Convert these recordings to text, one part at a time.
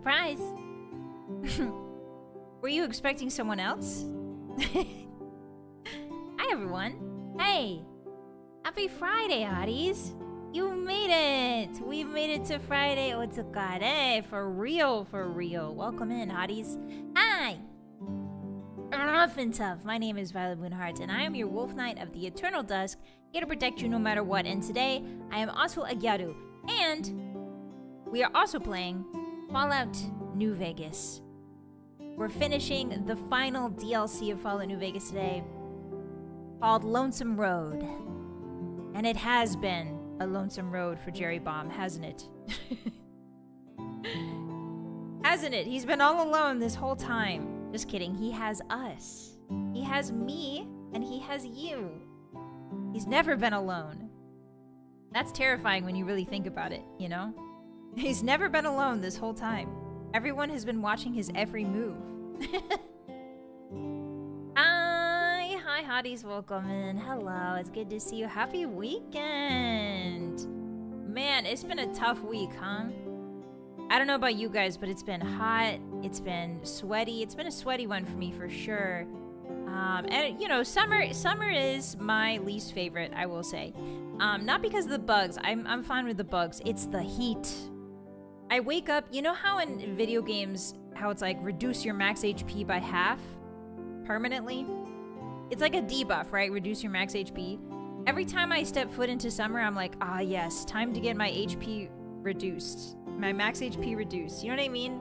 Surprise! Were you expecting someone else? Hi everyone! Hey! Happy Friday, Hotties! You made it! We've made it to Friday. Oh, it's a god. Hey, for real, for real. Welcome in, Hotties. Hi! Ruff and Tuff. My name is Vylett Moonheart, and I am your Wolf Knight of the Eternal Dusk, here to protect you no matter what. And today, I am also a Gyaru. And we are also playing Fallout New Vegas. We're finishing the final DLC of Fallout New Vegas today, called Lonesome Road. And it has been a lonesome road for Jerry Bomb, hasn't it? Hasn't it? He's been all alone this whole time. Just kidding, he has us. He has me, and he has you. He's never been alone. That's terrifying when you really think about it, you know? He's never been alone this whole time. Everyone has been watching his every move. Hi Hotties, welcome in. Hello, it's good to see you. Happy weekend! Man, it's been a tough week, huh? I don't know about you guys, but it's been hot, it's been sweaty. It's been a sweaty one for me for sure. And you know, summer is my least favorite, I will say. Not because of the bugs, I'm fine with the bugs, it's the heat. I wake up, you know how in video games, how it's like reduce your max HP by half permanently? It's like a debuff, right? Reduce your max HP. Every time I step foot into summer, I'm like, ah yes, time to get my HP reduced. My max HP reduced. You know what I mean?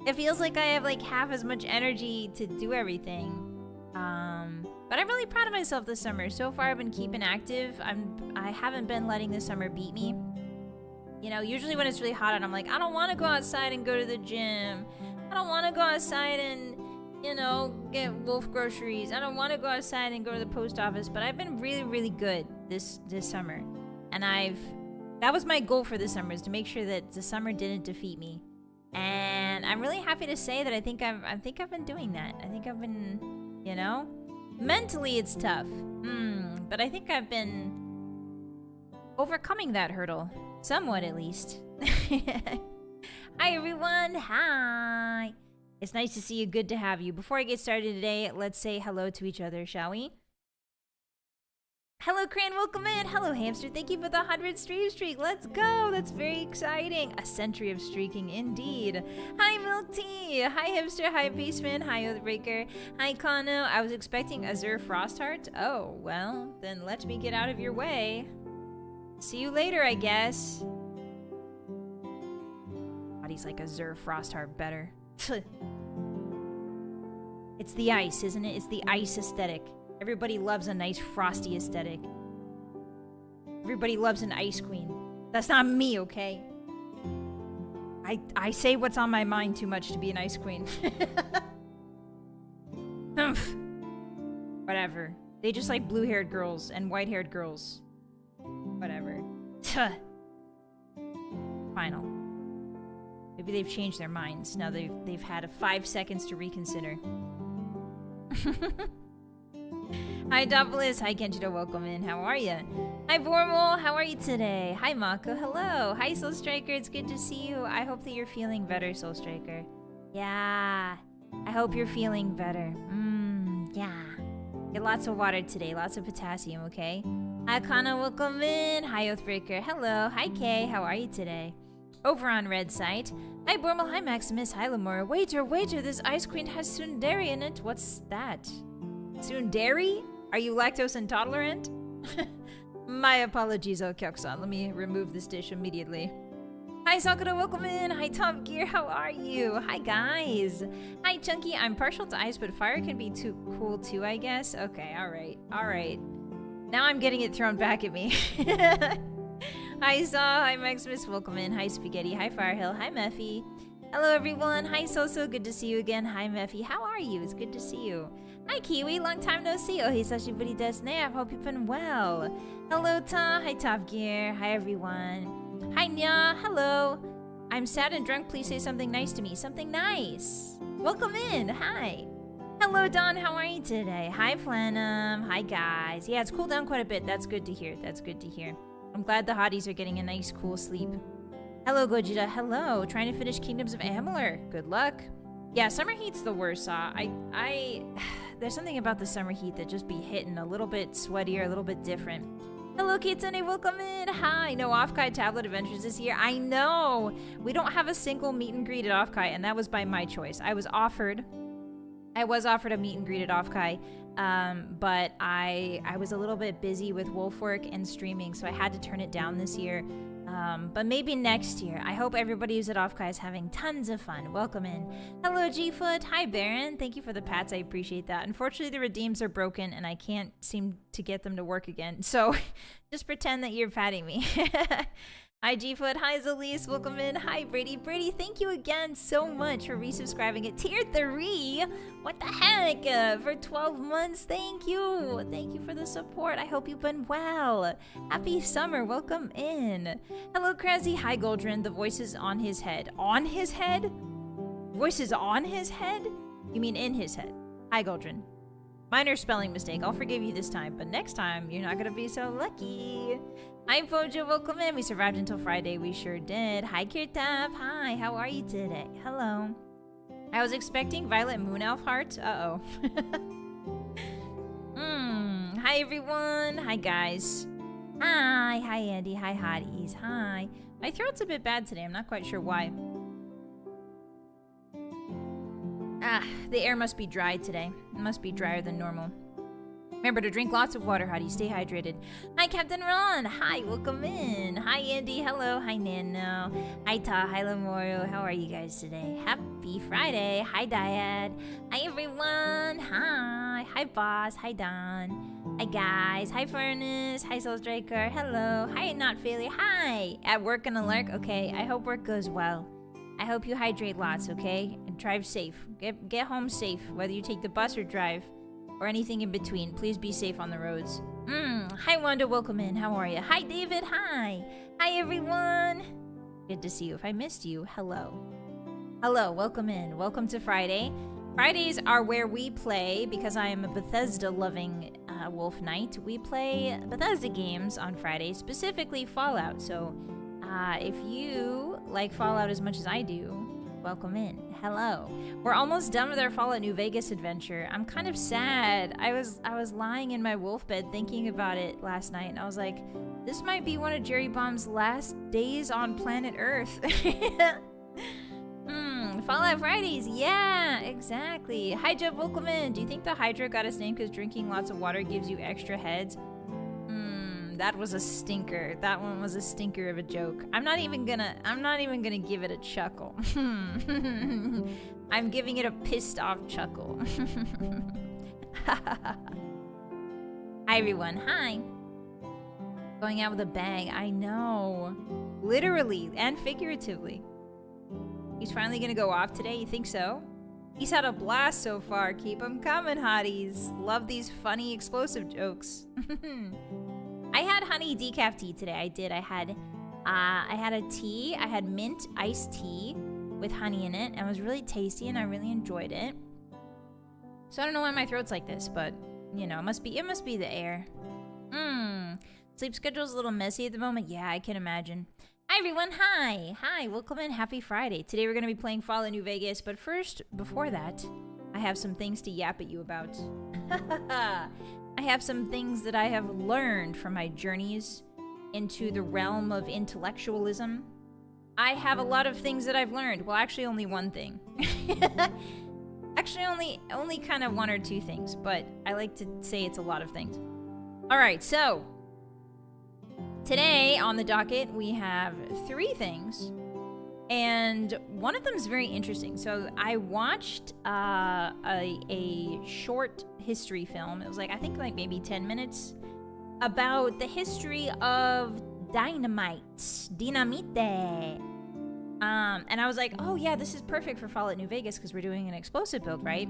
It feels like I have like half as much energy to do everything. But I'm really proud of myself this summer. So far I've been keeping active. I haven't been letting this summer beat me. You know, usually when it's really hot out, I'm like, I don't want to go outside and go to the gym. I don't want to go outside and, you know, get wolf groceries. I don't want to go outside and go to the post office. But I've been really, really good this summer. And that was my goal for this summer, is to make sure that the summer didn't defeat me. And I'm really happy to say that I think I've been doing that. I think I've been, you know, mentally it's tough. But I think I've been overcoming that hurdle. Somewhat, at least. Hi, everyone. Hi. It's nice to see you. Good to have you. Before I get started today, let's say hello to each other, shall we? Hello, Crane. Welcome in. Hello, Hamster. Thank you for the 100 streak. Let's go. That's very exciting. A century of streaking, indeed. Hi, Milk Tea. Hi, Hamster. Hi, Beastman. Hi, Oathbreaker. Hi, Kano. I was expecting Azure Frostheart. Oh, well, then let me get out of your way. See you later, I guess. Body's like Azure Frostheart better. It's the ice, isn't it? It's the ice aesthetic. Everybody loves a nice frosty aesthetic. Everybody loves an ice queen. That's not me, okay? I say what's on my mind too much to be an ice queen. Whatever. They just like blue-haired girls and white-haired girls. Whatever. Final. Maybe they've changed their minds. Now they've had 5 seconds to reconsider. Hi, Doublis. Hi, Kenchito. Welcome in. How are you? Hi, Vormol. How are you today? Hi, Mako. Hello. Hi, Soul Striker. It's good to see you. I hope that you're feeling better, Soul Striker. Yeah. I hope you're feeling better. Yeah. Get lots of water today. Lots of potassium, okay? Hi, Kana. Welcome in. Hi, Oathbreaker. Hello. Hi, Kay. How are you today? Over on Red Site. Hi, Bormal. Hi, Maximus. Hi, Lamora. Waiter. This ice queen has tsundere in it. What's that? Tsundere? Are you lactose intolerant? My apologies, Okyoku-san. Let me remove this dish immediately. Hi, Sakura. Welcome in. Hi, Top Gear. How are you? Hi, guys. Hi, Chunky. I'm partial to ice, but fire can be too cool too, I guess. Okay, alright. Now I'm getting it thrown back at me. Hi, Saw. Hi, Maximus. Welcome in. Hi, Spaghetti. Hi, Firehill. Hi, Mephi. Hello, everyone. Hi, Soso. Good to see you again. Hi, Mephi. How are you? It's good to see you. Hi, Kiwi. Long time no see. Oh, hisashiburi desu ne. I hope you've been well. Hello, Ta. Hi, Top Gear. Hi, everyone. Hi, Nya. Hello. I'm sad and drunk. Please say something nice to me. Something nice. Welcome in. Hi. Hello, Don. How are you today? Hi, Flanum. Hi, guys. Yeah, it's cooled down quite a bit. That's good to hear. That's good to hear. I'm glad the hotties are getting a nice, cool sleep. Hello, Gojira. Hello. Trying to finish Kingdoms of Amalur. Good luck. Yeah, summer heat's the worst. There's something about the summer heat that just be hitting a little bit sweatier, a little bit different. Hello, Kitsune. Welcome in. Hi. No Offkai tablet adventures this year. I know. We don't have a single meet and greet at Offkai, and that was by my choice. I was offered a meet and greet at Offkai, but I was a little bit busy with Wolfwork and streaming, so I had to turn it down this year. But maybe next year. I hope everybody who's at Offkai is having tons of fun. Welcome in. Hello, G-Foot. Hi, Baron. Thank you for the pats. I appreciate that. Unfortunately, the redeems are broken, and I can't seem to get them to work again. So just pretend that you're patting me. Hi, G-Foot. Hi, Zalise. Welcome in. Hi, Brady. Brady, thank you again so much for resubscribing at Tier 3. What the heck? For 12 months. Thank you. Thank you for the support. I hope you've been well. Happy summer. Welcome in. Hello, Crazy. Hi, Goldrin. The voice is on his head. On his head? Voice is on his head? You mean in his head? Hi, Goldrin. Minor spelling mistake. I'll forgive you this time, but next time you're not gonna be so lucky. Hi, Fojo. Welcome in. We survived until Friday. We sure did. Hi, Kirtav. Hi. How are you today? Hello. I was expecting Vylett Moonheart. Uh-oh. Hi, everyone. Hi, guys. Hi. Hi, Andy. Hi, Hotties. Hi. My throat's a bit bad today. I'm not quite sure why. The air must be dry today. It must be drier than normal. Remember to drink lots of water, Hottie. Stay hydrated. Hi, Captain Ron. Hi, welcome in. Hi, Andy. Hello. Hi, Nano. Hi, Ta. Hi, Lamorio. How are you guys today? Happy Friday. Hi, Dyad. Hi, everyone. Hi. Hi, Boss. Hi, Don. Hi, guys. Hi, Furnace. Hi, Soul Striker. Hello. Hi, Not Failure. Hi. At work and a lurk? Okay, I hope work goes well. I hope you hydrate lots, okay? And drive safe. Get home safe, whether you take the bus or drive. Or anything in between. Please be safe on the roads. Hi, Wanda. Welcome in. How are you? Hi, David. Hi. Hi, everyone. Good to see you. If I missed you, hello. Hello. Welcome in. Welcome to Friday. Fridays are where we play, because I am a Bethesda-loving Wolf Knight. We play Bethesda games on Fridays, specifically Fallout. So, if you like Fallout as much as I do, welcome in. Hello. We're almost done with our Fallout New Vegas adventure. I'm kind of sad. I was lying in my wolf bed thinking about it last night, and I was like, this might be one of Jerry Bomb's last days on planet Earth. Fallout Fridays. Yeah, exactly. Hi, Jeff. Welcome in. Do you think the Hydra got its name because drinking lots of water gives you extra heads? That was a stinker. That one was a stinker of a joke. I'm not even gonna give it a chuckle. I'm giving it a pissed off chuckle. Hi, everyone. Hi. Going out with a bang. I know. Literally and figuratively. He's finally gonna go off today. You think so? He's had a blast so far. Keep them coming, Hotties. Love these funny explosive jokes. I had honey decaf tea today. I did. I had a tea. I had mint iced tea with honey in it. And it was really tasty, and I really enjoyed it. So I don't know why my throat's like this, but you know, it must be the air. Sleep schedule's a little messy at the moment. Yeah, I can imagine. Hi, everyone. Hi. Hi. Welcome in. Happy Friday. Today we're going to be playing Fallout New Vegas. But first, before that, I have some things to yap at you about. I have some things that I have learned from my journeys into the realm of intellectualism. I have a lot of things that I've learned. Well, actually only one thing. Actually only kind of one or two things, but I like to say it's a lot of things. Alright, so today on the docket we have 3 things. And one of them is very interesting. So I watched a short history film. It was I think maybe 10 minutes about the history of dynamite. And I was like, oh yeah, this is perfect for Fallout New Vegas because we're doing an explosive build, right?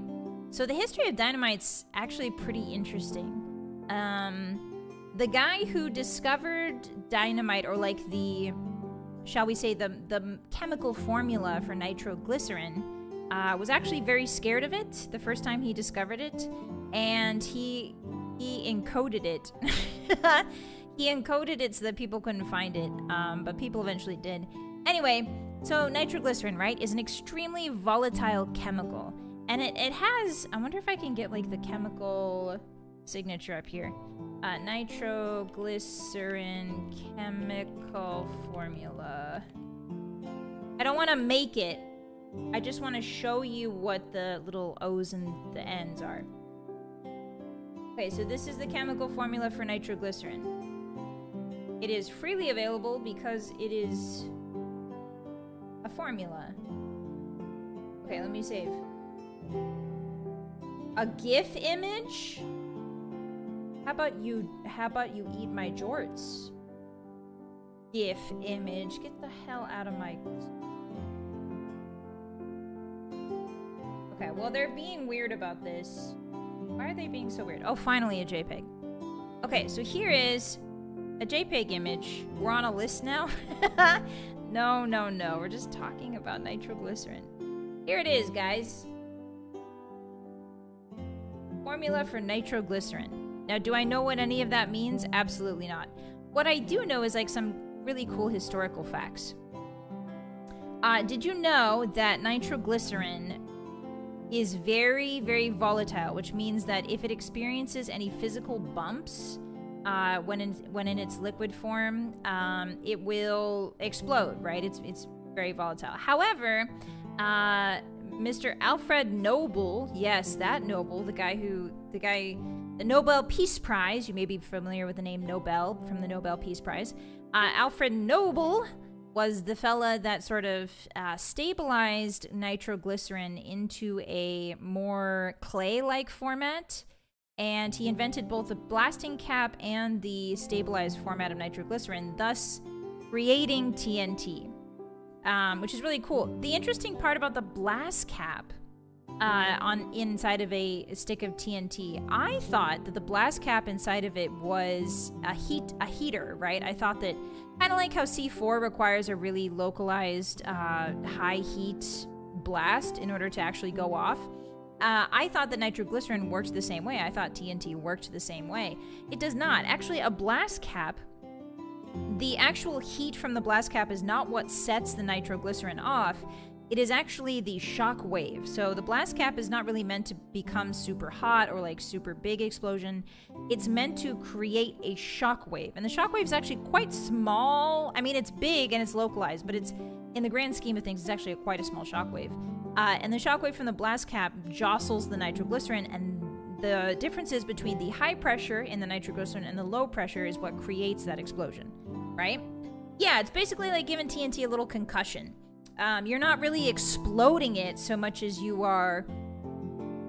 So the history of dynamite's actually pretty interesting. The guy who discovered dynamite, or the, shall we say, the chemical formula for nitroglycerin, was actually very scared of it the first time he discovered it, and he encoded it. He encoded it so that people couldn't find it, but people eventually did. Anyway, so nitroglycerin, right, is an extremely volatile chemical. And it has, I wonder if I can get like the chemical signature up here. Nitroglycerin chemical formula. I don't want to make it. I just want to show you what the little O's and the N's are. Okay, so this is the chemical formula for nitroglycerin. It is freely available because it is a formula. Okay, let me save. A GIF image? How about you eat my jorts? GIF image. Get the hell out of my... Okay, well, they're being weird about this. Why are they being so weird? Oh, finally a JPEG. Okay, so here is a JPEG image. We're on a list now? No. We're just talking about nitroglycerin. Here it is, guys. Formula for nitroglycerin. Now, do I know what any of that means? Absolutely not. What I do know is like some really cool historical facts. Did you know that nitroglycerin is very, very volatile, which means that if it experiences any physical bumps when in its liquid form, it will explode, right? It's very volatile. However, Mr. Alfred Nobel, yes, that Nobel, the Nobel Peace Prize, you may be familiar with the name Nobel from the Nobel Peace Prize. Alfred Nobel was the fella that sort of stabilized nitroglycerin into a more clay-like format, and he invented both the blasting cap and the stabilized format of nitroglycerin, thus creating TNT, which is really cool. The interesting part about the blast cap on inside of a stick of TNT, I thought that the blast cap inside of it was a heater, right? I thought that kind of like how C4 requires a really localized high heat blast in order to actually go off. I thought that nitroglycerin worked the same way. I thought TNT worked the same way. It does not. Actually, a blast cap, the actual heat from the blast cap is not what sets the nitroglycerin off. It is actually the shock wave. So the blast cap is not really meant to become super hot or like super big explosion. It's meant to create a shock wave. And the shock wave is actually quite small. I mean, it's big and it's localized, but it's, in the grand scheme of things, it's actually quite a small shock wave. And the shock wave from the blast cap jostles the nitroglycerin, and the differences between the high pressure in the nitroglycerin and the low pressure is what creates that explosion, right? Yeah, it's basically like giving TNT a little concussion. You're not really exploding it so much as you are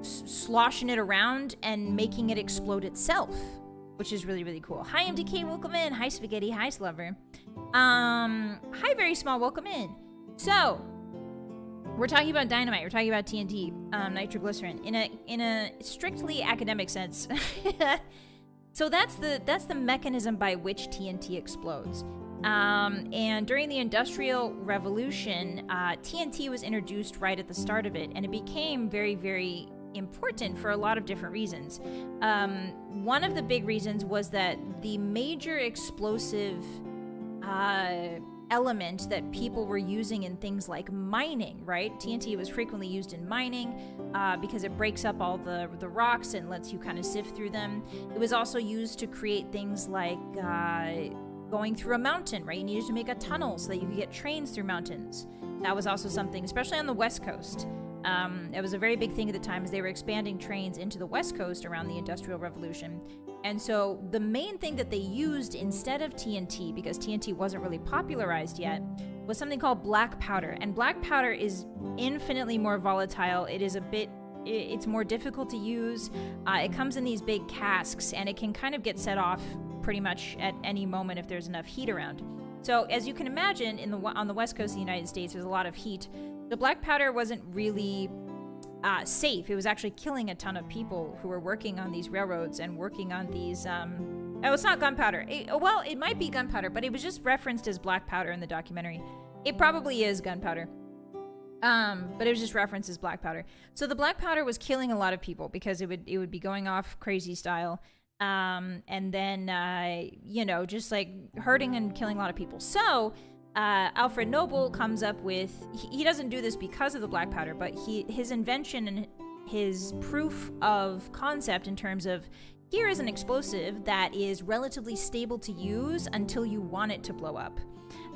sloshing it around and making it explode itself, which is really, really cool. Hi, MDK, welcome in. Hi, Spaghetti. Hi, Slover. Hi, Very Small, welcome in. So, we're talking about dynamite. We're talking about TNT, nitroglycerin, in a strictly academic sense. So that's the mechanism by which TNT explodes. And during the Industrial Revolution, TNT was introduced right at the start of it, and it became very, very important for a lot of different reasons. One of the big reasons was that the major explosive element that people were using in things like mining, right? TNT was frequently used in mining because it breaks up all the rocks and lets you kind of sift through them. It was also used to create things like going through a mountain, right? You needed to make a tunnel so that you could get trains through mountains. That was also something, especially on the West Coast. It was a very big thing at the time as they were expanding trains into the West Coast around the Industrial Revolution. And so the main thing that they used instead of TNT, because TNT wasn't really popularized yet, was something called black powder. And black powder is infinitely more volatile. It's more difficult to use. It comes in these big casks, and it can kind of get set off pretty much at any moment if there's enough heat around. So as you can imagine, on the West Coast of the United States, there's a lot of heat. The black powder wasn't really safe. It was actually killing a ton of people who were working on these railroads and working on these... Oh, it's not gunpowder. Well, it might be gunpowder, but it was just referenced as black powder in the documentary. It probably is gunpowder. But it was just referenced as black powder. So the black powder was killing a lot of people because it would be going off crazy style. And then, just like hurting and killing a lot of people. So Alfred Nobel comes up with, he doesn't do this because of the black powder, but his invention and his proof of concept in terms of, here is an explosive that is relatively stable to use until you want it to blow up.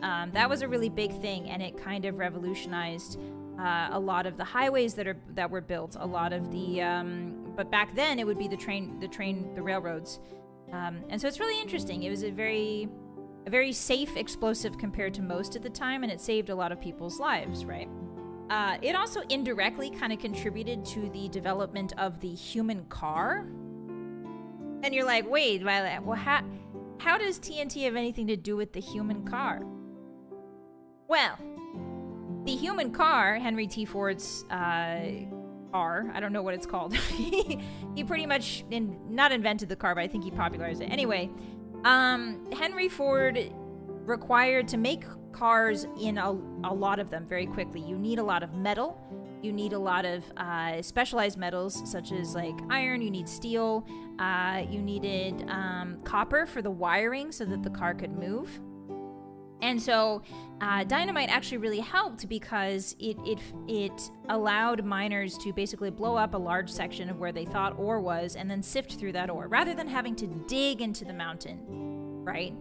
That was a really big thing, and it kind of revolutionized a lot of the highways that were built, a lot of the, but back then it would be the railroads. And so it's really interesting. It was a very safe explosive compared to most at the time, and it saved a lot of people's lives, right? It also indirectly kind of contributed to the development of the human car. And you're like, wait, Vylett, well, how does TNT have anything to do with the human car? Well, the human car, Henry T. Ford's car, I don't know what it's called. He pretty much not invented the car, but I think he popularized it. Anyway, Henry Ford required to make cars in a lot of them very quickly. You need a lot of metal. You need a lot of specialized metals, such as like iron. You need steel. You needed copper for the wiring so that the car could move. And so dynamite actually really helped because it allowed miners to basically blow up a large section of where they thought ore was and then sift through that ore, rather than having to dig into the mountain, right?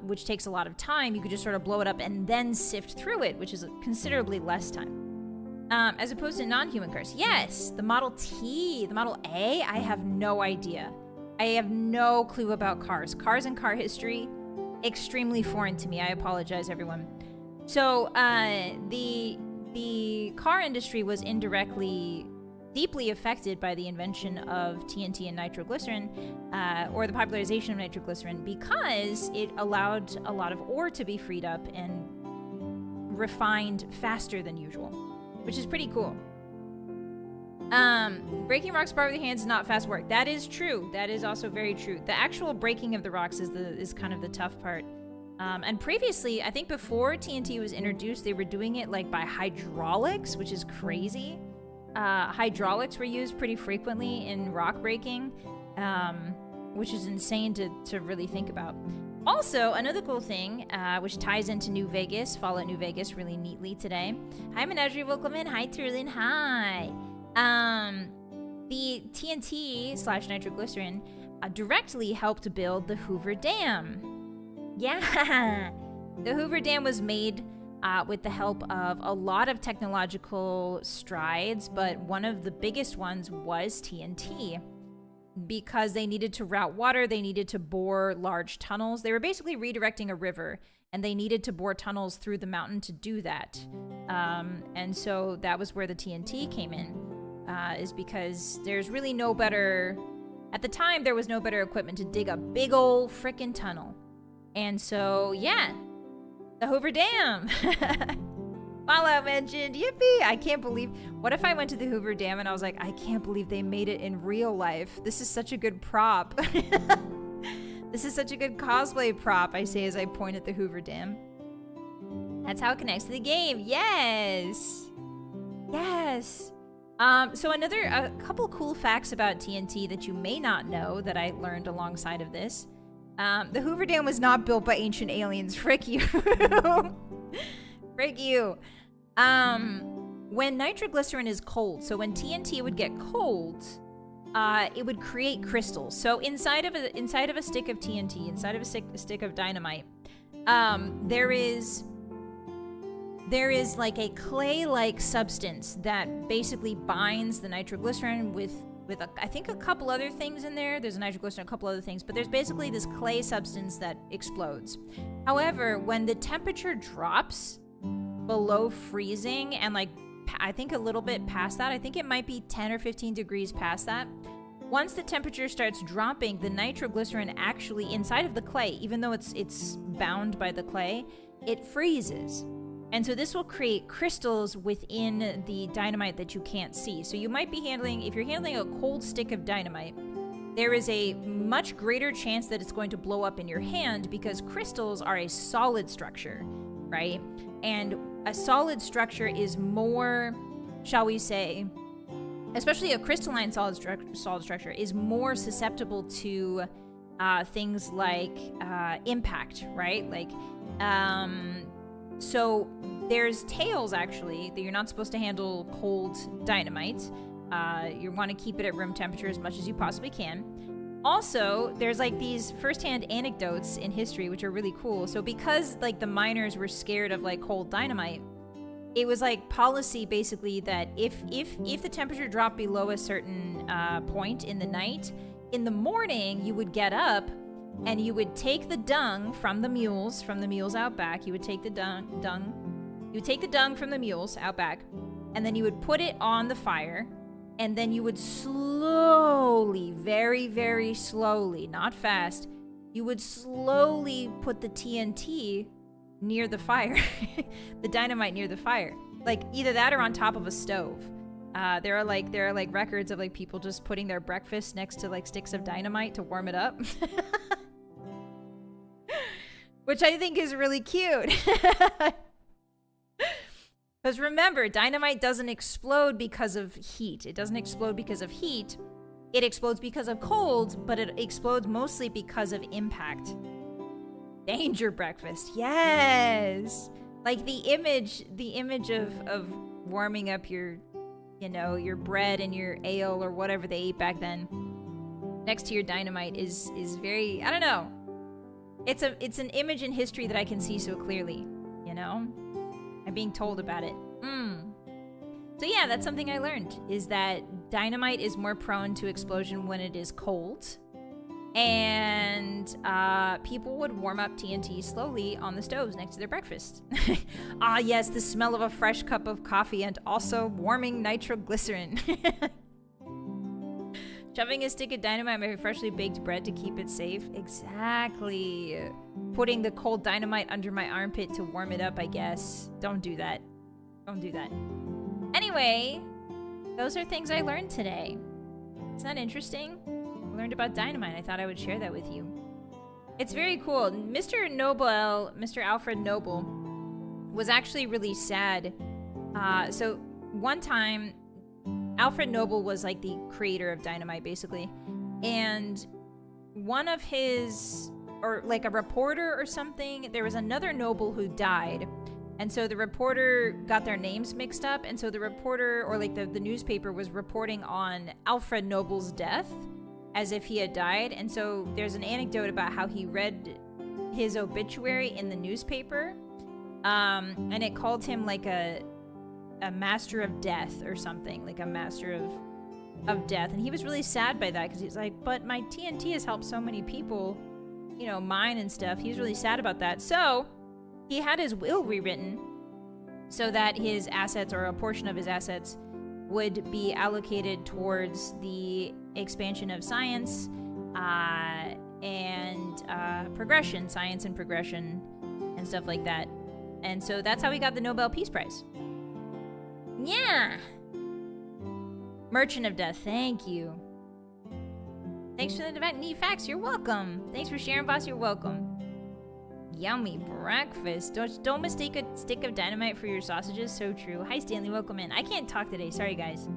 Which takes a lot of time. You could just sort of blow it up and then sift through it, which is considerably less time. As opposed to non-human cars. Yes, the Model T, the Model A, I have no idea. I have no clue about cars. Cars and car history, extremely foreign to me. I apologize, everyone. So, the car industry was indirectly deeply affected by the invention of TNT and nitroglycerin, or the popularization of nitroglycerin, because it allowed a lot of ore to be freed up and refined faster than usual, which is pretty cool. Breaking rocks apart with your hands is not fast work. That is true. That is also very true. The actual breaking of the rocks is kind of the tough part. And previously, I think before TNT was introduced, they were doing it like by hydraulics, which is crazy. Hydraulics were used pretty frequently in rock breaking, which is insane to really think about. Also, another cool thing, which ties into New Vegas, Fallout New Vegas really neatly today. Hi, Menagerie Volkman. Hi, Turlin. Hi. The TNT/nitroglycerin directly helped build the Hoover Dam. Yeah. The Hoover Dam was made with the help of a lot of technological strides, but one of the biggest ones was TNT. Because they needed to route water, they needed to bore large tunnels. They were basically redirecting a river, and they needed to bore tunnels through the mountain to do that. And so that was where the TNT came in, is because there's really no better... At the time, there was no better equipment to dig a big old frickin' tunnel. And so, yeah, the Hoover Dam. Fallout mentioned, yippee! I can't believe... What if I went to the Hoover Dam and I was like, I can't believe they made it in real life. This is such a good prop. This is such a good cosplay prop, I say as I point at the Hoover Dam. That's how it connects to the game. Yes! Yes! So a couple cool facts about TNT that you may not know that I learned alongside of this. The Hoover Dam was not built by ancient aliens. Frick you. Frick you. When nitroglycerin is cold, so when TNT would get cold, it would create crystals. So inside of a stick of TNT, inside of a stick of dynamite, there is like a clay-like substance that basically binds the nitroglycerin with I think a couple other things in there. There's a nitroglycerin, a couple other things, but there's basically this clay substance that explodes. However, when the temperature drops below freezing and like I think a little bit past that, I think it might be 10 or 15 degrees past that, once the temperature starts dropping, the nitroglycerin actually inside of the clay, even though it's bound by the clay, it freezes. And so this will create crystals within the dynamite that you can't see. So you might be if you're handling a cold stick of dynamite, there is a much greater chance that it's going to blow up in your hand because crystals are a solid structure, right? And a solid structure is more, shall we say, especially a crystalline solid structure, is more susceptible to things like impact, right? Like So there's tales, actually, that you're not supposed to handle cold dynamite. You want to keep it at room temperature as much as you possibly can. Also, there's like these firsthand anecdotes in history which are really cool. So because like the miners were scared of like cold dynamite, it was like policy basically that if the temperature dropped below a certain point in the night, in the morning you would get up and you would take the dung from the mules out back. You would take the dung from the mules out back, and then you would put it on the fire. And then you would slowly, very, very slowly, not fast, you would slowly put the TNT near the fire, the dynamite near the fire. Like either that or on top of a stove. There are like records of like people just putting their breakfast next to like sticks of dynamite to warm it up. Which I think is really cute. Because remember, dynamite doesn't explode because of heat. It doesn't explode because of heat. It explodes because of cold, but it explodes mostly because of impact. Danger breakfast. Yes! Like the image of warming up your, you know, your bread and your ale or whatever they ate back then next to your dynamite is very, I don't know. It's an image in history that I can see so clearly, you know? I'm being told about it. So yeah, that's something I learned, is that dynamite is more prone to explosion when it is cold. And people would warm up TNT slowly on the stoves next to their breakfast. Ah yes, the smell of a fresh cup of coffee and also warming nitroglycerin. Shoving a stick of dynamite on my freshly baked bread to keep it safe. Exactly. Putting the cold dynamite under my armpit to warm it up, I guess. Don't do that. Don't do that. Anyway, those are things I learned today. Isn't that interesting? I learned about dynamite. I thought I would share that with you. It's very cool. Mr. Alfred Nobel was actually really sad. So one time, Alfred Nobel was like the creator of dynamite, basically. And one of his, or like a reporter or something, there was another Nobel who died. And so the reporter got their names mixed up. And so the reporter, or like the newspaper, was reporting on Alfred Nobel's death as if he had died. And so there's an anecdote about how he read his obituary in the newspaper. And it called him like a master of death or something, like a master of death. And he was really sad by that because he's like, but my TNT has helped so many people, you know, mine and stuff. He was really sad about that. So he had his will rewritten so that his assets, or a portion of his assets, would be allocated towards the expansion of science and progression, science and progression and stuff like that. And so that's how he got the Nobel Peace Prize. Yeah! Merchant of Death, thank you. Thanks for the event. Neat facts, you're welcome. Thanks for sharing, boss, you're welcome. Yummy breakfast. Don't mistake a stick of dynamite for your sausages. So true. Hi, Stanley. Welcome in. I can't talk today. Sorry, guys.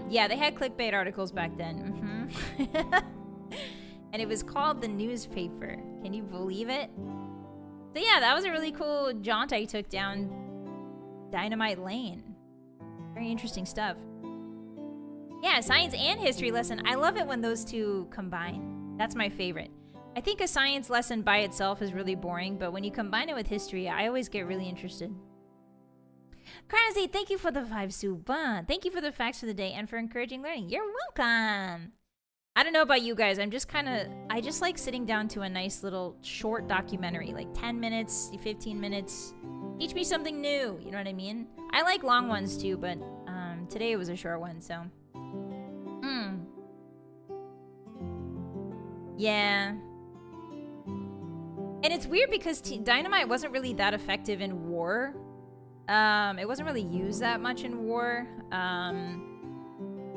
Yeah, they had clickbait articles back then. And it was called the newspaper. Can you believe it? So yeah, that was a really cool jaunt I took down Dynamite Lane. Very interesting stuff. Yeah, science and history lesson. I love it when those two combine. That's my favorite. I think a science lesson by itself is really boring, but when you combine it with history, I always get really interested. Crazy, thank you for the 5 suba. Thank you for the facts for the day and for encouraging learning. You're welcome. I don't know about you guys. I just like sitting down to a nice little short documentary, like 10 minutes, 15 minutes. Teach me something new, you know what I mean? I like long ones too, but today it was a short one, so. Yeah. And it's weird because dynamite wasn't really that effective in war. It wasn't really used that much in war.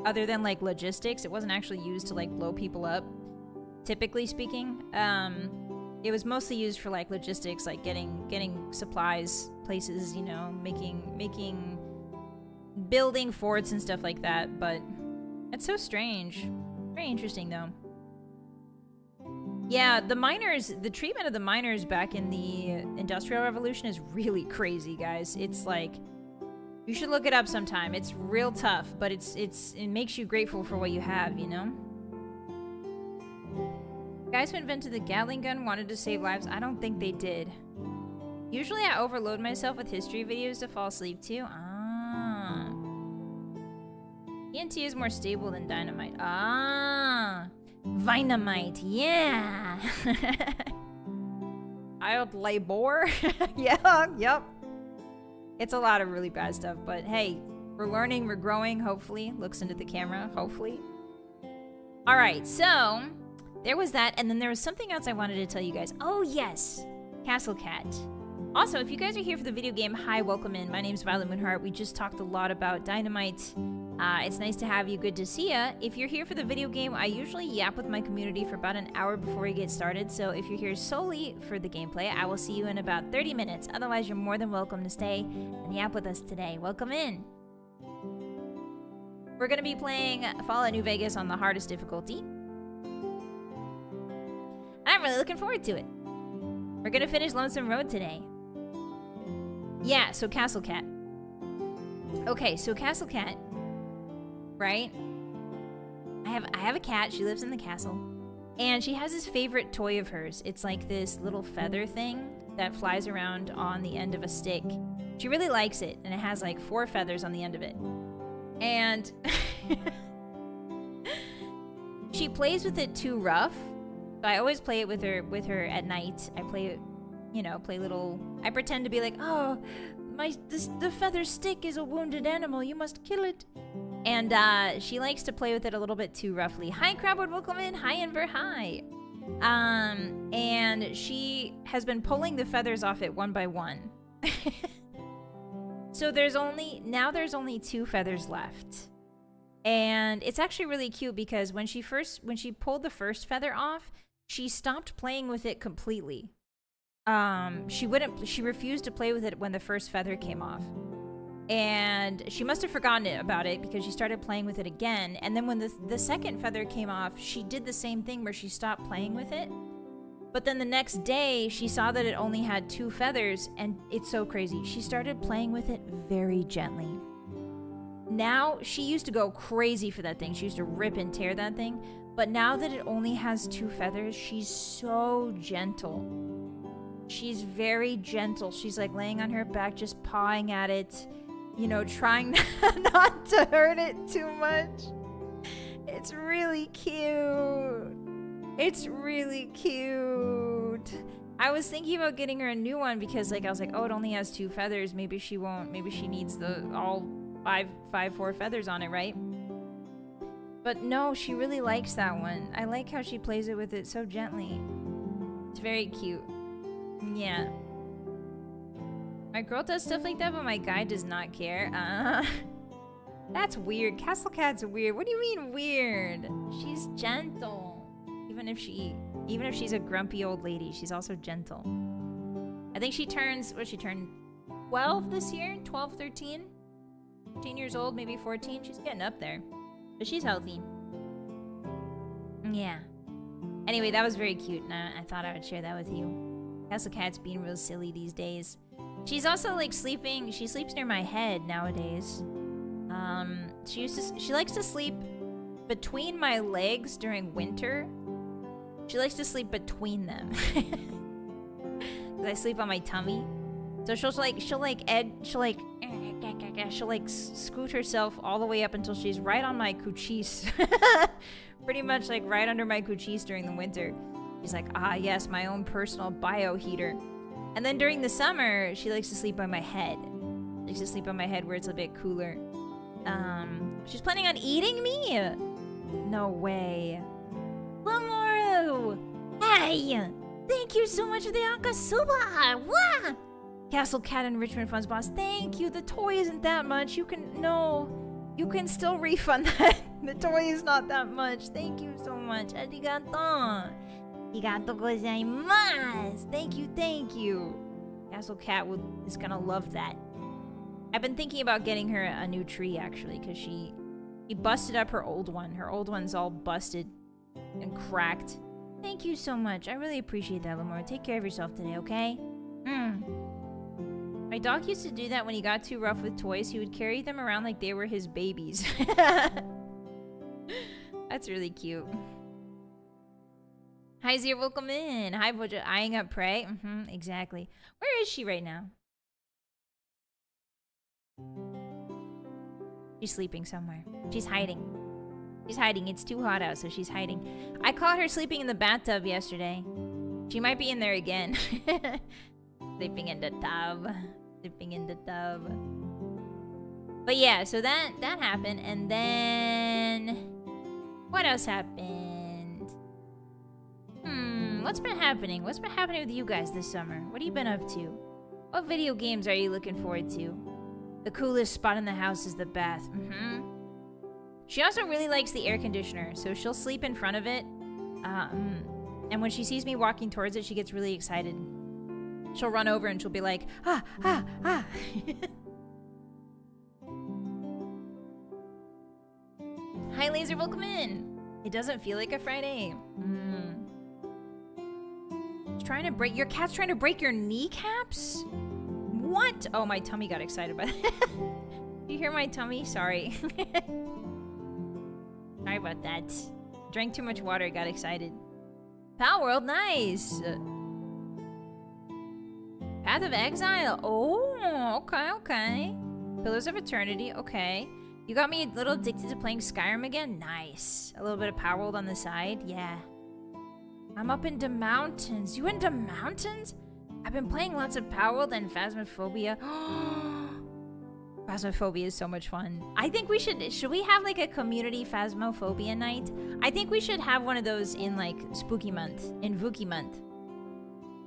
Other than like logistics, it wasn't actually used to like blow people up, typically speaking. It was mostly used for like logistics, like getting supplies, places, you know, building forts and stuff like that. But it's so strange. Very interesting though. Yeah, the miners, the treatment of the miners back in the Industrial Revolution is really crazy, guys. It's like, you should look it up sometime. It's real tough, but it makes you grateful for what you have, you know? Guys who invented the Gatling gun wanted to save lives. I don't think they did. Usually I overload myself with history videos to fall asleep too. Ah. TNT is more stable than dynamite. Ah. Dynamite, yeah. Child labor. Yeah, yep. It's a lot of really bad stuff, but hey, we're learning, we're growing, hopefully. Looks into the camera, hopefully. All right, so there was that, and then there was something else I wanted to tell you guys. Oh yes, Castle Cat. Also, if you guys are here for the video game, hi, welcome in. My name's Vylett Moonheart. We just talked a lot about Dynamite. It's nice to have you. Good to see ya. If you're here for the video game, I usually yap with my community for about an hour before we get started. So if you're here solely for the gameplay, I will see you in about 30 minutes. Otherwise, you're more than welcome to stay and yap with us today. Welcome in. We're going to be playing Fallout New Vegas on the hardest difficulty. I'm really looking forward to it. We're going to finish Lonesome Road today. Yeah, so Castle Cat. Okay, so Castle Cat, right? I have a cat. She lives in the castle. And she has this favorite toy of hers. It's like this little feather thing that flies around on the end of a stick. She really likes it, and it has like 4 feathers on the end of it. And she plays with it too rough. So I always play it with her at night. I play it, you know, I pretend to be like, oh, the feather stick is a wounded animal. You must kill it. And she likes to play with it a little bit too roughly. Hi, Crabwood, welcome in. Hi, Ember, hi. And she has been pulling the feathers off it one by one. So there's only 2 feathers left. And it's actually really cute because when she pulled the first feather off, she stopped playing with it completely. She refused to play with it when the first feather came off. And she must have forgotten about it because she started playing with it again. And then when the second feather came off, she did the same thing where she stopped playing with it. But then the next day, she saw that it only had 2 feathers, and it's so crazy. She started playing with it very gently. Now, she used to go crazy for that thing. She used to rip and tear that thing. But now that it only has 2 feathers, she's so gentle. She's very gentle. She's like laying on her back, just pawing at it, you know, trying not to hurt it too much. It's really cute. It's really cute. I was thinking about getting her a new one because, like, I was like, oh, it only has 2 feathers. Maybe she won't. Maybe she needs all 4 feathers on it, right? But no, she really likes that one. I like how she plays it with it so gently. It's very cute. Yeah. My girl does stuff like that, but my guy does not care. That's weird. Castle Cat's weird. What do you mean weird? She's gentle. Even if she's a grumpy old lady, she's also gentle. I think she turns, she turned 12 this year? 12, 13? 13 years old, maybe 14. She's getting up there. But she's healthy. Yeah. Anyway, that was very cute, and I thought I would share that with you. Castle Cat's being real silly these days. She's also like sleeping. She sleeps near my head nowadays. She likes to sleep between my legs during winter. She likes to sleep between them. Cause I sleep on my tummy. So she'll scoot herself all the way up until she's right on my coochies. Pretty much like right under my coochies during the winter. She's like, ah yes, my own personal bio heater. And then during the summer, she likes to sleep on my head. She likes to sleep on my head where it's a bit cooler. She's planning on eating me? No way. Lamoru! Hey! Thank you so much for the Akasuba! Wah! Castle Cat Enrichment Funds boss, thank you. The toy isn't that much. You can still refund that. The toy is not that much. Thank you so much. Arigato. Arigato gozaimasu. Thank you. Castle Cat is gonna love that. I've been thinking about getting her a new tree actually, because she busted up her old one. Her old one's all busted and cracked. Thank you so much. I really appreciate that, Lamore. Take care of yourself today, okay? My dog used to do that when he got too rough with toys. He would carry them around like they were his babies. That's really cute. Hi, Zir, welcome in. Hi, Boja. Eyeing up prey. Exactly. Where is she right now? She's sleeping somewhere. She's hiding. She's hiding. It's too hot out, so she's hiding. I caught her sleeping in the bathtub yesterday. She might be in there again. Sleeping in the tub. Sleeping in the tub. But yeah, so that happened. And then... what else happened? What's been happening? What's been happening with you guys this summer? What have you been up to? What video games are you looking forward to? The coolest spot in the house is the bath. She also really likes the air conditioner, so she'll sleep in front of it. And when she sees me walking towards it, she gets really excited. She'll run over and she'll be like, ah, ah, ah. Hi, Laser, welcome in. It doesn't feel like a Friday. It's trying to break your cat's trying to break your kneecaps? What? Oh, my tummy got excited by that. Did you hear my tummy? Sorry. Sorry about that. Drank too much water, got excited. Pal World, nice. Path of Exile. Oh, okay, okay. Pillars of Eternity, okay. You got me a little addicted to playing Skyrim again? Nice. A little bit of Power World on the side? Yeah. I'm up into mountains. You into mountains? I've been playing lots of Power World and Phasmophobia. Phasmophobia is so much fun. I think we should we have like a community Phasmophobia night? I think we should have one of those in like Spooky Month, in Vookie Month.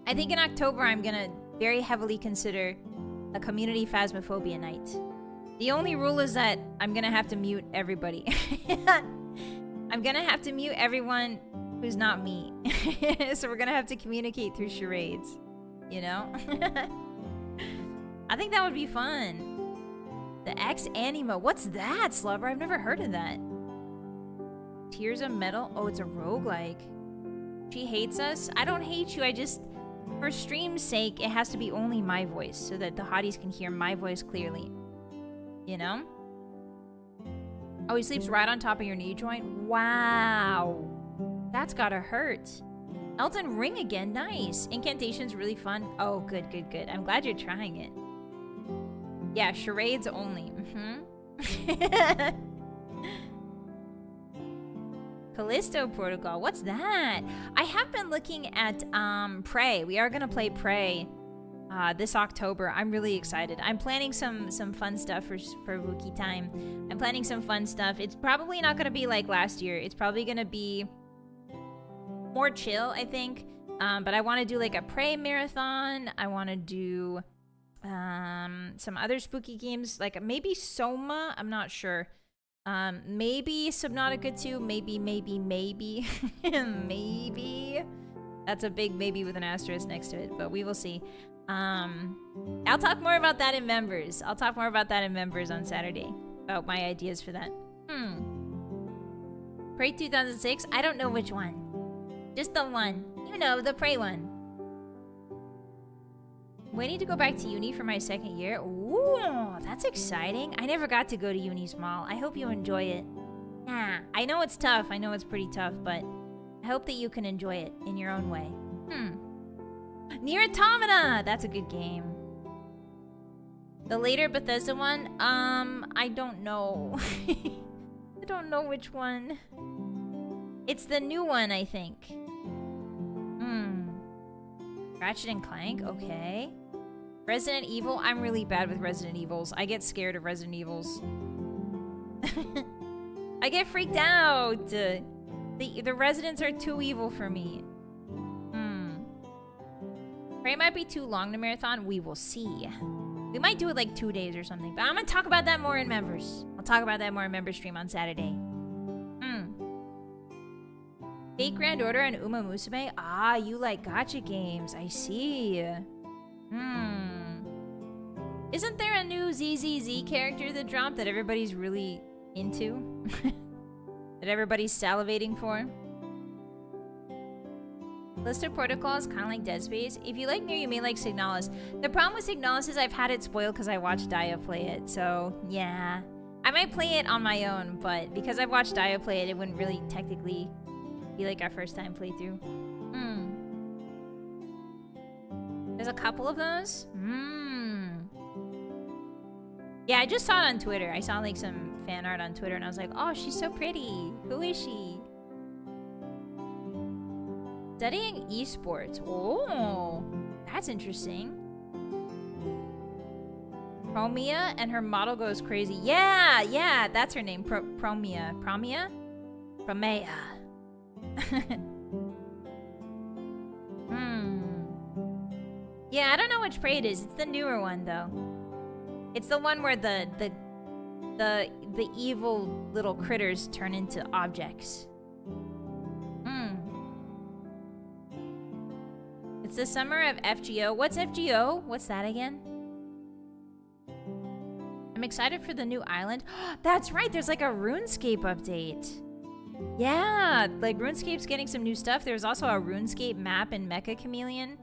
I think in October I'm gonna very heavily consider a community Phasmophobia night. The only rule is that I'm gonna have to mute everybody. I'm gonna have to mute everyone who's not me. So we're gonna have to communicate through charades. You know? I think that would be fun. The X Anima. What's that, Slubber? I've never heard of that. Tears of Metal. Oh, it's a roguelike. She hates us. I don't hate you. I just... for stream's sake, it has to be only my voice so that the hotties can hear my voice clearly. You know? Oh, he sleeps right on top of your knee joint? Wow. That's gotta hurt. Elden Ring again. Nice. Incantation's really fun. Oh, good, good, good. I'm glad you're trying it. Yeah, charades only. Callisto Protocol. What's that? I have been looking at Prey. We are gonna play Prey this October. I'm really excited. I'm planning some fun stuff for Wookiee time. I'm planning some fun stuff. It's probably not gonna be like last year. It's probably gonna be more chill, I think. But I want to do like a Prey marathon. I want to do some other spooky games, like maybe Soma. I'm not sure. Maybe Subnautica 2. Maybe. Maybe. That's a big maybe with an asterisk next to it, but we will see. I'll talk more about that in members. I'll talk more about that in members on Saturday. About my ideas for that. Prey 2006? I don't know which one. Just the one. You know, the Prey one. Waiting to go back to uni for my second year. Ooh, that's exciting. I never got to go to uni small. I hope you enjoy it. Nah, I know it's tough. I know it's pretty tough, but I hope that you can enjoy it in your own way. Nier Automata! That's a good game. The later Bethesda one? I don't know. I don't know which one. It's the new one, I think. Ratchet and Clank? Okay. Resident Evil? I'm really bad with Resident Evils. I get scared of Resident Evils. I get freaked out. The residents are too evil for me. Prey might be too long to marathon. We will see. We might do it like 2 days or something. But I'm going to talk about that more in members. I'll talk about that more in member stream on Saturday. Fate Grand Order and Uma Musume? Ah, you like gacha games. I see. Isn't there a new ZZZ character that dropped that everybody's really into? That everybody's salivating for? Callisto Protocol is kind of like Dead Space. If you like Nier, you may like Signalis. The problem with Signalis is I've had it spoiled because I watched Daya play it. So, yeah. I might play it on my own, but because I've watched Daya play it, it wouldn't really technically be like our first time playthrough. There's a couple of those? Yeah, I just saw it on Twitter. I saw like some fan art on Twitter and I was like, oh, she's so pretty. Who is she? Studying esports. Oh, that's interesting. Promia and her model goes crazy. Yeah, that's her name. Promia. Promia? Promea. Yeah, I don't know which prey it is. It's the newer one though. It's the one where the evil little critters turn into objects. It's the summer of FGO. What's FGO? What's that again? I'm excited for the new island. That's right, there's like a RuneScape update. Yeah, like RuneScape's getting some new stuff. There's also a RuneScape map in Mecha Chameleon,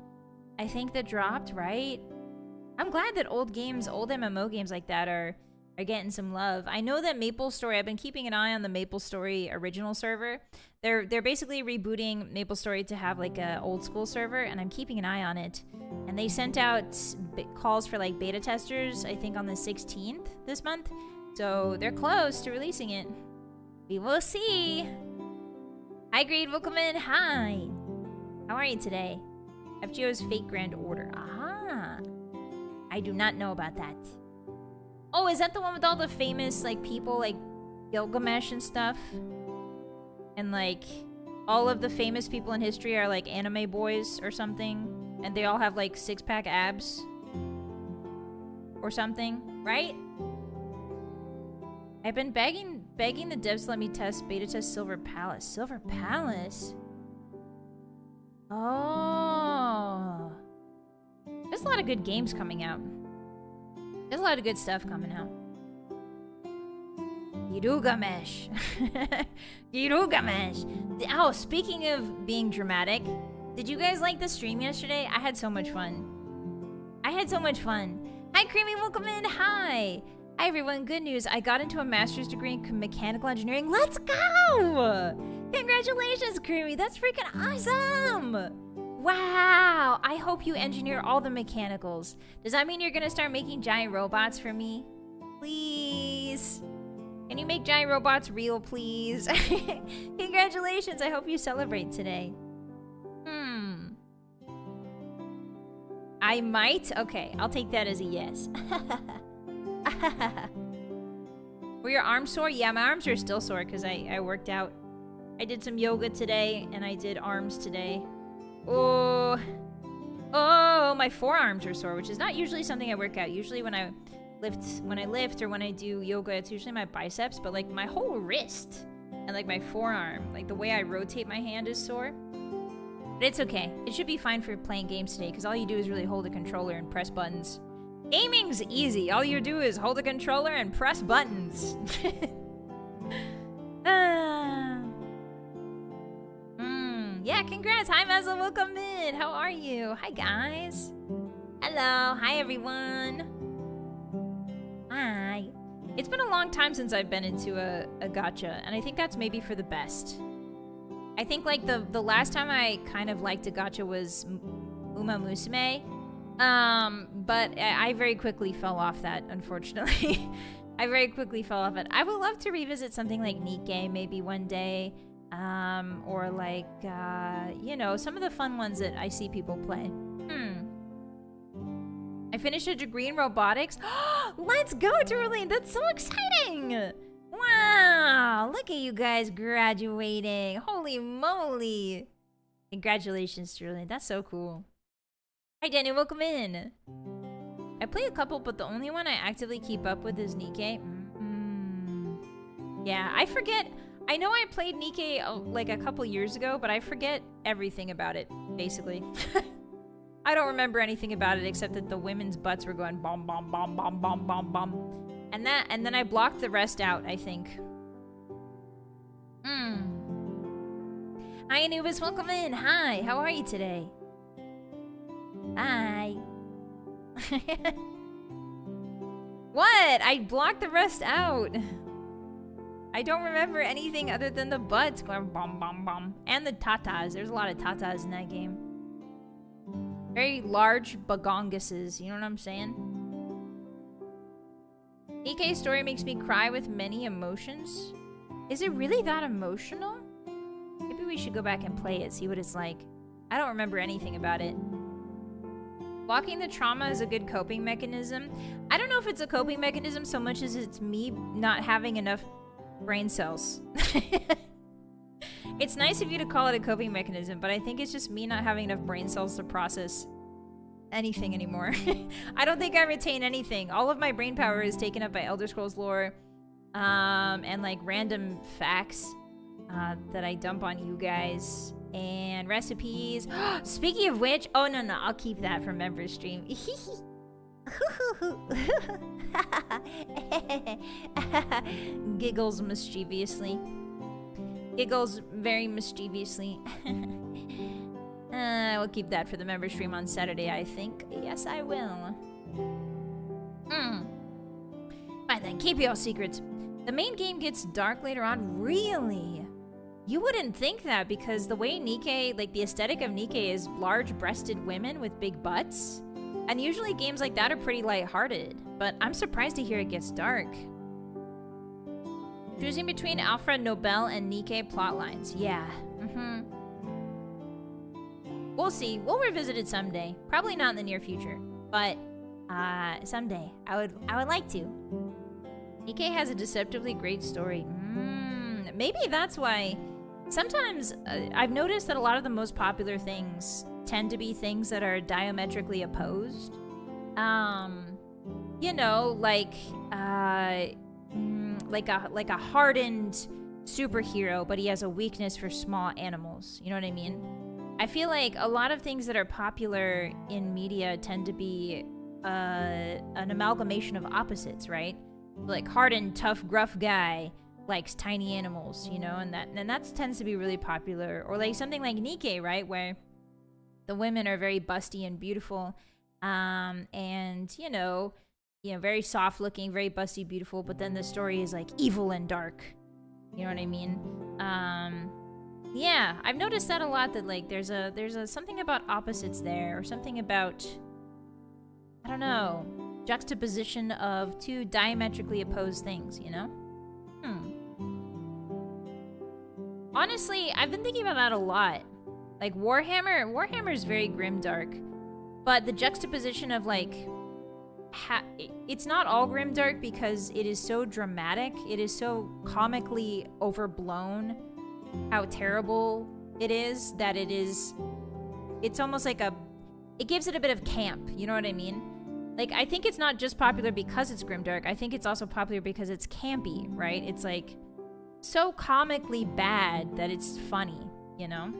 I think, that dropped, right? I'm glad that old games, old MMO games like that are getting some love. I know that MapleStory, I've been keeping an eye on the MapleStory original server. They're basically rebooting MapleStory to have like a old school server, and I'm keeping an eye on it. And they sent out calls for like beta testers, I think on the 16th this month. So they're close to releasing it. We will see. Hi Greed, welcome in. Hi. How are you today? FGO's Fate Grand Order. Aha. I do not know about that. Oh, is that the one with all the famous, like, people, like, Gilgamesh and stuff? And, like, all of the famous people in history are, like, anime boys or something? And they all have, like, six-pack abs? Or something, right? I've been begging the devs to let me beta test Silver Palace. Silver Palace? Oh. There's a lot of good games coming out. There's a lot of good stuff coming out. Gilgamesh. Gilgamesh. Oh, speaking of being dramatic, did you guys like the stream yesterday? I had so much fun. Hi, Creamy. Welcome in. Hi. Hi, everyone. Good news. I got into a master's degree in mechanical engineering. Let's go! Congratulations, Creamy. That's freaking awesome. Wow! I hope you engineer all the mechanicals. Does that mean you're gonna start making giant robots for me? Please? Can you make giant robots real, please? Congratulations! I hope you celebrate today. I might? Okay, I'll take that as a yes. Were your arms sore? Yeah, my arms are still sore because I worked out. I did some yoga today, and I did arms today. Oh, my forearms are sore, which is not usually something I work out. Usually when I lift or when I do yoga, it's usually my biceps, but like my whole wrist and like my forearm, like the way I rotate my hand is sore. But it's okay. It should be fine for playing games today because all you do is really hold a controller and press buttons. Gaming's easy. All you do is hold a controller and press buttons. Yeah, congrats. Hi, Mazla. Welcome in. How are you? Hi, guys. Hello. Hi, everyone. Hi. It's been a long time since I've been into a gacha, and I think that's maybe for the best. I think, like, the last time I kind of liked a gacha was Uma Musume, but I very quickly fell off that, unfortunately. I very quickly fell off it. I would love to revisit something like Nikkei maybe one day. Or like, you know, some of the fun ones that I see people play. I finished a degree in robotics. Let's go, Turleen! That's so exciting! Wow! Look at you guys graduating. Holy moly! Congratulations, Turleen. That's so cool. Hi, Danny. Welcome in. I play a couple, but the only one I actively keep up with is Nikkei. Yeah, I forget. I know I played Nikkei like a couple years ago, but I forget everything about it, basically. I don't remember anything about it except that the women's butts were going bomb, bomb, bomb, bomb, bomb, bomb, bomb. And then I blocked the rest out, I think. Hi, Anubis, welcome in. Hi, how are you today? Hi. What? I blocked the rest out. I don't remember anything other than the butts going bum bum bum. And the tatas. There's a lot of tatas in that game. Very large bagonguses, you know what I'm saying? EK's story makes me cry with many emotions. Is it really that emotional? Maybe we should go back and play it, see what it's like. I don't remember anything about it. Blocking the trauma is a good coping mechanism. I don't know if it's a coping mechanism so much as it's me not having enough brain cells. It's nice of you to call it a coping mechanism, but I think it's just me not having enough brain cells to process anything anymore. I don't think I retain anything. All of my brain power is taken up by Elder Scrolls lore, and like random facts that I dump on you guys, and recipes. Speaking of which, oh no, I'll keep that for member stream. Giggles mischievously. Giggles very mischievously. We'll keep that for the member stream on Saturday, I think. Yes, I will. Fine then, keep your secrets. The main game gets dark later on. Really? You wouldn't think that because the way Nikke, like the aesthetic of Nikke is large-breasted women with big butts. And usually games like that are pretty lighthearted. But I'm surprised to hear it gets dark. Choosing between Alfred Nobel and Nikke plotlines. Yeah. We'll see. We'll revisit it someday. Probably not in the near future. But someday. I would like to. Nikke has a deceptively great story. Maybe that's why sometimes I've noticed that a lot of the most popular things tend to be things that are diametrically opposed. You know, like a hardened superhero, but he has a weakness for small animals. You know what I mean? I feel like a lot of things that are popular in media tend to be an amalgamation of opposites, right? Like hardened, tough, gruff guy likes tiny animals, you know, and that tends to be really popular. Or like something like Nikke, right, where the women are very busty and beautiful, and you know, very soft looking, very busty, beautiful, but then the story is like evil and dark. You know what I mean? Yeah, I've noticed that a lot, that like there's a something about opposites there, or something about, I don't know, juxtaposition of two diametrically opposed things, you know? Honestly, I've been thinking about that a lot. Like Warhammer is very grimdark, but the juxtaposition of like, it's not all grimdark because it is so dramatic, it is so comically overblown how terrible it is, that it's almost like it gives it a bit of camp, you know what I mean? Like, I think it's not just popular because it's grimdark, I think it's also popular because it's campy, right? It's like so comically bad that it's funny, you know?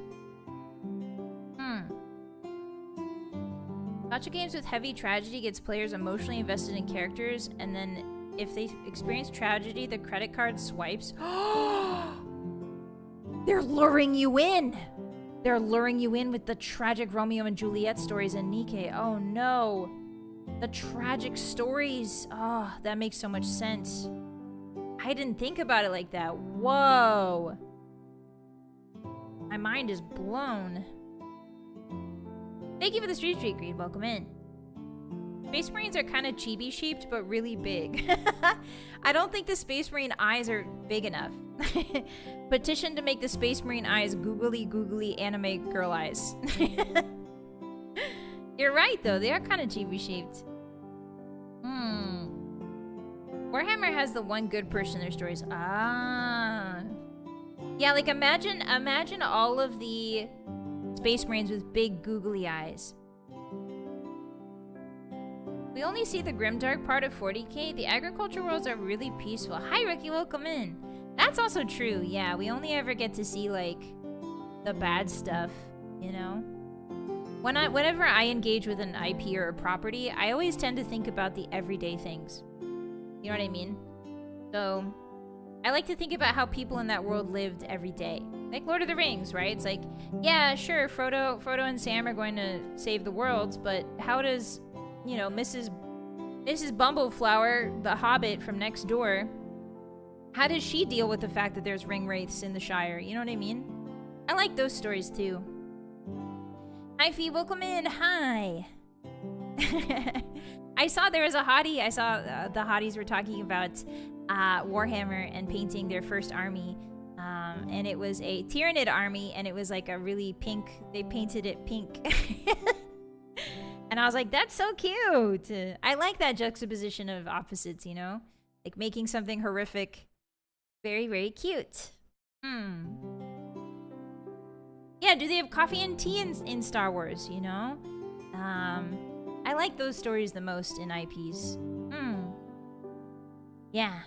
Gacha games with heavy tragedy gets players emotionally invested in characters, and then if they experience tragedy, the credit card swipes. They're luring you in! They're luring you in with the tragic Romeo and Juliet stories in Nikke. Oh no! The tragic stories! Oh, that makes so much sense. I didn't think about it like that. Whoa! My mind is blown. Thank you for the street treat, Greed. Welcome in. Space Marines are kind of chibi-shaped, but really big. I don't think the Space Marine eyes are big enough. Petition to make the Space Marine eyes googly anime girl eyes. You're right, though. They are kind of chibi-shaped. Warhammer has the one good person in their stories. Ah. Yeah, like imagine all of the Space Marines with big googly eyes. We only see the grimdark part of 40k. The agriculture worlds are really peaceful. Hi, Ricky, welcome in. That's also true. Yeah, we only ever get to see like the bad stuff, you know? Whenever I engage with an IP or a property, I always tend to think about the everyday things. You know what I mean? So I like to think about how people in that world lived every day. Like Lord of the Rings, right? It's like, yeah, sure, Frodo and Sam are going to save the world, but how does, you know, Mrs. Bumbleflower, the Hobbit from next door, how does she deal with the fact that there's ring wraiths in the Shire? You know what I mean? I like those stories too. Hi, Fee, welcome in. Hi. I saw there was a hottie. I saw the hotties were talking about Warhammer and painting their first army. And it was a Tyranid army, and it was like a really pink, they painted it pink. And I was like, that's so cute. I like that juxtaposition of opposites, you know? Like making something horrific very, very cute. Yeah, do they have coffee and tea in Star Wars, you know? I like those stories the most in IPs. Yeah.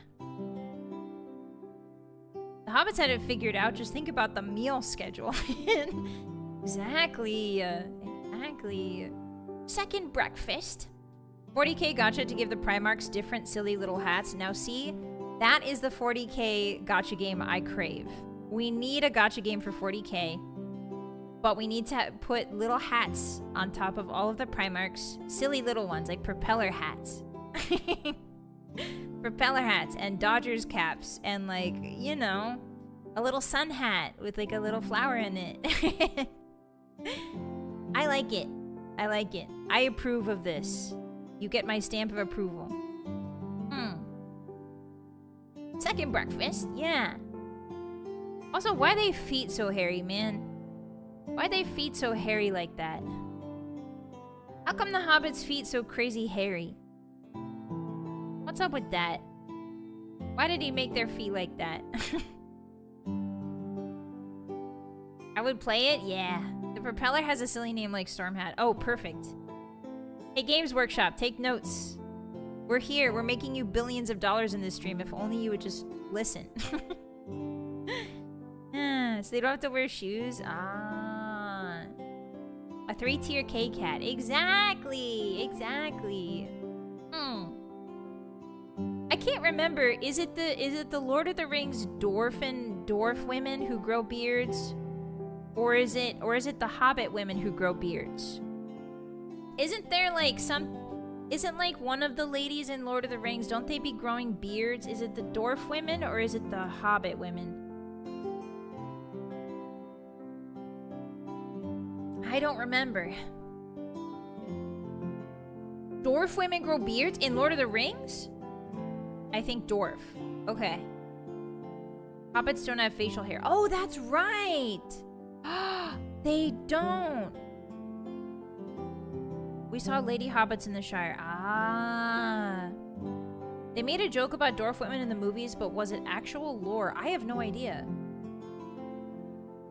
The hobbits had it figured out. Just think about the meal schedule. Exactly. Exactly. Second breakfast. 40k gacha to give the Primarchs different silly little hats. Now see, that is the 40k gacha game I crave. We need a gacha game for 40k. But we need to put little hats on top of all of the Primarchs. Silly little ones, like propeller hats. Propeller hats and Dodgers caps and, like, you know, a little sun hat with like a little flower in it. I like it. I like it. I approve of this. You get my stamp of approval. Second breakfast, yeah. Also, why are they feet so hairy, man? Why are they feet so hairy like that? How come the Hobbit's feet so crazy hairy? What's up with that? Why did he make their feet like that? I would play it? Yeah. The propeller has a silly name like Stormhat. Oh, perfect. Hey, Games Workshop, take notes. We're here. We're making you billions of dollars in this stream. If only you would just listen. So they don't have to wear shoes? Ah. A 3-tier K-Cat. Exactly. Exactly. I can't remember. Is it the Lord of the Rings dwarf women who grow beards? Or is it the Hobbit women who grow beards? Isn't there like isn't like one of the ladies in Lord of the Rings, don't they be growing beards? Is it the dwarf women or is it the Hobbit women? I don't remember. Dwarf women grow beards in Lord of the Rings? I think dwarf. Okay. Hobbits don't have facial hair. Oh, that's right! They don't! We saw lady hobbits in the Shire. Ah. They made a joke about dwarf women in the movies, but was it actual lore? I have no idea.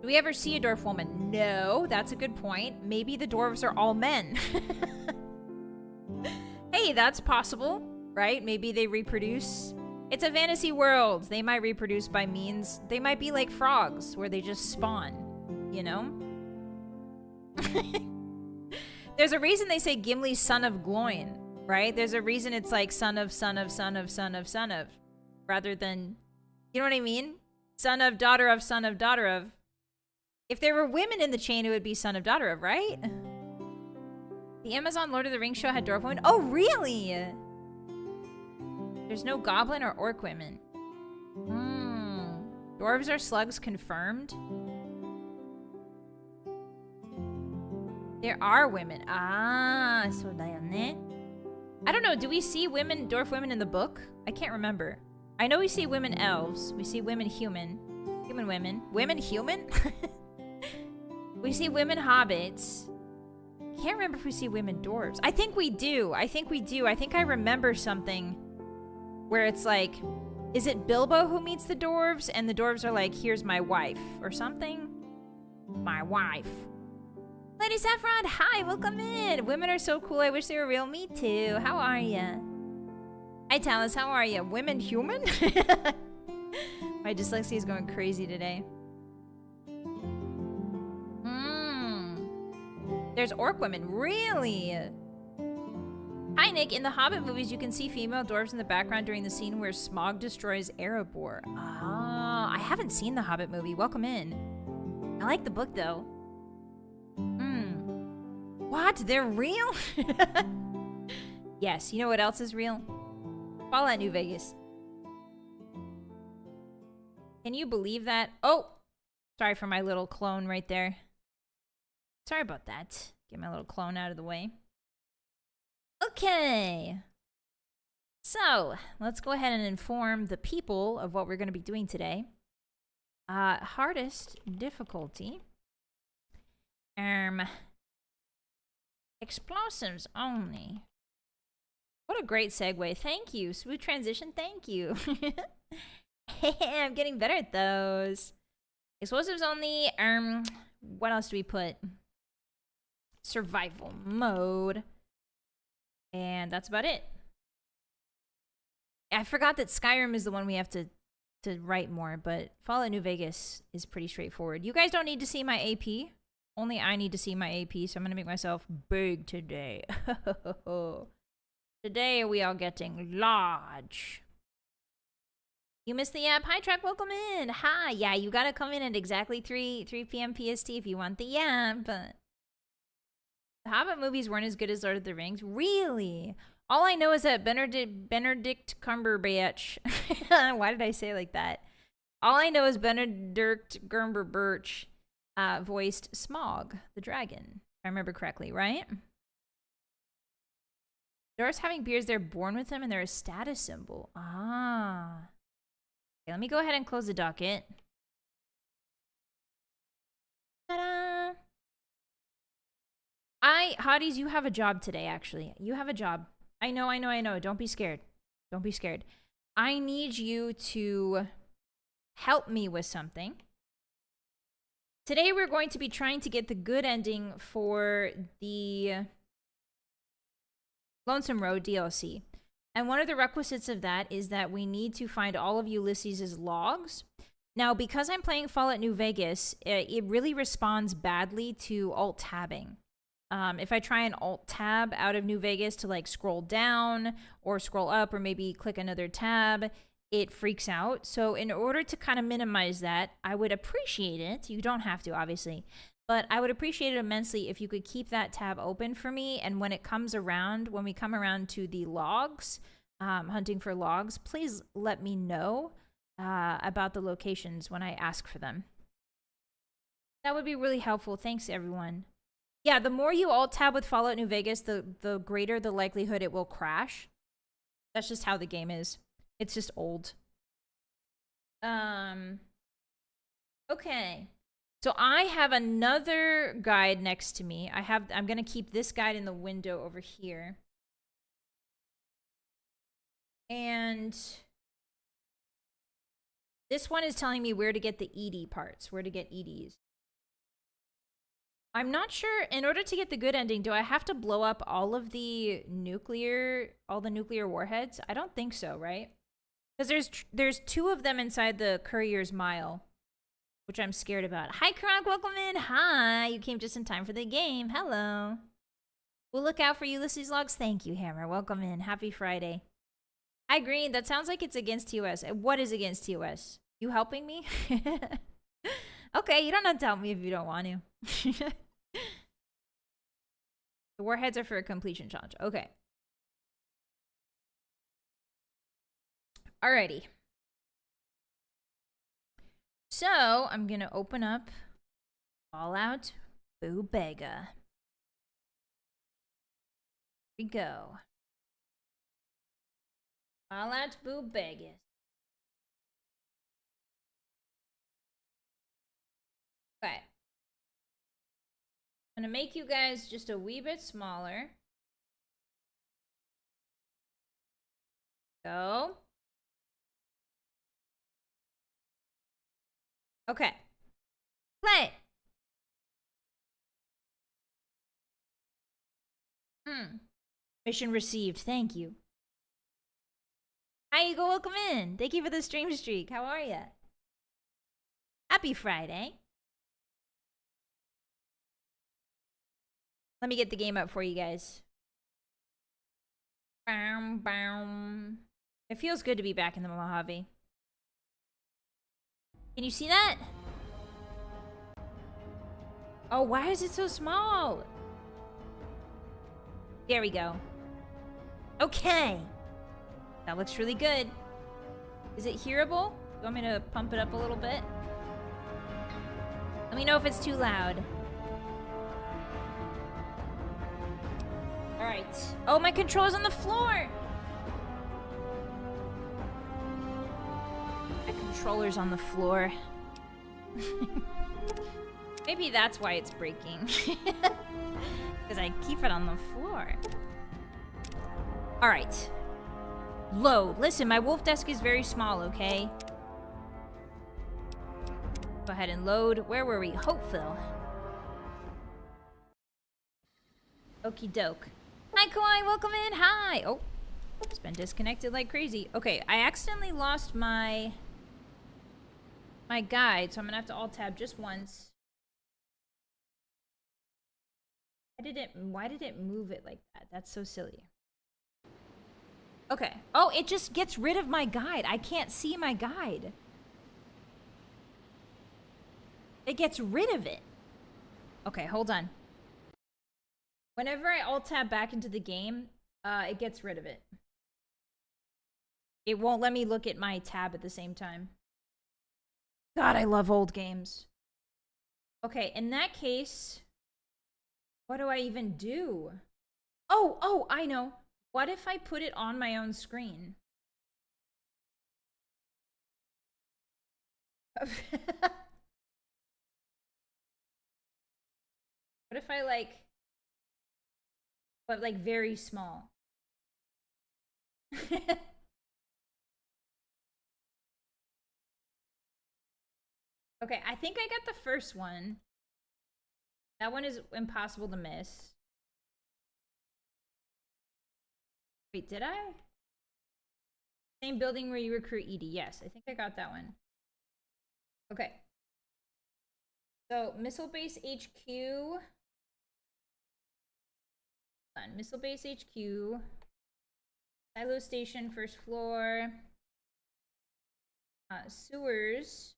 Do we ever see a dwarf woman? No, that's a good point. Maybe the dwarves are all men. Hey, that's possible, right? Maybe they reproduce. It's a fantasy world. They might reproduce by means. They might be like frogs, where they just spawn, you know? There's a reason they say Gimli's son of Gloin, right? There's a reason it's like son of, rather than, you know what I mean? Son of, daughter of, son of, daughter of. If there were women in the chain, it would be son of, daughter of, right? The Amazon Lord of the Rings show had dwarf women. Oh, really? There's no goblin or orc women. Dwarves are slugs confirmed? There are women. Ah, so da yo ne. I don't know. Do we see dwarf women in the book? I can't remember. I know we see women elves. We see women human. Human women. Women human? We see women hobbits. Can't remember if we see women dwarves. I think we do. I think we do. I think I remember something where it's like, is it Bilbo who meets the dwarves? And the dwarves are like, here's my wife or something? My wife. Lady Saffron, hi, welcome in. Women are so cool. I wish they were real. Me too. How are ya? Hi, Talus. How are ya? Women human? My dyslexia is going crazy today. There's orc women. Really? Hi, Nick. In the Hobbit movies, you can see female dwarves in the background during the scene where Smaug destroys Erebor. Ah, I haven't seen the Hobbit movie. Welcome in. I like the book though. What? They're real? Yes, you know what else is real? Fallout New Vegas. Can you believe that? Oh! Sorry for my little clone right there. Sorry about that. Get my little clone out of the way. Okay. So, let's go ahead and inform the people of what we're going to be doing today. Hardest difficulty. Explosives only. What a great segue. Thank you. Smooth transition. Thank you. I'm getting better at those. Explosives only. What else do we put? Survival mode. And that's about it. I forgot that Skyrim is the one we have to write more, but Fallout New Vegas is pretty straightforward. You guys don't need to see my AP. Only I need to see my AP, so I'm going to make myself big today. Today we are getting large. You missed the app. Hi, Track. Welcome in. Hi. Yeah, you got to come in at exactly 3 p.m. PST if you want the app. The Hobbit movies weren't as good as Lord of the Rings. Really? All I know is that Benedict Cumberbatch. Why did I say it like that? All I know is Benedict Cumberbatch voiced Smaug, the dragon. If I remember correctly, right? Dwarves having beards, they're born with them and they're a status symbol. Ah. Okay, let me go ahead and close the docket. Ta-da! Hotties, you have a job today, actually. You have a job. I know. Don't be scared. Don't be scared. I need you to help me with something. Today we're going to be trying to get the good ending for the Lonesome Road DLC. And one of the requisites of that is that we need to find all of Ulysses' logs. Now, because I'm playing Fallout New Vegas, it really responds badly to alt-tabbing. If I try and alt-tab out of New Vegas to like scroll down or scroll up or maybe click another tab, it freaks out. So in order to kind of minimize that, I would appreciate it. You don't have to, obviously. But I would appreciate it immensely if you could keep that tab open for me. And when it comes around, when we come around to the logs, hunting for logs, please let me know about the locations when I ask for them. That would be really helpful. Thanks, everyone. Yeah, the more you alt-tab with Fallout New Vegas, the greater the likelihood it will crash. That's just how the game is. It's just old. Okay. So I have another guide next to me. I'm going to keep this guide in the window over here. And this one is telling me where to get the ED parts, where to get EDs. I'm not sure, in order to get the good ending, do I have to blow up all the nuclear warheads? I don't think so, right? Because there's 2 of them inside the Courier's Mile, which I'm scared about. Hi, Kronk, welcome in. Hi, you came just in time for the game. Hello. We'll look out for Ulysses logs. Thank you, Hammer. Welcome in. Happy Friday. Hi, Green. That sounds like it's against TOS. What is against TOS? You helping me? Okay, you don't have to help me if you don't want to. The warheads are for a completion challenge. Okay. Alrighty. So, I'm going to open up Fallout Boobega. Here we go. Fallout Boobega. Okay. I'm going to make you guys just a wee bit smaller. Go. Okay. Play. Mission received. Thank you. Hi, Eagle. Welcome in. Thank you for the stream streak. How are you? Happy Friday. Let me get the game up for you guys. Boom, boom. It feels good to be back in the Mojave. Can you see that? Oh, why is it so small? There we go. Okay. That looks really good. Is it hearable? You want me to pump it up a little bit? Let me know if it's too loud. Alright. Oh, my controller's on the floor! My controller's on the floor. Maybe that's why it's breaking. Because I keep it on the floor. Alright. Load. Listen, my wolf desk is very small, okay? Go ahead and load. Where were we? Hopeville. Okie doke. Hi, Kawaii. Welcome in. Hi. Oh. It's been disconnected like crazy. Okay, I accidentally lost my guide, so I'm gonna have to alt-tab just once. Why did it move it like that? That's so silly. Okay. Oh, it just gets rid of my guide. I can't see my guide. It gets rid of it. Okay, hold on. Whenever I alt-tab back into the game, it gets rid of it. It won't let me look at my tab at the same time. God, I love old games. Okay, in that case, what do I even do? Oh, I know. What if I put it on my own screen? What if I but like very small? Okay, I think I got the first one. That one is impossible to miss. Wait, did I? Same building where you recruit Edie. Yes, I think I got that one. Okay. So, Missile Base HQ. Hold on. Missile Base HQ. Silo Station, first floor. Sewers.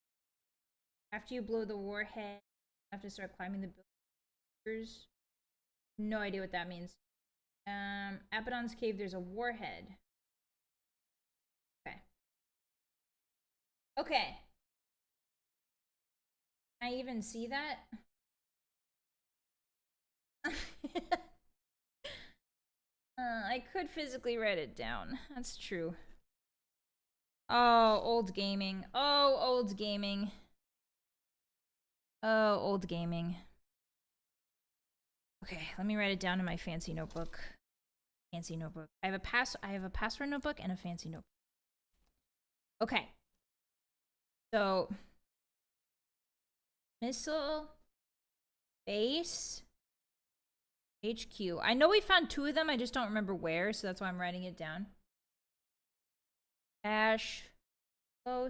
After you blow the warhead, you have to start climbing the buildings. No idea what that means. Abaddon's Cave, there's a warhead. Okay. Okay. Can I even see that? I could physically write it down. That's true. Oh, old gaming. Oh, old gaming. Oh, old gaming. Okay, let me write it down in my fancy notebook. Fancy notebook. I have a password notebook and a fancy notebook. Okay. So Missile Base HQ. I know we found 2 of them, I just don't remember where, so that's why I'm writing it down. Dash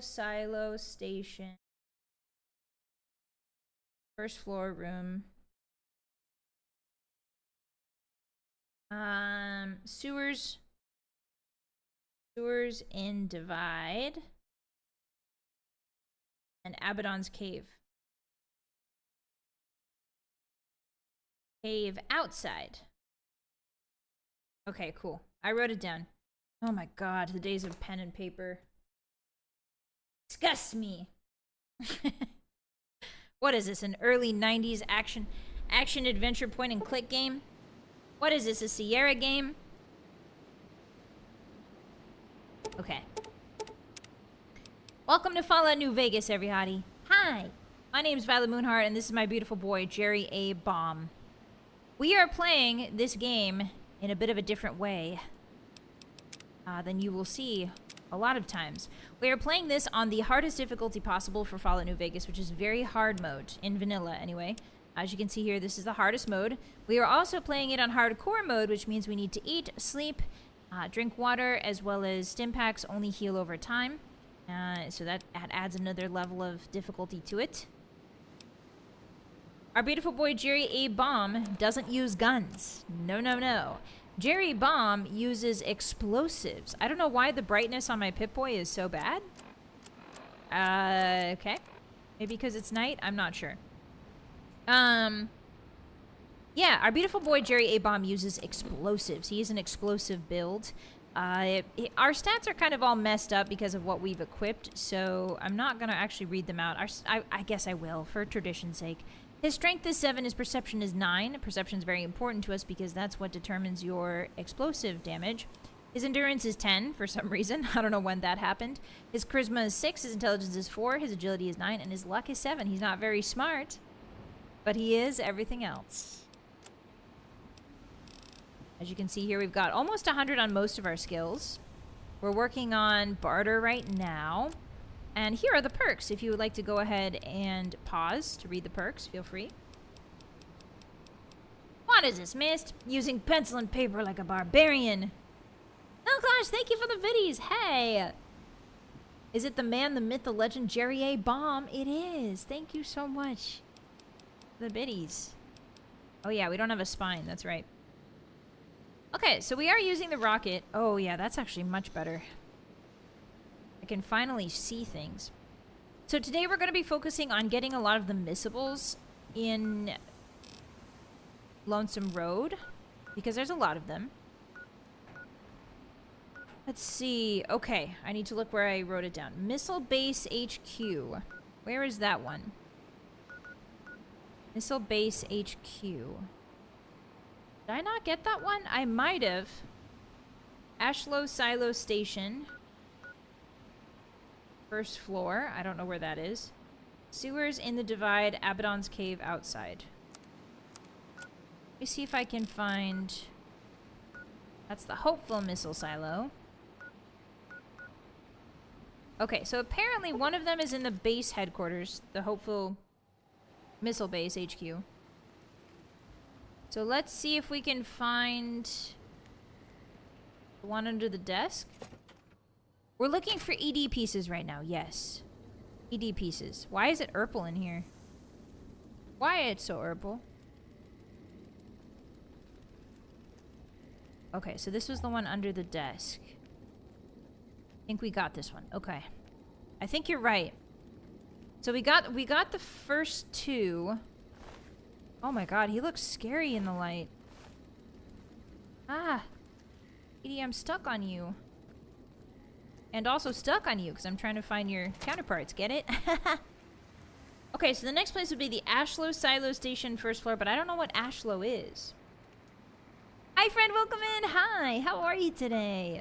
Silo Station. First floor room. Sewers in Divide. And Abaddon's Cave. Cave outside. Okay, cool. I wrote it down. Oh my god, the days of pen and paper. Disgust me. What is this, an early 90s action adventure point and click game? What is this, a Sierra game? Okay. Welcome to Fallout New Vegas, everybody. Hi, my name's Vylett Moonheart, and this is my beautiful boy, Jerry A. Baum. We are playing this game in a bit of a different way than you will see a lot of times. We are playing this on the hardest difficulty possible for Fallout New Vegas, which is very hard mode, in vanilla anyway. As you can see here, this is the hardest mode. We are also playing it on hardcore mode, which means we need to eat, sleep, drink water, as well as stim packs only heal over time. So that adds another level of difficulty to it. Our beautiful boy Jerry A. Baum doesn't use guns. No, no, no. Jerry Baum uses explosives. I don't know why the brightness on my Pip-Boy is so bad. Okay. Maybe because it's night? I'm not sure. Yeah, our beautiful boy Jerry A-Bomb uses explosives. He is an explosive build. Our stats are kind of all messed up because of what we've equipped, so I'm not going to actually read them out. I guess I will, for tradition's sake. His strength is 7, his perception is 9. Perception is very important to us because that's what determines your explosive damage. His endurance is 10 for some reason. I don't know when that happened. His charisma is 6, his intelligence is 4, his agility is 9, and his luck is 7. He's not very smart, but he is everything else. As you can see here, we've got almost 100 on most of our skills. We're working on barter right now. And here are the perks. If you would like to go ahead and pause to read the perks, feel free. What is this, Mist? Using pencil and paper like a barbarian. Oh gosh, thank you for the biddies. Hey. Is it the man, the myth, the legend, Jerry A-Bomb? It is. Thank you so much. The biddies. Oh yeah, we don't have a spine. That's right. Okay, so we are using the rocket. Oh yeah, that's actually much better. I can finally see things. So today we're going to be focusing on getting a lot of the missables in Lonesome Road, because there's a lot of them. Let's see. Okay, I need to look where I wrote it down. Missile Base HQ. Where is that one? Missile Base HQ. Did I not get that one? I might have. Ashlow Silo Station. First floor. I don't know where that is. Sewers in the Divide. Abaddon's Cave outside. Let me see if I can find... That's the Hopeful Missile Silo. Okay, so apparently one of them is in the base headquarters. The Hopeful Missile Base HQ. So let's see if we can find the one under the desk. We're looking for ED pieces right now. Yes. ED pieces. Why is it Urple in here? Why it's so Urple? Okay, so this was the one under the desk. I think we got this one. Okay. I think you're right. So we got the first two. Oh my god, he looks scary in the light. Ah. Edie, I'm stuck on you. And also stuck on you, because I'm trying to find your counterparts. Get it? Okay, so the next place would be the Ashlow Silo Station, first floor, but I don't know what Ashlow is. Hi, friend. Welcome in. Hi. How are you today?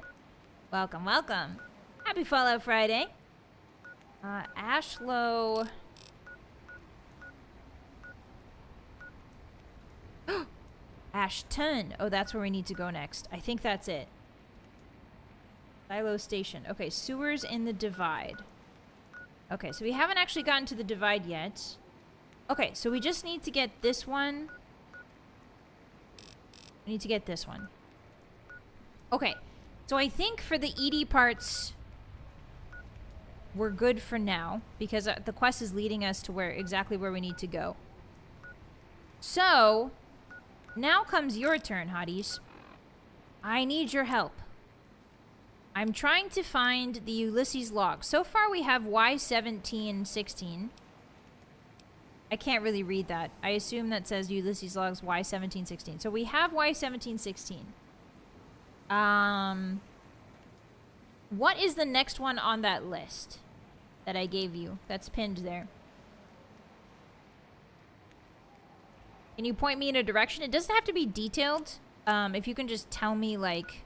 Welcome, welcome. Happy Fallout Friday. Ashlow... Ashton. Oh, that's where we need to go next. I think that's it. Silo Station. Okay, sewers in the Divide. Okay, so we haven't actually gotten to the Divide yet. Okay, so we just need to get this one. We need to get this one. Okay, so I think for the ED parts, we're good for now, because the quest is leading us to exactly where we need to go. So... now comes your turn, Hotties. I need your help. I'm trying to find the Ulysses log. So far we have Y1716. I can't really read that. I assume that says Ulysses logs Y1716. So we have Y1716. What is the next one on that list that I gave you that's pinned there? Can you point me in a direction? It doesn't have to be detailed. If you can just tell me, like,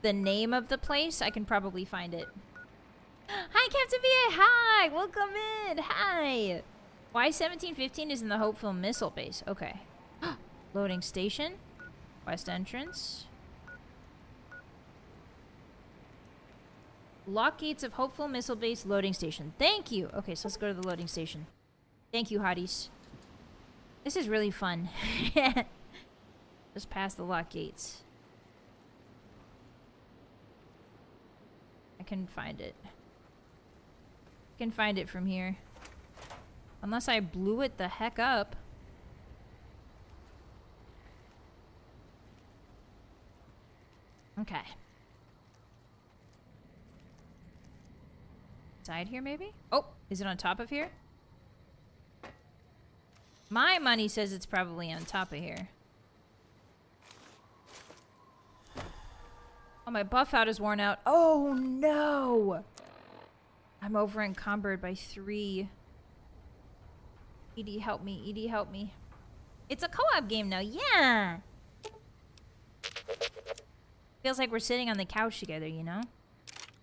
the name of the place, I can probably find it. Hi, Captain VA! Hi! Welcome in! Hi! Y1715 is in the Hopeful Missile Base. Okay. Loading station. West entrance. Lock gates of Hopeful Missile Base loading station. Thank you! Okay, so let's go to the loading station. Thank you, Hotties. This is really fun. Just past the lock gates. I can find it. I can find it from here. Unless I blew it the heck up. Okay. Side here, maybe? Oh, is it on top of here? My money says it's probably on top of here. Oh, my buff out is worn out. Oh, no! I'm over encumbered by 3. Edie, help me. Edie, help me. It's a co-op game now. Yeah! Feels like we're sitting on the couch together, you know?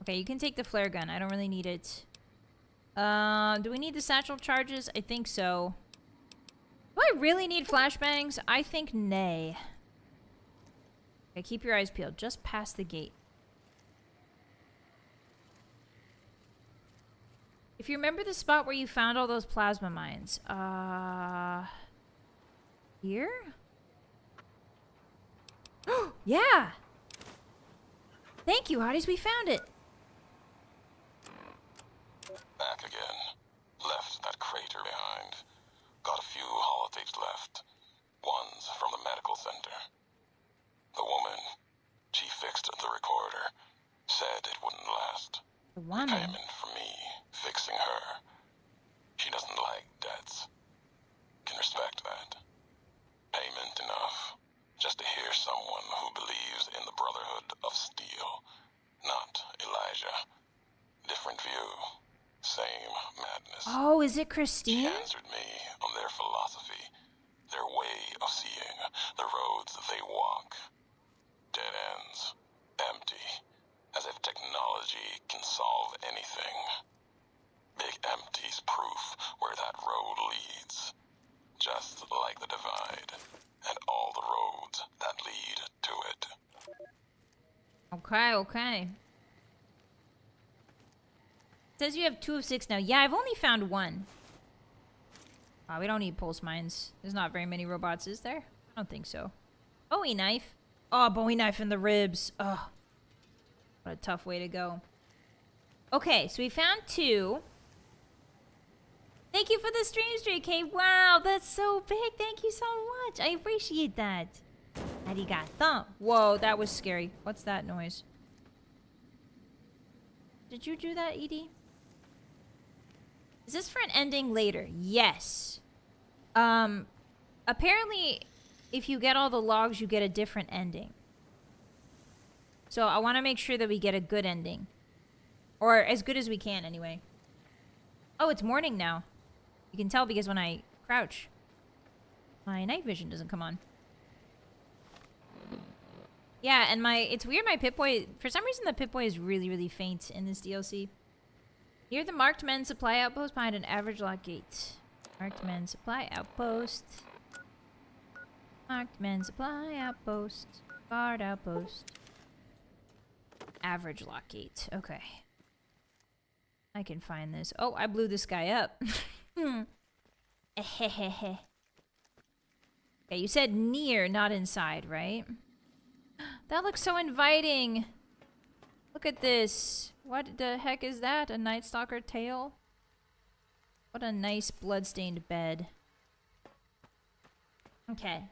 Okay, you can take the flare gun. I don't really need it. Do we need the satchel charges? I think so. Do I really need flashbangs? I think nay. Okay, keep your eyes peeled. Just past the gate. If you remember the spot where you found all those plasma mines. Here? Yeah! Thank you, Hotties. We found it. Back again. Left that crater behind. Got a few holotapes left. One's from the medical center. The woman, she fixed the recorder. Said it wouldn't last. The woman? Payment for me, fixing her. She doesn't like debts. Can respect that. Payment enough. Just to hear someone who believes in the Brotherhood of Steel. Not Elijah. Different view. Same madness. Oh, is it She Christine? answered me on their philosophy, their way of seeing, the roads they walk. Dead ends. Empty. As if technology can solve anything. Big empty's proof where that road leads. Just like the divide, and all the roads that lead to it. Okay, okay. Says you have 2 of 6 now. Yeah, I've only found 1. We don't need pulse mines. There's not very many robots, is there? I don't think so. Bowie knife. Oh, Bowie knife in the ribs. Oh, what a tough way to go. Okay, so we found 2. Thank you for the stream, Stray K. Wow, that's so big. Thank you so much. I appreciate that. Arigato. Whoa, that was scary. What's that noise? Did you do that, Edie? Is this for an ending later? Yes. Apparently, if you get all the logs, you get a different ending. So I want to make sure that we get a good ending. Or as good as we can, anyway. Oh, it's morning now. You can tell because when I crouch, my night vision doesn't come on. Yeah, and it's weird, my Pip-Boy, for some reason the Pip-Boy is really, really faint in this DLC. Near the marked men supply outpost behind an average lock gate. Marked men supply outpost. Marked men supply outpost. Guard outpost. Average lock gate. Okay. I can find this. Oh, I blew this guy up. Okay, you said near, not inside, right? That looks so inviting. Look at this. What the heck is that? A Night Stalker tail? What a nice bloodstained bed. Okay.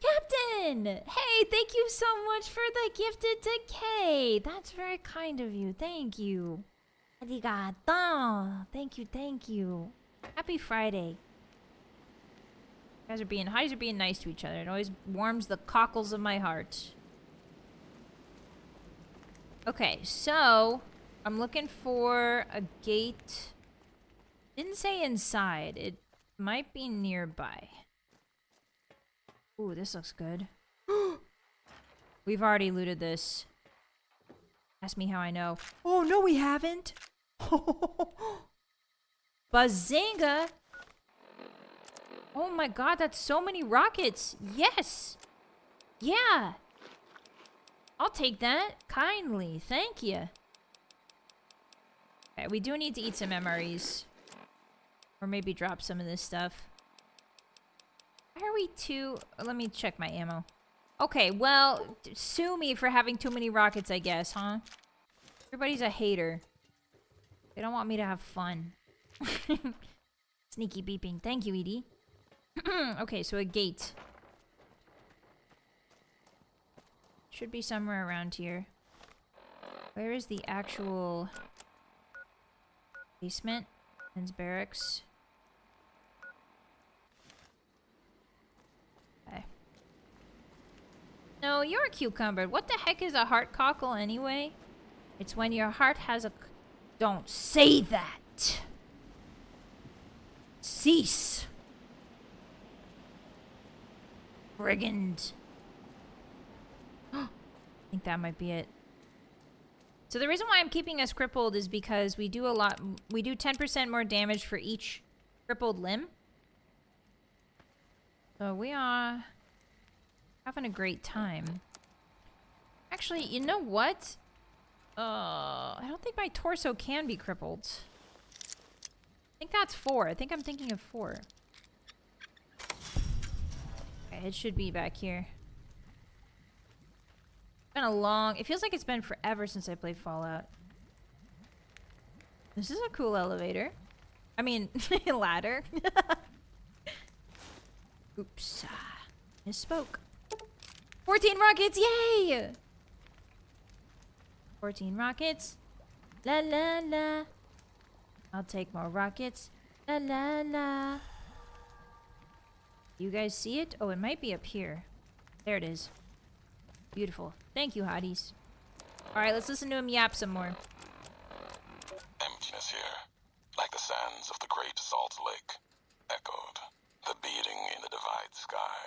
Captain! Hey, thank you so much for the gifted decay. That's very kind of you. Thank you. Arigato. Thank you, thank you. Happy Friday. You guys are being, Hotties are being nice to each other. It always warms the cockles of my heart. Okay, so I'm looking for a gate. Didn't say inside. It might be nearby. Ooh, this looks good. We've already looted this. Ask me how I know. Oh, no, we haven't. Bazinga! Oh my god, that's so many rockets. Yes! Yeah! I'll take that. Kindly. Thank you. Okay, we do need to eat some MREs. Or maybe drop some of this stuff. Why are we too... Let me check my ammo. Okay, well, sue me for having too many rockets, I guess, huh? Everybody's a hater. They don't want me to have fun. Sneaky beeping. Thank you, Edie. Okay, so a gate. Should be somewhere around here. Where is the actual basement? Men's barracks. No, you're a cucumber. What the heck is a heart cockle anyway? It's when your heart has a... Don't say that! Cease! Brigand. I think that might be it. So the reason why I'm keeping us crippled is because we do 10% more damage for each crippled limb. So we are having a great time. Actually, you know what? I don't think my torso can be crippled. I think that's 4. I think I'm thinking of 4. Okay, it should be back here. It's been a long... It feels like it's been forever since I played Fallout. This is a cool elevator. I mean, ladder. Oops. Misspoke. 14 rockets, yay! 14 rockets. La la la. I'll take more rockets. La la la. You guys see it? Oh, it might be up here. There it is. Beautiful. Thank you, hotties. Alright, let's listen to him yap some more. Emptiness here, like the sands of the great salt lake, echoed. The beating in the divide sky,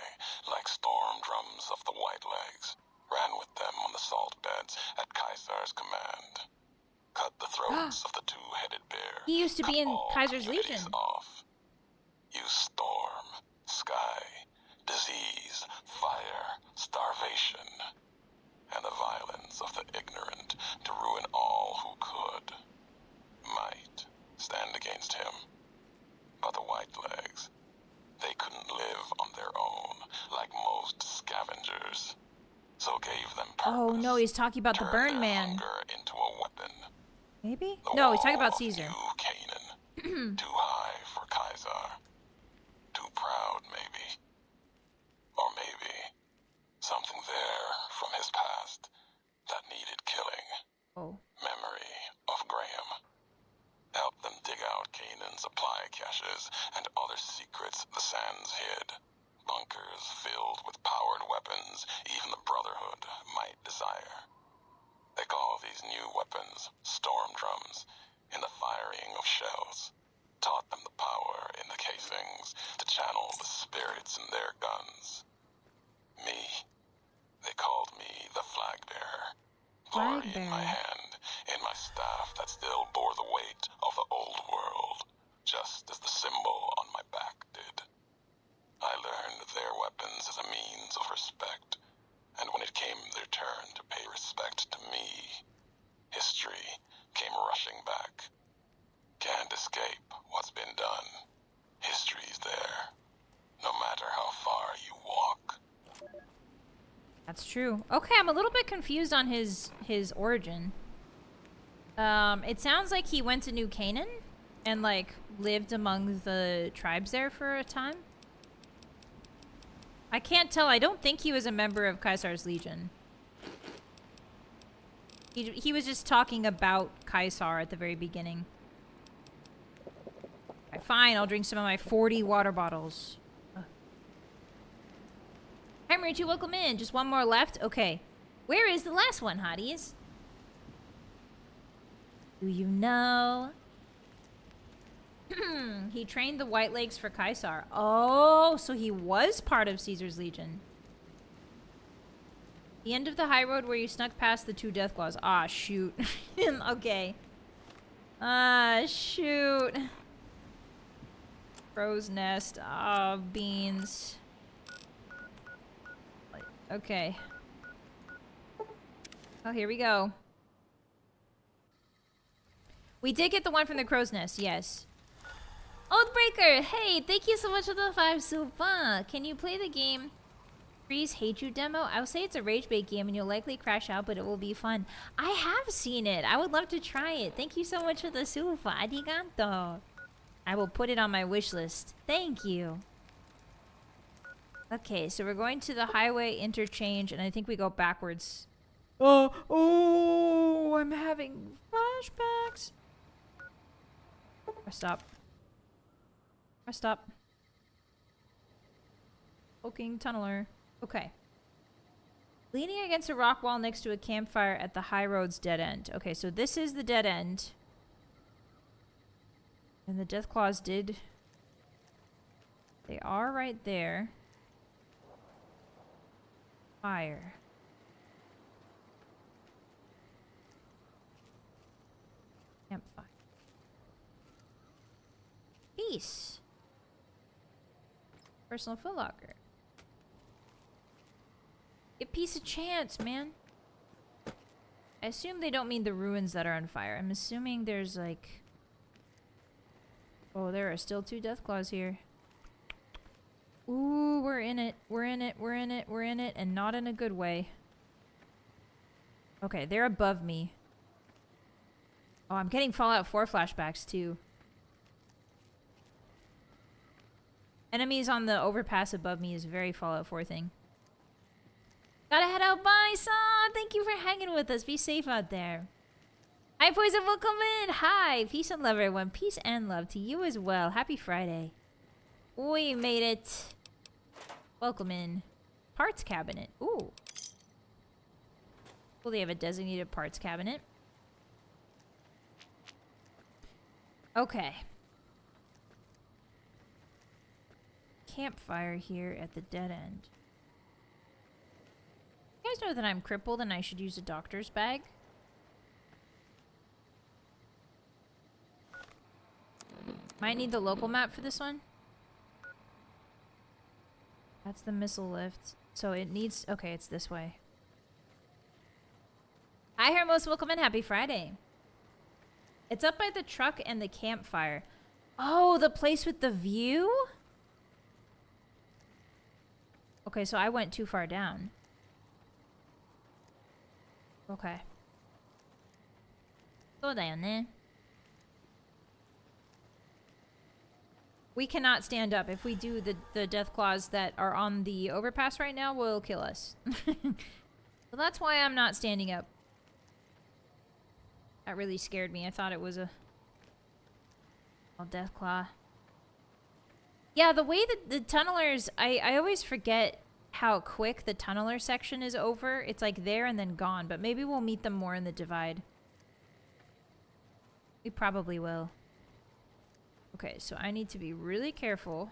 like storm drums of the white legs, ran with them on the salt beds at Caesar's command. Cut the throats of the two-headed bear. He used to be in Kaiser's Legion. Off. You storm, sky, disease, fire, starvation, and the violence of the ignorant to ruin all who could. Might stand against him. But the white legs, they couldn't live on their own like most scavengers. So gave them purpose. Oh no, he's talking about the Burn Man. Hunger into a weapon. Maybe? The No, he's talking wall about of Caesar. New Canaan. Too high for Kaiser. Too proud, maybe. Or maybe something there from his past that needed killing. Oh. Memory of Graham. Help them dig out Canaan's supply caches and other secrets the sands hid. Bunkers filled with powered weapons even the Brotherhood might desire. They call these new weapons storm drums in the firing of shells. Taught them the power in the casings to channel the spirits in their guns. Me, they called me the flag bearer. Glory in my hand, in my staff that still bore the weight of the old world, just as the symbol on my back did. I learned their weapons as a means of respect, and when it came their turn to pay respect to me, history came rushing back. Can't escape what's been done. History's there, no matter how far you walk. That's true. Okay, I'm a little bit confused on his origin. It sounds like he went to New Canaan and like lived among the tribes there for a time. I can't tell. I don't think he was a member of Caesar's Legion. He was just talking about Caesar at the very beginning. Right, fine, I'll drink some of my 40 water bottles. Hi, Marichu, welcome in. Just one more left? Okay. Where is the last one, hotties? Do you know? He trained the White Legs for Caesar. Oh, so he was part of Caesar's Legion. The end of the high road where you snuck past the 2 Deathclaws. Ah, shoot. Okay. Ah, shoot. Crow's nest. Ah, beans. Okay. Oh, here we go. We did get the one from the crow's nest, yes. Oathbreaker, hey, thank you so much for the 5 super. Can you play the game Freeze Hate You demo? I'll say it's a rage bait game and you'll likely crash out, but it will be fun. I have seen it. I would love to try it. Thank you so much for the super. Arigato. I will put it on my wish list. Thank you. Okay, so we're going to the highway interchange, and I think we go backwards. Oh, I'm having flashbacks. Stop. Stop. Poking tunneler. Okay. Leaning against a rock wall next to a campfire at the high road's dead end. Okay, so this is the dead end. And the death claws did... They are right there. Fire. Campfire. Peace. Personal foot locker. Give peace a chance, man. I assume they don't mean the ruins that are on fire. I'm assuming there's like... Oh, there are still 2 death claws here. Ooh, we're in it. We're in it. We're in it. We're in it. And not in a good way. Okay, they're above me. Oh, I'm getting Fallout 4 flashbacks too. Enemies on the overpass above me is very Fallout 4 thing. Gotta head out. Bye, Son. Thank you for hanging with us. Be safe out there. Hi, Poison. Welcome in. Hi. Peace and love, everyone. Peace and love to you as well. Happy Friday. We made it. Welcome in. Parts cabinet. Ooh. Well, they have a designated parts cabinet. Okay. Campfire here at the dead end. You guys know that I'm crippled and I should use a doctor's bag? Might need the local map for this one. That's the missile lift. So it needs... Okay, it's this way. Hi, Hermos. Welcome in. Happy Friday. It's up by the truck and the campfire. Oh, the place with the view? Okay, so I went too far down. Okay. Go down there. We cannot stand up. If we do, the death claws that are on the overpass right now will kill us. So that's why I'm not standing up. That really scared me. I thought it was a death claw. Yeah, the way that the tunnelers... I always forget how quick the tunneler section is over. It's like there and then gone. But maybe we'll meet them more in the divide. We probably will. Okay, so I need to be really careful.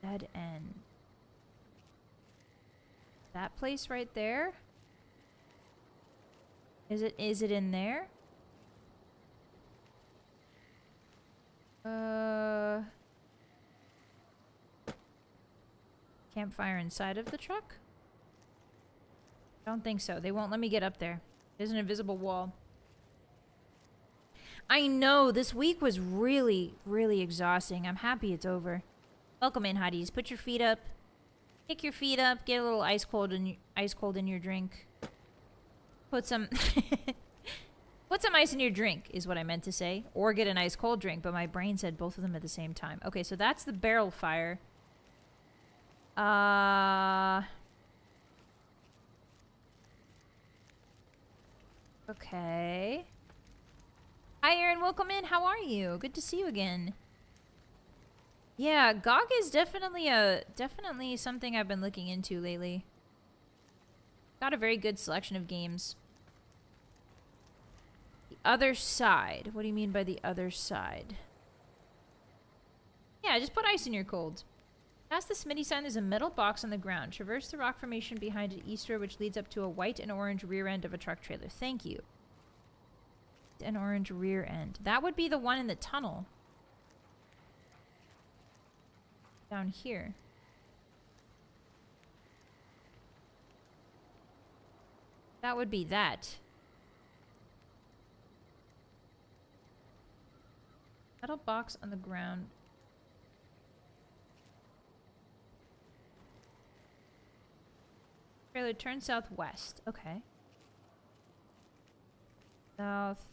Dead end. That place right there? Is it in there? Campfire inside of the truck? Don't think so. They won't let me get up there. There's an invisible wall. I know, this week was really, really exhausting. I'm happy it's over. Welcome in, Hotties. Put your feet up. Kick your feet up. Get a little ice cold in your drink. Put some... Put some ice in your drink, is what I meant to say. Or get an ice cold drink, but my brain said both of them at the same time. Okay, so that's the barrel fire. Okay. Hi, Aaron. Welcome in. How are you? Good to see you again. Yeah, GOG is definitely something I've been looking into lately. Got a very good selection of games. The other side. What do you mean by the other side? Yeah, just put ice in your cold. Past the Smitty sign, there's a metal box on the ground. Traverse the rock formation behind it eastward, which leads up to a white and orange rear end of a truck trailer. Thank you. An orange rear end. That would be the one in the tunnel. Down here. That would be that. Metal box on the ground. Trailer, turn southwest. Okay. South.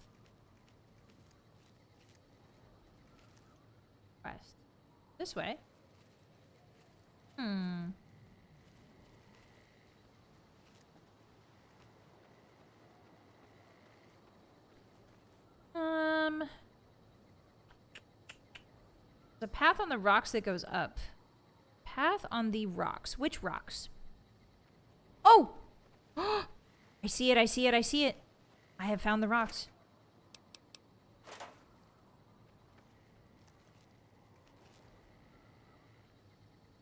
West. This way. The path on the rocks that goes up. path on the rocks. Which rocks? Oh! I see it, I see it, I see it. I have found the rocks.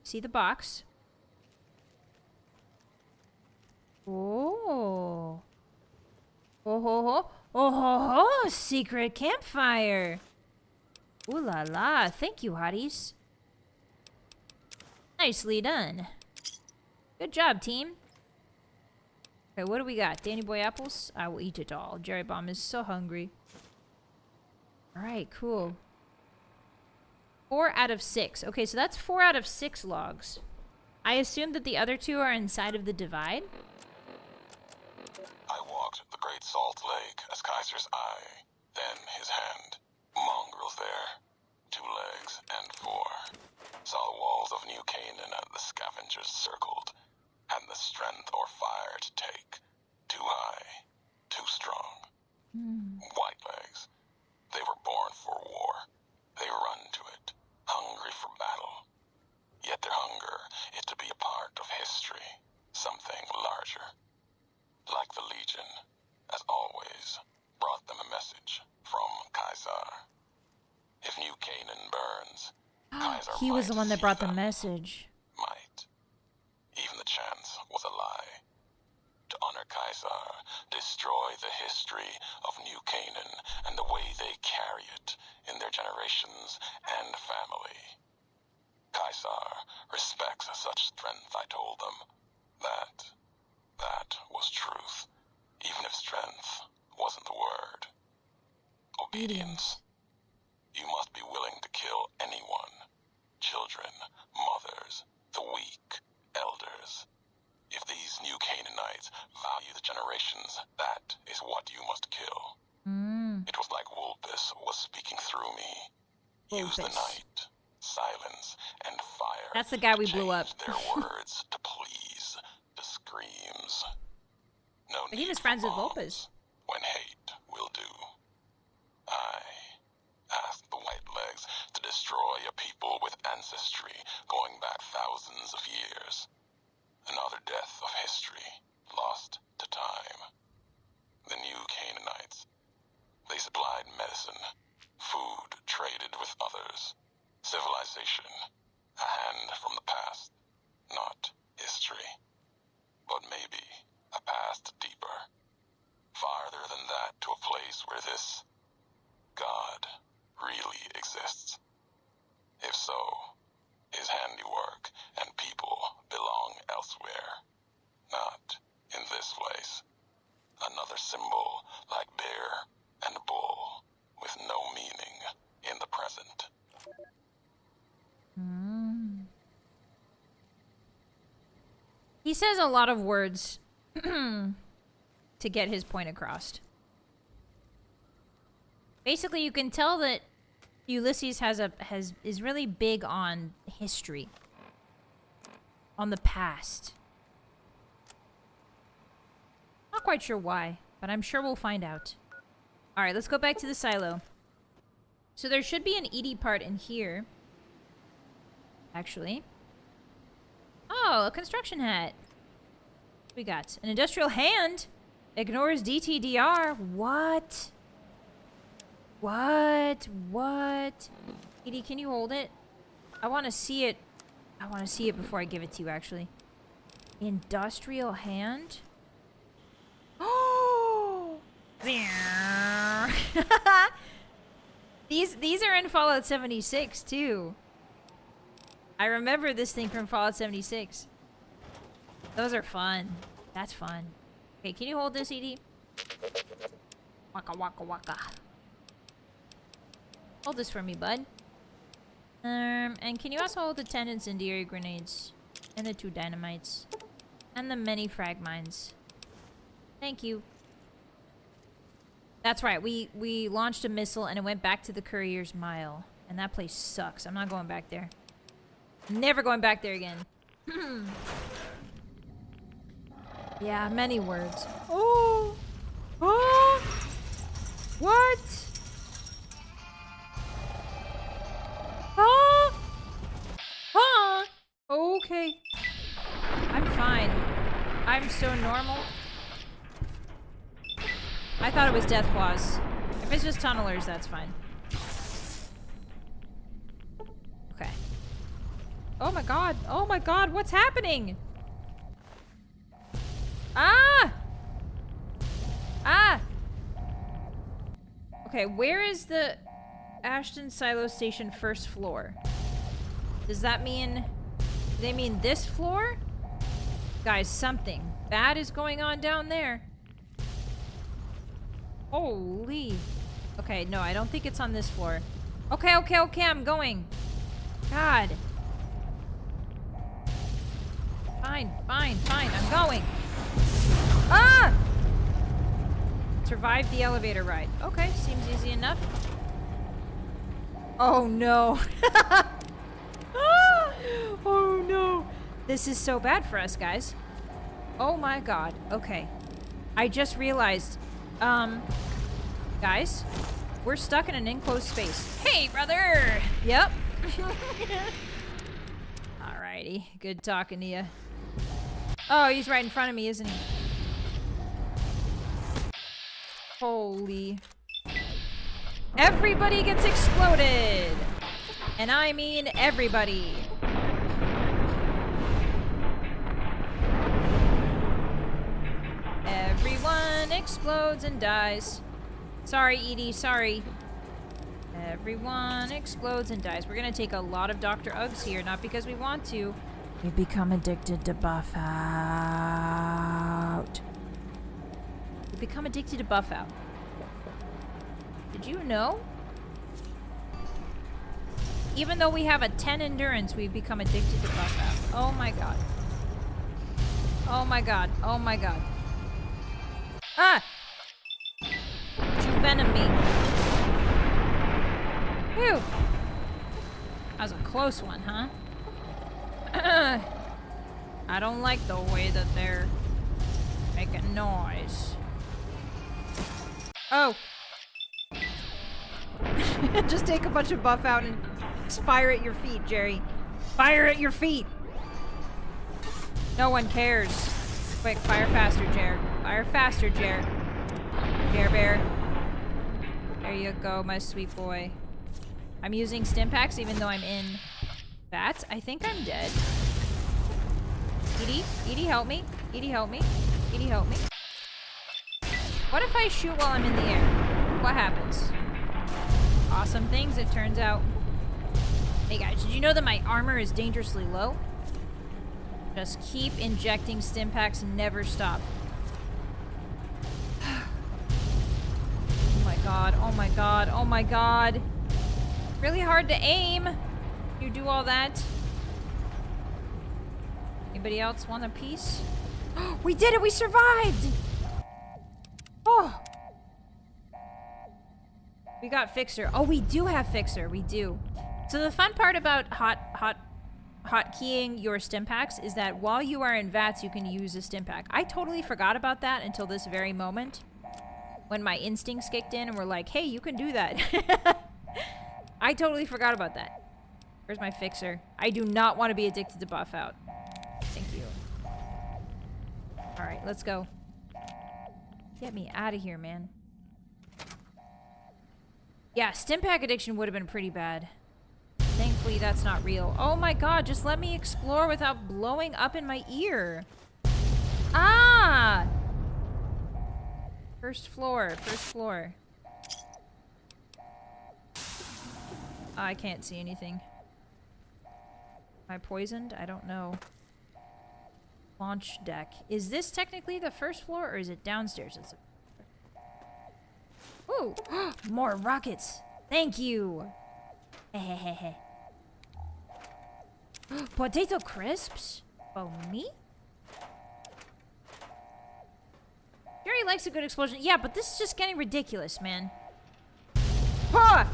See the box. Oh. Oh ho ho. Oh ho ho. Secret campfire. Ooh la la. Thank you, hotties. Nicely done. Good job, team. Okay, what do we got? Danny Boy apples? I will eat it all. Jerry Bomb is so hungry. Alright, cool. 4 out of 6. Okay, so that's 4 out of 6 logs. I assume that the other 2 are inside of the divide. I walked the Great Salt Lake as Kaiser's eye, then his hand. Mongrels there, 2 legs and 4. Saw the walls of New Canaan and the scavengers circled, and the strength or fire to take. Too high, too strong. White legs. They were born for war. They run to it, hungry for battle. Yet their hunger is to be a part of history, something larger. Like the Legion, as always, brought them a message from Kaiser. If New Canaan burns, Kaiser He was the one that brought the them. message. Might. Even the chance was a lie. To honor Kaiser, destroy the history of New Canaan and the way they carry it in their generations and family. Kaiser respects such strength, I told them. That was truth, even if strength wasn't the word. Obedience. You must be willing to kill anyone. Children, mothers, the weak, elders. If these New Canaanites value the generations, that is what you must kill. It was like Ulysses was speaking through me. Use the night, silence, and fire. That's the guy we to blew up. change their words to please, to screams. No But he need was for friends with bombs Vulpes. when hate will do. I asked the White Legs to destroy a people with ancestry going back thousands of years. Another death of history, lost to time. The New Canaanites. They supplied medicine, food traded with others, civilization, a hand from the past, not history, but maybe a past deeper, farther than that to a place where this God really exists. If so, his handiwork and people belong elsewhere, not in this place. Another symbol like bear and bull with no meaning in the present. He says a lot of words to get his point across. Basically, you can tell that Ulysses is really big on history, on the past. Not quite sure why, but I'm sure we'll find out. All right, let's go back to the silo. So there should be an Edie part in here, actually. Oh, a construction hat. What we got an industrial hand. Ignores DTDR. What? What? Edie, can you hold it? I want to see it. I want to see it before I give it to you, actually. Industrial hand? Oh! These are in Fallout 76, too. I remember this thing from Fallout 76. Those are fun. That's fun. Okay, can you hold this, Edie? Waka waka waka. Hold this for me, bud. And can you also hold the 10 incendiary grenades? And the 2 dynamites? And the many frag mines? Thank you. That's right, we launched a missile and it went back to the Courier's Mile. And that place sucks. I'm not going back there. Never going back there again. Yeah, many words. Oh! Oh! What? Huh? Huh? Oh! I'm so normal. I thought it was death claws. If it's just tunnelers, that's fine. Okay. Oh my god. Oh my god, what's happening? Ah! Ah! Okay, where is the Ashton Silo Station first floor? Does that mean... Do they mean this floor? Guys, something bad is going on down there. Holy. Okay, no, I don't think it's on this floor. Okay, okay, okay, I'm going. God. Fine, fine, fine, I'm going. Ah! Survived the elevator ride. Okay, seems easy enough. Oh no. Oh no. This is so bad for us, guys. Oh my god. Okay. I just realized, guys, we're stuck in an enclosed space. Hey, brother! Yep. Alrighty. Good talking to you. Oh, he's right in front of me, isn't he? Holy. Everybody gets exploded! And I mean everybody. Everyone explodes and dies. Sorry, Edie, sorry. Everyone explodes and dies. We're gonna take a lot of Dr. Uggs here, not because we want to. We become addicted to buff out. We become addicted to buff out. Did you know? Even though we have a 10 endurance, we've become addicted to buff out. Oh my god. Oh my god. Oh my god. Ah! You venom me. Phew. That was a close one, huh? I don't like the way that they're making noise. Oh. Just take a bunch of buff out and fire at your feet, Jerry. Fire at your feet! No one cares. Quick, fire faster, Jer. Fire faster, Jer. Jer Bear. There you go, my sweet boy. I'm using stim packs even though I'm in bats. I think I'm dead. Edie? Edie, help me. Edie, help me. Edie, help me. What if I shoot while I'm in the air? What happens? Awesome things, it turns out. Hey guys, did you know that my armor is dangerously low? Just keep injecting stim packs and never stop. Oh my god, oh my god, oh my god. Really hard to aim. You do all that. Anybody else want a piece? We did it! We survived! Oh! We got Fixer. Oh, we do have Fixer. We do. So the fun part about hotkeying your stim packs is that while you are in VATS, you can use a stim pack. I totally forgot about that until this very moment, when my instincts kicked in and were like, hey, you can do that. I totally forgot about that. Where's my Fixer? I do not want to be addicted to buff out. Thank you. Alright, let's go. Get me out of here, man. Yeah, stim pack addiction would have been pretty bad. Thankfully, that's not real. Oh my god, just let me explore without blowing up in my ear. Ah! First floor, first floor. I can't see anything. Am I poisoned? I don't know. Launch deck. Is this technically the first floor, or is it downstairs? It's ooh! More rockets! Thank you! Hehehe. Potato crisps? Oh, me? Jerry likes a good explosion. Yeah, but this is just getting ridiculous, man. Ha!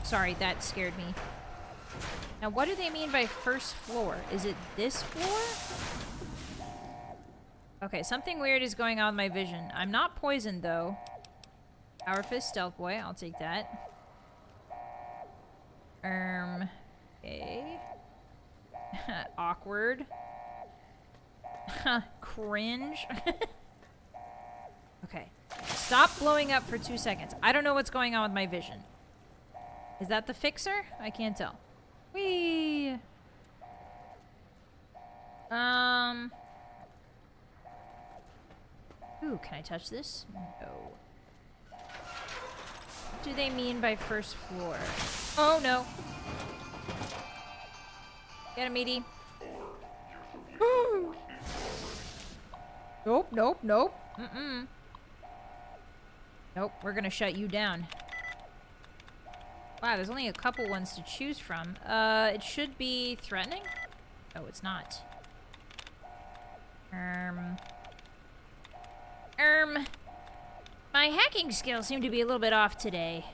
Sorry, that scared me. Now, what do they mean by first floor? Is it this floor? Okay, something weird is going on with my vision. I'm not poisoned, though. Power Fist Stealth Boy, I'll take that. Okay. Awkward. Cringe. Okay. Stop blowing up for 2 seconds. I don't know what's going on with my vision. Is that the fixer? I can't tell. Whee! Ooh, can I touch this? No. What do they mean by first floor? Oh, no. Get him, Edie. Nope, nope, nope. Mm-mm. Nope, we're gonna shut you down. Wow, there's only a couple ones to choose from. It should be threatening? Oh, it's not. My hacking skills seem to be a little bit off today.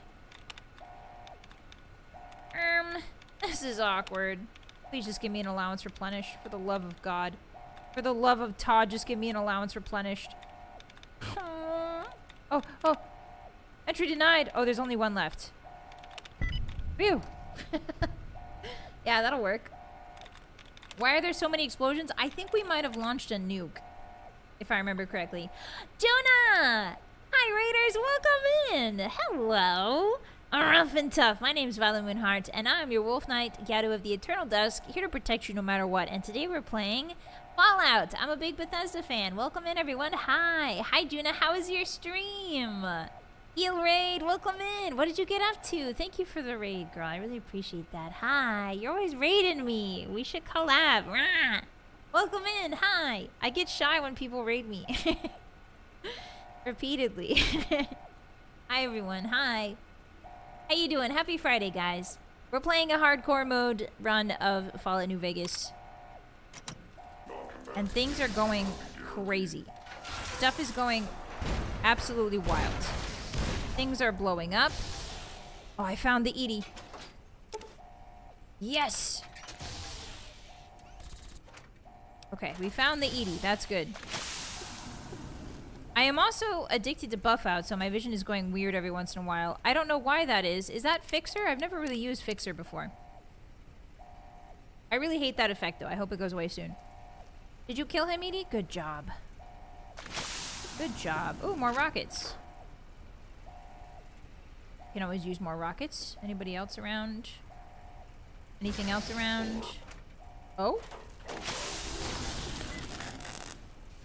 This is awkward. Please just give me an allowance replenished, for the love of God. For the love of Todd, just give me an allowance replenished. Oh, oh. Entry denied. Oh, there's only one left. Phew. Yeah, that'll work. Why are there so many explosions? I think we might have launched a nuke, if I remember correctly. Jonah! Hi, Raiders. Welcome in. Hello. Ruff and Tuff. My name's Vylett Moonheart, and I'm your Wolf Knight, Yadu of the Eternal Dusk, here to protect you no matter what. And today we're playing Fallout. I'm a big Bethesda fan. Welcome in, everyone. Hi. Hi, Juna. How was your stream? Eel Raid, welcome in. What did you get up to? Thank you for the raid, girl. I really appreciate that. Hi. You're always raiding me. We should collab. Rah. Welcome in. Hi. I get shy when people raid me. Repeatedly. Hi, everyone. Hi. How you doing? Happy Friday, guys. We're playing a hardcore mode run of Fallout New Vegas. And things are going crazy. Stuff is going absolutely wild. Things are blowing up. Oh, I found the Edie. Yes! Okay, we found the Edie. That's good. I am also addicted to buff out, so my vision is going weird every once in a while. I don't know why that is. Is that Fixer? I've never really used Fixer before. I really hate that effect, though. I hope it goes away soon. Did you kill him, Edie? Good job. Good job. Oh, more rockets. You can always use more rockets. Anybody else around? Anything else around? Oh?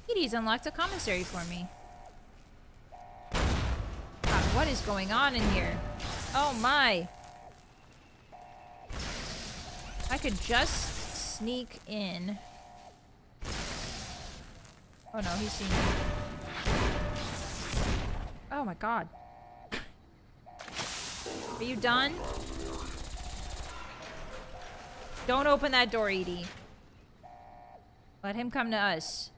Edie's unlocked a commissary for me. God, what is going on in here? Oh my. I could just sneak in. Oh no, he's seen me. Oh my God. Are you done? Don't open that door, Edie. Let him come to us.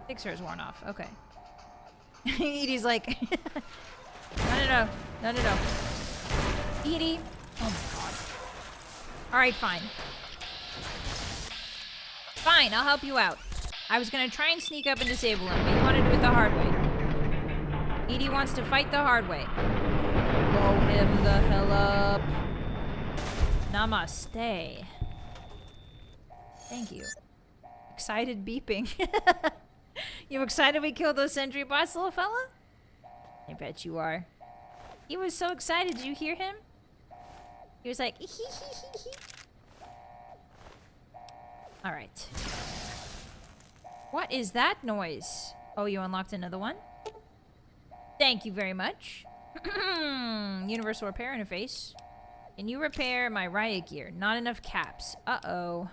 Fixer's worn off. Okay. Edie's like... No. Edie. Oh my God. Alright, fine. Fine, I'll help you out. I was gonna try and sneak up and disable him, but you want to do it the hard way. Edie wants to fight the hard way. Blow him the hell up. Namaste. Thank you. Excited beeping. You excited we killed those sentry bots, little fella? I bet you are. He was so excited. Did you hear him? He was like, hee hee hee hee. Alright. What is that noise? Oh, you unlocked another one? Thank you very much. Universal repair interface. Can you repair my riot gear? Not enough caps. Uh-oh.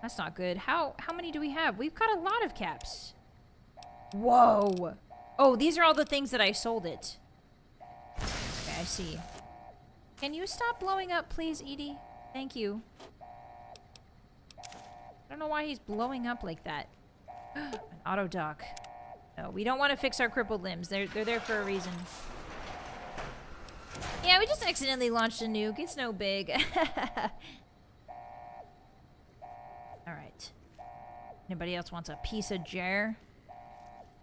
That's not good. How many do we have? We've got a lot of caps. Whoa. Oh, these are all the things that I sold it. Okay, I see. Can you stop blowing up, please, Edie? Thank you. I don't know why he's blowing up like that. An auto dock. No, we don't want to fix our crippled limbs. They're there for a reason. Yeah, we just accidentally launched a nuke. It's no big. Alright. Anybody else wants a piece of Jer?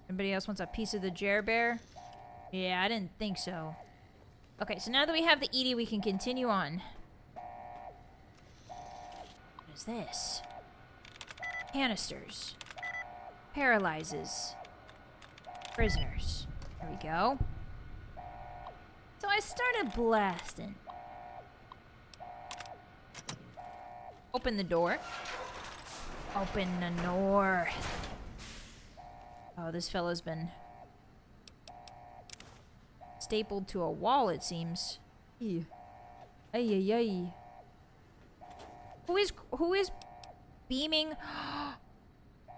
Anybody else wants a piece of the Jer Bear? Yeah, I didn't think so. Okay, so now that we have the Edie, we can continue on. What is this? Canisters. Paralyzes. Prisoners. There we go. So I started blasting. Open the door. Open the door. Oh, this fella's been stapled to a wall, it seems. Ay, ay, ay. Who is beaming?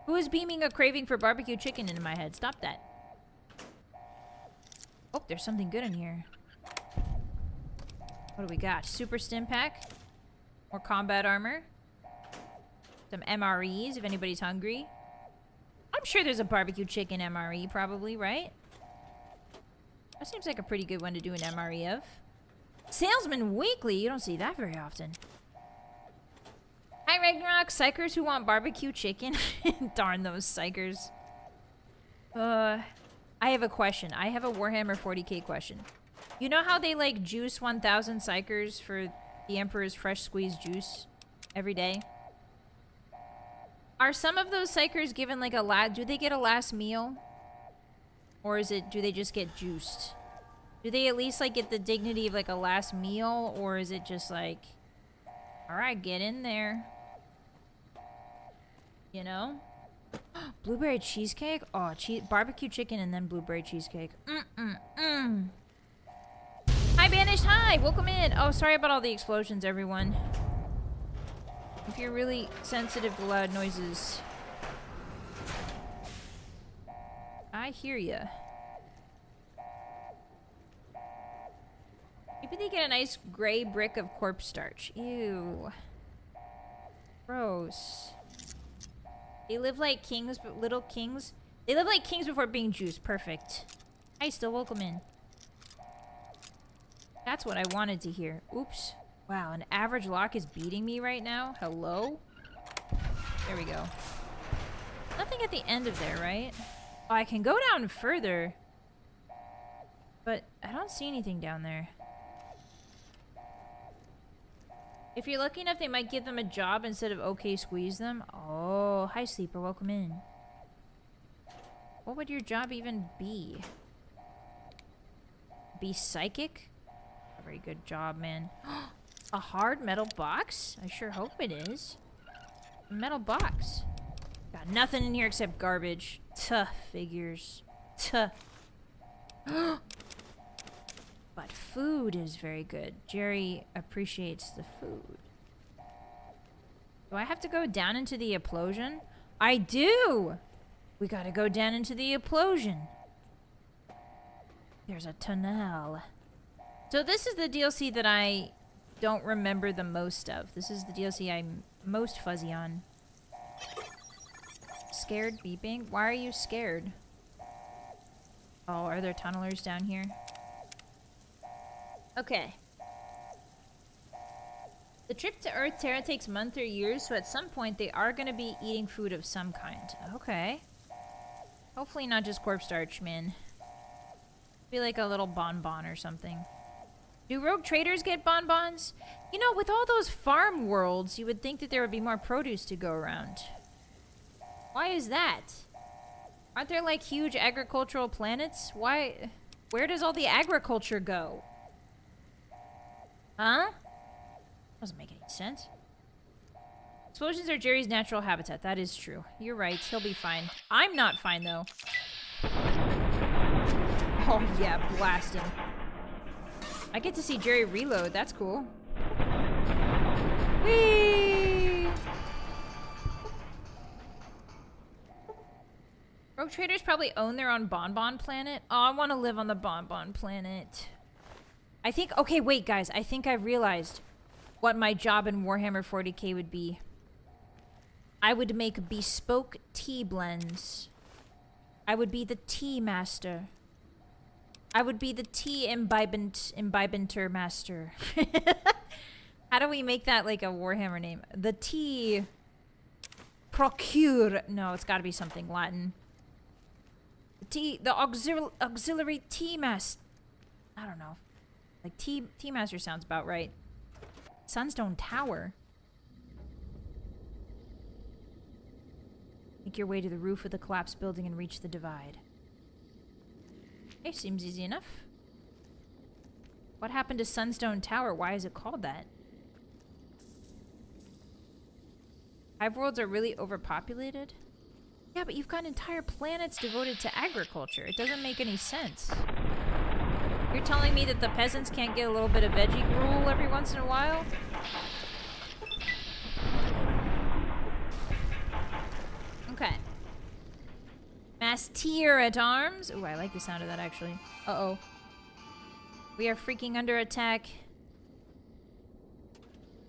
Who is beaming a craving for barbecue chicken into my head? Stop that. Oh, there's something good in here. What do we got? Super stim pack. More combat armor. Some MREs if anybody's hungry. I'm sure there's a barbecue chicken MRE probably, right? That seems like a pretty good one to do an MRE of. Salesman Weekly. You don't see that very often. Hi, Ragnarok. Psychers who want barbecue chicken. Darn those psychers. I have a question. I have a Warhammer 40k question. You know how they, like, juice 1,000 psychers for the Emperor's fresh squeezed juice every day? Are some of those psychers given, like, do they get a last meal? Or do they just get juiced? Do they at least, like, get the dignity of, like, a last meal? Or is it just, like, alright, get in there. You know? Blueberry cheesecake? Oh, barbecue chicken and then blueberry cheesecake. Hi, Banished. Hi, welcome in. Oh, sorry about all the explosions, everyone. If you're really sensitive to loud noises, I hear ya. Maybe they get a nice gray brick of corpse starch. Ew. Gross. They live like kings, but little kings. They live like kings before being juiced. Perfect. Hi, still welcome in. That's what I wanted to hear. Oops. Wow, an average lock is beating me right now. Hello? There we go. Nothing at the end of there, right? Oh, I can go down further. But I don't see anything down there. If you're lucky enough, they might give them a job instead of okay squeeze them. Oh, hi sleeper, welcome in. What would your job even be? Be psychic? A very good job, man. A hard metal box? I sure hope it is. A metal box. Got nothing in here except garbage. Tuh, figures. Tuh. But food is very good. Jerry appreciates the food. Do I have to go down into the explosion? I do! We gotta go down into the explosion. There's a tunnel. So this is the DLC that I don't remember the most of. This is the DLC I'm most fuzzy on. Scared beeping? Why are you scared? Oh, are there tunnelers down here? Okay. The trip to Earth Terra takes months or years, so at some point they are going to be eating food of some kind. Okay. Hopefully not just corpse starch, man. Be like a little bonbon or something. Do rogue traders get bonbons? You know, with all those farm worlds, you would think that there would be more produce to go around. Why is that? Aren't there like huge agricultural planets? Why? Where does all the agriculture go? Huh? Doesn't make any sense. Explosions are Jerry's natural habitat. That is true. You're right. He'll be fine. I'm not fine, though. Oh, yeah. Blasting. I get to see Jerry reload. That's cool. Whee! Rogue traders probably own their own bonbon planet. Oh, I want to live on the bonbon planet. I think... Okay, wait, guys. I think I've realized what my job in Warhammer 40k would be. I would make bespoke tea blends. I would be the tea master. I would be the tea imbibenter master. How do we make that like a Warhammer name? The tea procure. No, it's got to be something Latin. The auxiliary tea master. I don't know. Like tea master sounds about right. Sunstone Tower. Make your way to the roof of the collapsed building and reach the divide. Okay, seems easy enough. What happened to Sunstone Tower? Why is it called that? Hive worlds are really overpopulated? Yeah, but you've got entire planets devoted to agriculture. It doesn't make any sense. You're telling me that the peasants can't get a little bit of veggie gruel every once in a while? Okay. Master at arms. Ooh, I like the sound of that actually. Uh-oh. We are freaking under attack.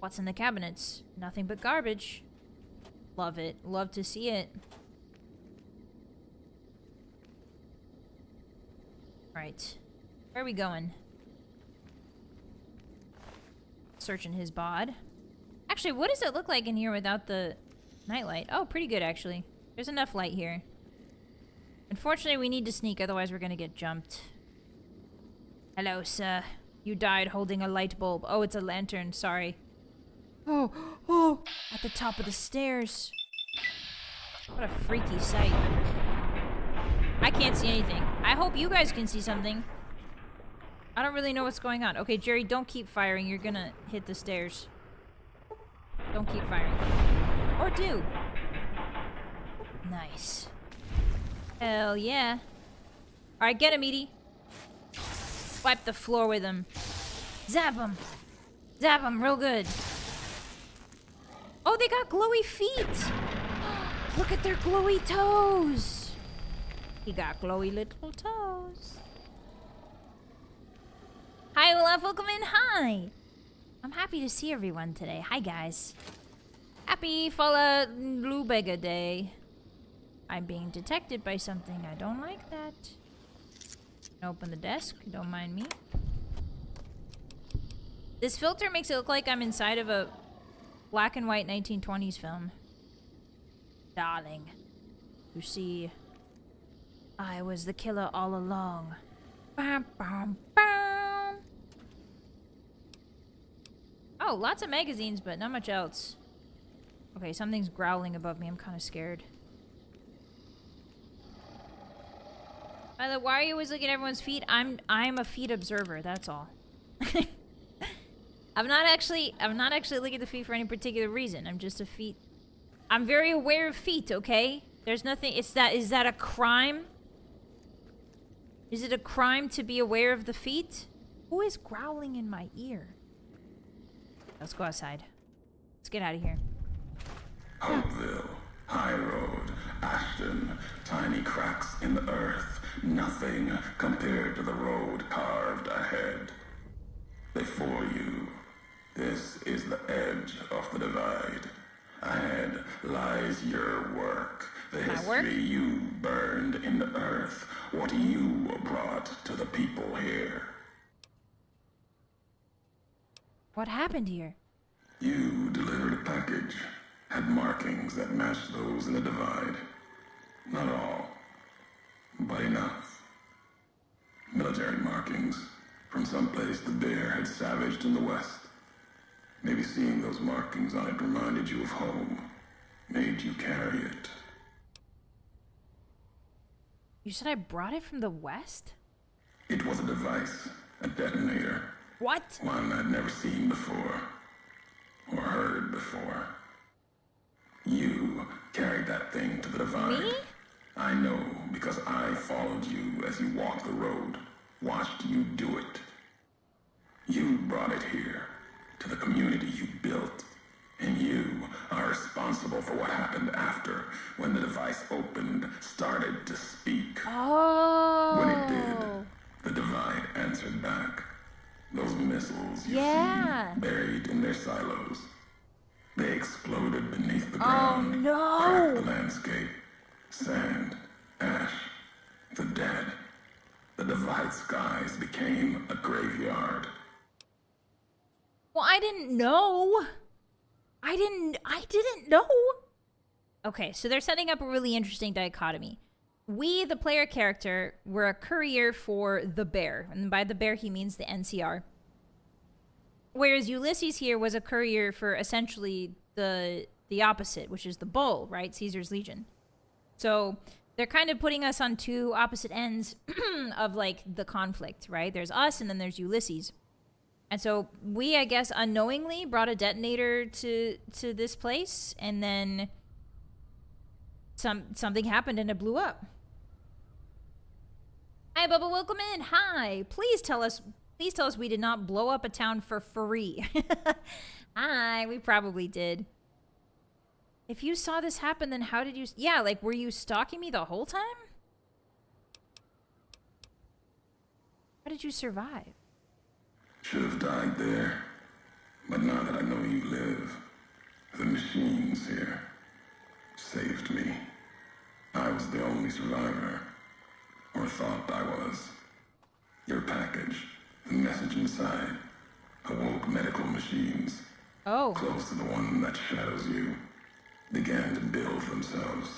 What's in the cabinets? Nothing but garbage. Love it. Love to see it. Right. Where are we going? Searching his bod. Actually, what does it look like in here without the nightlight? Oh, pretty good actually. There's enough light here. Unfortunately, we need to sneak, otherwise we're gonna get jumped. Hello, sir. You died holding a light bulb. Oh, it's a lantern. Sorry. Oh, at the top of the stairs. What a freaky sight. I can't see anything. I hope you guys can see something. I don't really know what's going on. Okay, Jerry, don't keep firing. You're gonna hit the stairs. Don't keep firing. Or do. Nice. Hell yeah. Alright, get him, Edie. Wipe the floor with him. Zap him. Zap him real good. Oh, they got glowy feet. Look at their glowy toes. He got glowy little toes. Hi, Olaf. Welcome in. Hi. I'm happy to see everyone today. Hi, guys. Happy Fala Lubega Day. I'm being detected by something. I don't like that. Open the desk. Don't mind me. This filter makes it look like I'm inside of a black and white 1920s film. Darling, you see, I was the killer all along. Bam, bam, bam. Oh, lots of magazines, but not much else. Okay, something's growling above me. I'm kind of scared. Why are you always looking at everyone's feet? I'm a feet observer, that's all. I'm not actually looking at the feet for any particular reason. I'm just a feet. I'm very aware of feet, okay? There's nothing. Is that a crime? Is it a crime to be aware of the feet? Who is growling in my ear? Let's go outside. Let's get out of here. Hopeville, High Road, Ashton, tiny cracks in the earth, nothing compared to the road carved ahead. Before you, this is the edge of the divide. Ahead lies your work, the history you burned in the earth, what you brought to the people here. What happened here? You delivered a package. Had markings that matched those in the divide. Not all, but enough. Military markings from someplace the bear had savaged in the west. Maybe seeing those markings on it reminded you of home, made you carry it. You said I brought it from the west? It was a device, a detonator. What? One I'd never seen before, or heard before. You carried that thing to the divide. Me? I know because I followed you as you walked the road, watched you do it. You brought it here, to the community you built, and you are responsible for what happened after, when the device opened, started to speak. Oh. When it did, the divide answered back. Those missiles you see, buried in their silos. They exploded beneath the ground. Oh no! Cracked the landscape. Sand, ash, the dead. The divide skies became a graveyard. Well, I didn't know. I didn't know. Okay, so they're setting up a really interesting dichotomy. We, the player character, were a courier for the bear. And by the bear, he means the NCR. Whereas Ulysses here was a courier for essentially the opposite, which is the bull, right? Caesar's Legion. So they're kind of putting us on two opposite ends of like the conflict, right? There's us and then there's Ulysses. And so we, I guess, unknowingly brought a detonator to this place, and then something happened and it blew up. Hi, Bubba, welcome in. Hi. Please tell us we did not blow up a town for free. Hi, we probably did. If you saw this happen, then how did you... Yeah, like, were you stalking me the whole time? How did you survive? Should have died there. But now that I know you live, the machines here saved me. I was the only survivor. Or thought I was. Your package, the message inside, awoke medical machines. Oh. Close to the one that shadows you. Began to build themselves.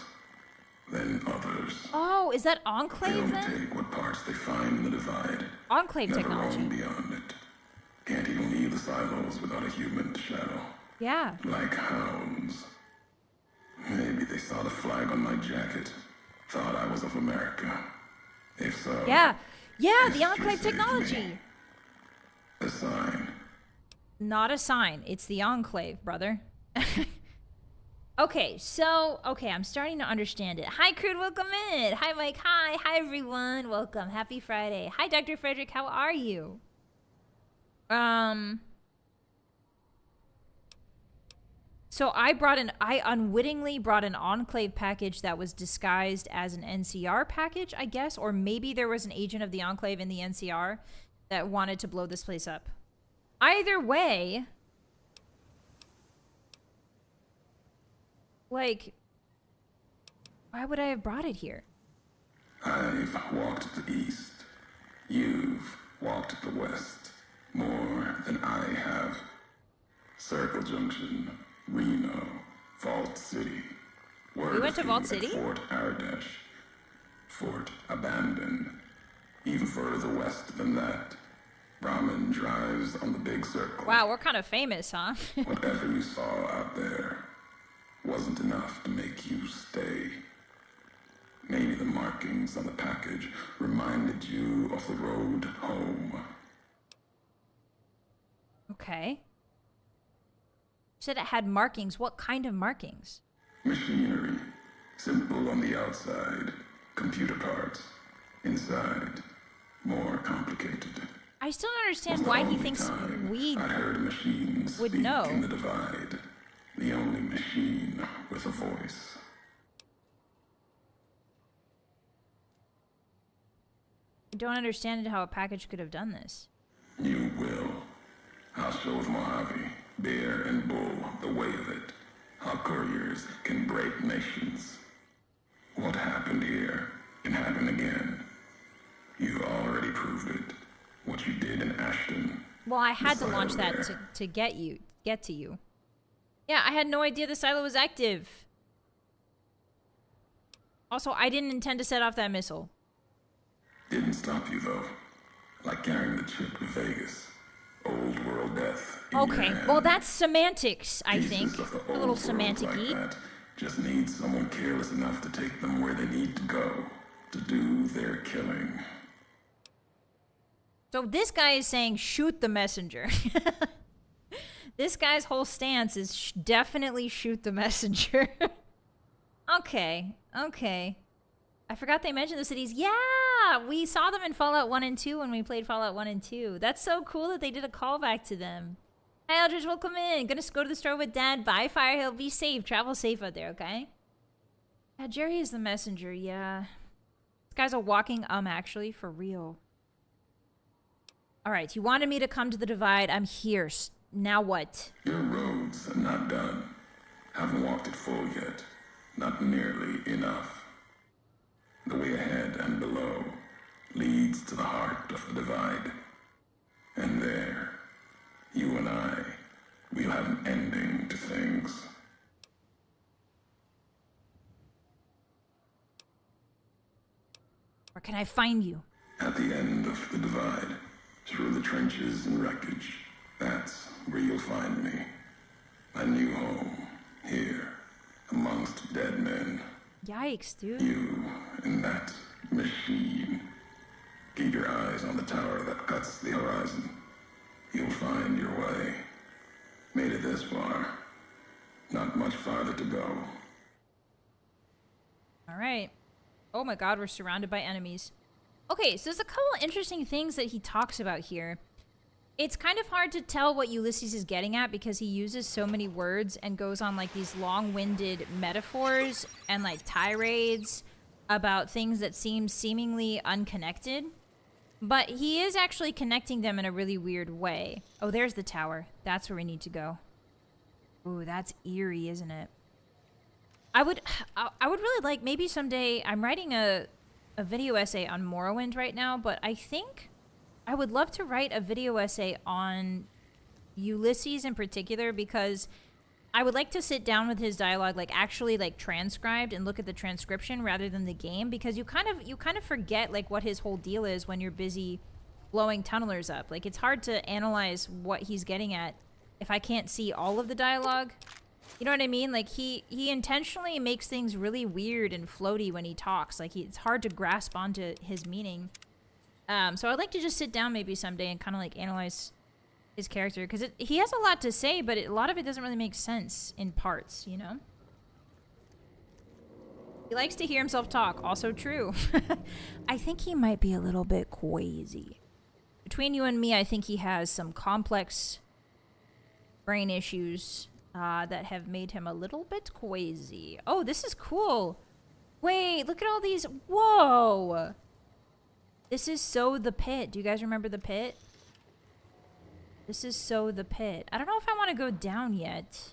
Then others. Oh, is that Enclave they only then? take what parts they find in the divide. Enclave Never technology. roam beyond it. Can't even leave the silos without a human to shadow. Yeah. Like hounds. Maybe they saw the flag on my jacket. Thought I was of America. If so... Yeah. Yeah, the history Enclave saved technology. me. A sign. Not a sign. It's the Enclave, brother. Okay, I'm starting to understand it. Hi, Crude, welcome in. Hi, Mike. Hi, everyone. Welcome. Happy Friday. Hi, Dr. Frederick. How are you? So I unwittingly brought an Enclave package that was disguised as an NCR package, I guess, or maybe there was an agent of the Enclave in the NCR that wanted to blow this place up. Either way, like, why would I have brought it here? I've walked the east. You've walked the west. More than I have. Circle Junction, Reno, Vault City. We went to Vault City? Fort Ardash. Fort Abandoned. Even further west than that. Brahmin drives on the big circle. Wow, we're kind of famous, huh? Whatever you saw out there wasn't enough to make you stay. Maybe the markings on the package reminded you of the road home. Okay. You said it had markings. What kind of markings? Machinery. Simple on the outside. Computer parts. Inside. More complicated. I still don't understand why he thinks we I heard a machine would speak know. in the divide. The only machine with a voice. I don't understand how a package could have done this. You will. I'll show with Mojave, Bear and Bull, the way of it. How couriers can break nations. What happened here can happen again. You already proved it. What you did in Ashton. Well, I had to launch that to get to you. Yeah, I had no idea the silo was active. Also, I didn't intend to set off that missile. Didn't stop you though. Like carrying the chip to Vegas. Old world death. Okay, well that's semantics, I think. Pieces of the A old little world semantic-y. like that just need someone careless enough to take them where they need to go. To do their killing. So this guy is saying shoot the messenger. This guy's whole stance is definitely shoot the messenger. Okay. I forgot they mentioned the cities. Yeah, we saw them in Fallout 1 and 2 when we played Fallout 1 and 2. That's so cool that they did a callback to them. Hi, Eldridge, welcome in. Gonna go to the store with Dad. Bye, Firehill. Be safe. Travel safe out there, okay? Yeah, Jerry is the messenger, yeah. This guy's a walking actually, for real. Alright, you wanted me to come to the divide. I'm here. Now what? Your roads are not done. Haven't walked it full yet. Not nearly enough. The way ahead and below leads to the heart of the divide. And there, you and I, we'll have an ending to things. Where can I find you? At the end of the divide, through the trenches and wreckage, that's where you'll find me. A new home, here, amongst dead men. Yikes, dude. You and that machine. Keep your eyes on the tower that cuts the horizon. You'll find your way. Made it this far. Not much farther to go. All right. Oh my god, we're surrounded by enemies. Okay, so there's a couple interesting things that he talks about here. It's kind of hard to tell what Ulysses is getting at because he uses so many words and goes on like these long-winded metaphors and like tirades about things that seem seemingly unconnected. But he is actually connecting them in a really weird way. Oh, there's the tower. That's where we need to go. Ooh, that's eerie, isn't it? I would really like, maybe someday, I'm writing a video essay on Morrowind right now, but I think I would love to write a video essay on Ulysses in particular, because I would like to sit down with his dialogue, like actually like transcribed, and look at the transcription rather than the game, because you kind of forget like what his whole deal is when you're busy blowing tunnelers up. Like, it's hard to analyze what he's getting at if I can't see all of the dialogue. You know what I mean? Like, he intentionally makes things really weird and floaty when he talks. Like, it's hard to grasp onto his meaning. So I'd like to just sit down maybe someday and kind of like analyze his character, because he has a lot to say, but a lot of it doesn't really make sense in parts, you know? He likes to hear himself talk. Also true. I think he might be a little bit crazy. Between you and me, I think he has some complex brain issues that have made him a little bit crazy. Oh, this is cool. Wait, look at all these. Whoa. This is so the pit. Do you guys remember the pit? This is so the pit. I don't know if I want to go down yet.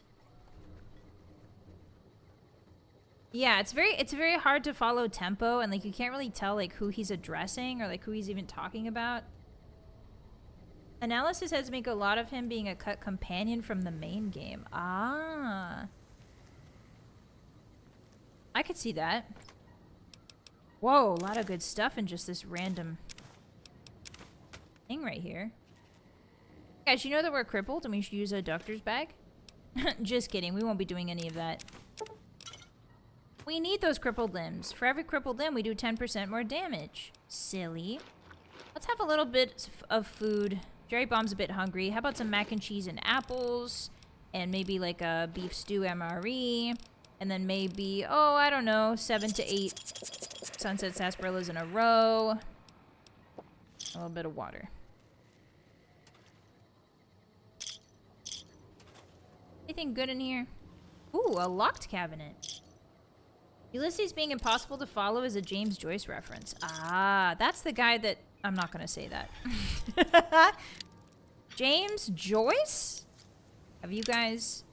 Yeah, it's very hard to follow tempo, and like you can't really tell like who he's addressing or like who he's even talking about. Analysis has make a lot of him being a cut companion from the main game. Ah. I could see that. Whoa, a lot of good stuff in just this random thing right here. Guys, you know that we're crippled and we should use a doctor's bag? Just kidding, we won't be doing any of that. We need those crippled limbs. For every crippled limb, we do 10% more damage. Silly. Let's have a little bit of food. Jerry Bomb's a bit hungry. How about some mac and cheese and apples? And maybe like a beef stew MRE. And then maybe, oh, I don't know, 7 to 8 sunset sarsaparillas in a row. A little bit of water. Anything good in here? Ooh, a locked cabinet. Ulysses being impossible to follow is a James Joyce reference. Ah, that's the guy that... I'm not going to say that. James Joyce? Have you guys...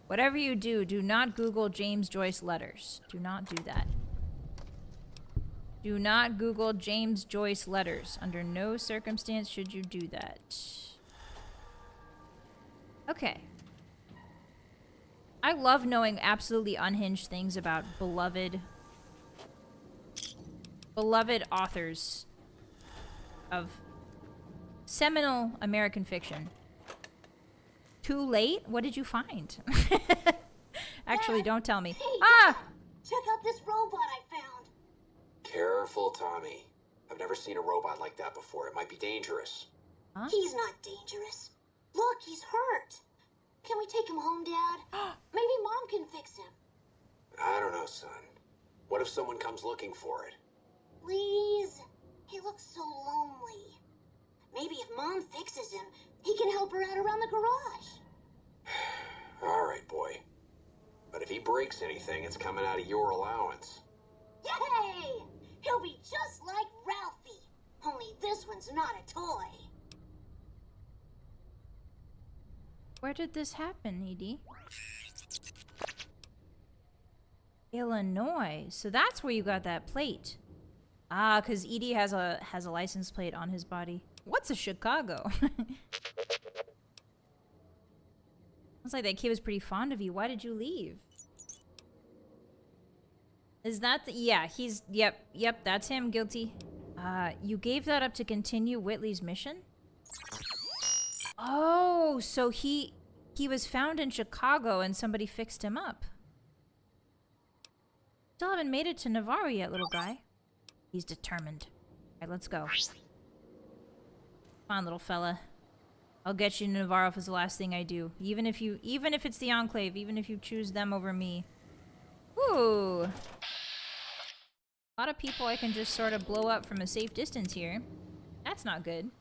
Whatever you do, do not Google James Joyce letters. Do not do that. Do not Google James Joyce letters. Under no circumstance should you do that. Okay. I love knowing absolutely unhinged things about beloved authors of seminal American fiction. Too late? What did you find? Actually, don't tell me. Hey, ah! Check out this robot I found. Careful, Tommy. I've never seen a robot like that before. It might be dangerous. Huh? He's not dangerous. Look, he's hurt. Can we take him home, Dad? Maybe Mom can fix him. I don't know, son. What if someone comes looking for it? Please? He looks so lonely. Maybe if Mom fixes him, he can help her out around the garage. All right, boy. But if he breaks anything, it's coming out of your allowance. Yay! He'll be just like Ralphie. Only this one's not a toy. Where did this happen, Edie? Illinois. So that's where you got that plate. Ah, because Edie has a license plate on his body. What's a Chicago? Looks like that kid was pretty fond of you. Why did you leave? Is that the... Yeah, he's... Yep, that's him. Guilty. You gave that up to continue Whitley's mission? Oh, so he was found in Chicago and somebody fixed him up. Still haven't made it to Navarro yet, little guy. He's determined. Alright, let's go. Come on, little fella. I'll get you to Navarro if it's the last thing I do. Even if it's the Enclave, even if you choose them over me. Ooh. A lot of people I can just sort of blow up from a safe distance here. That's not good.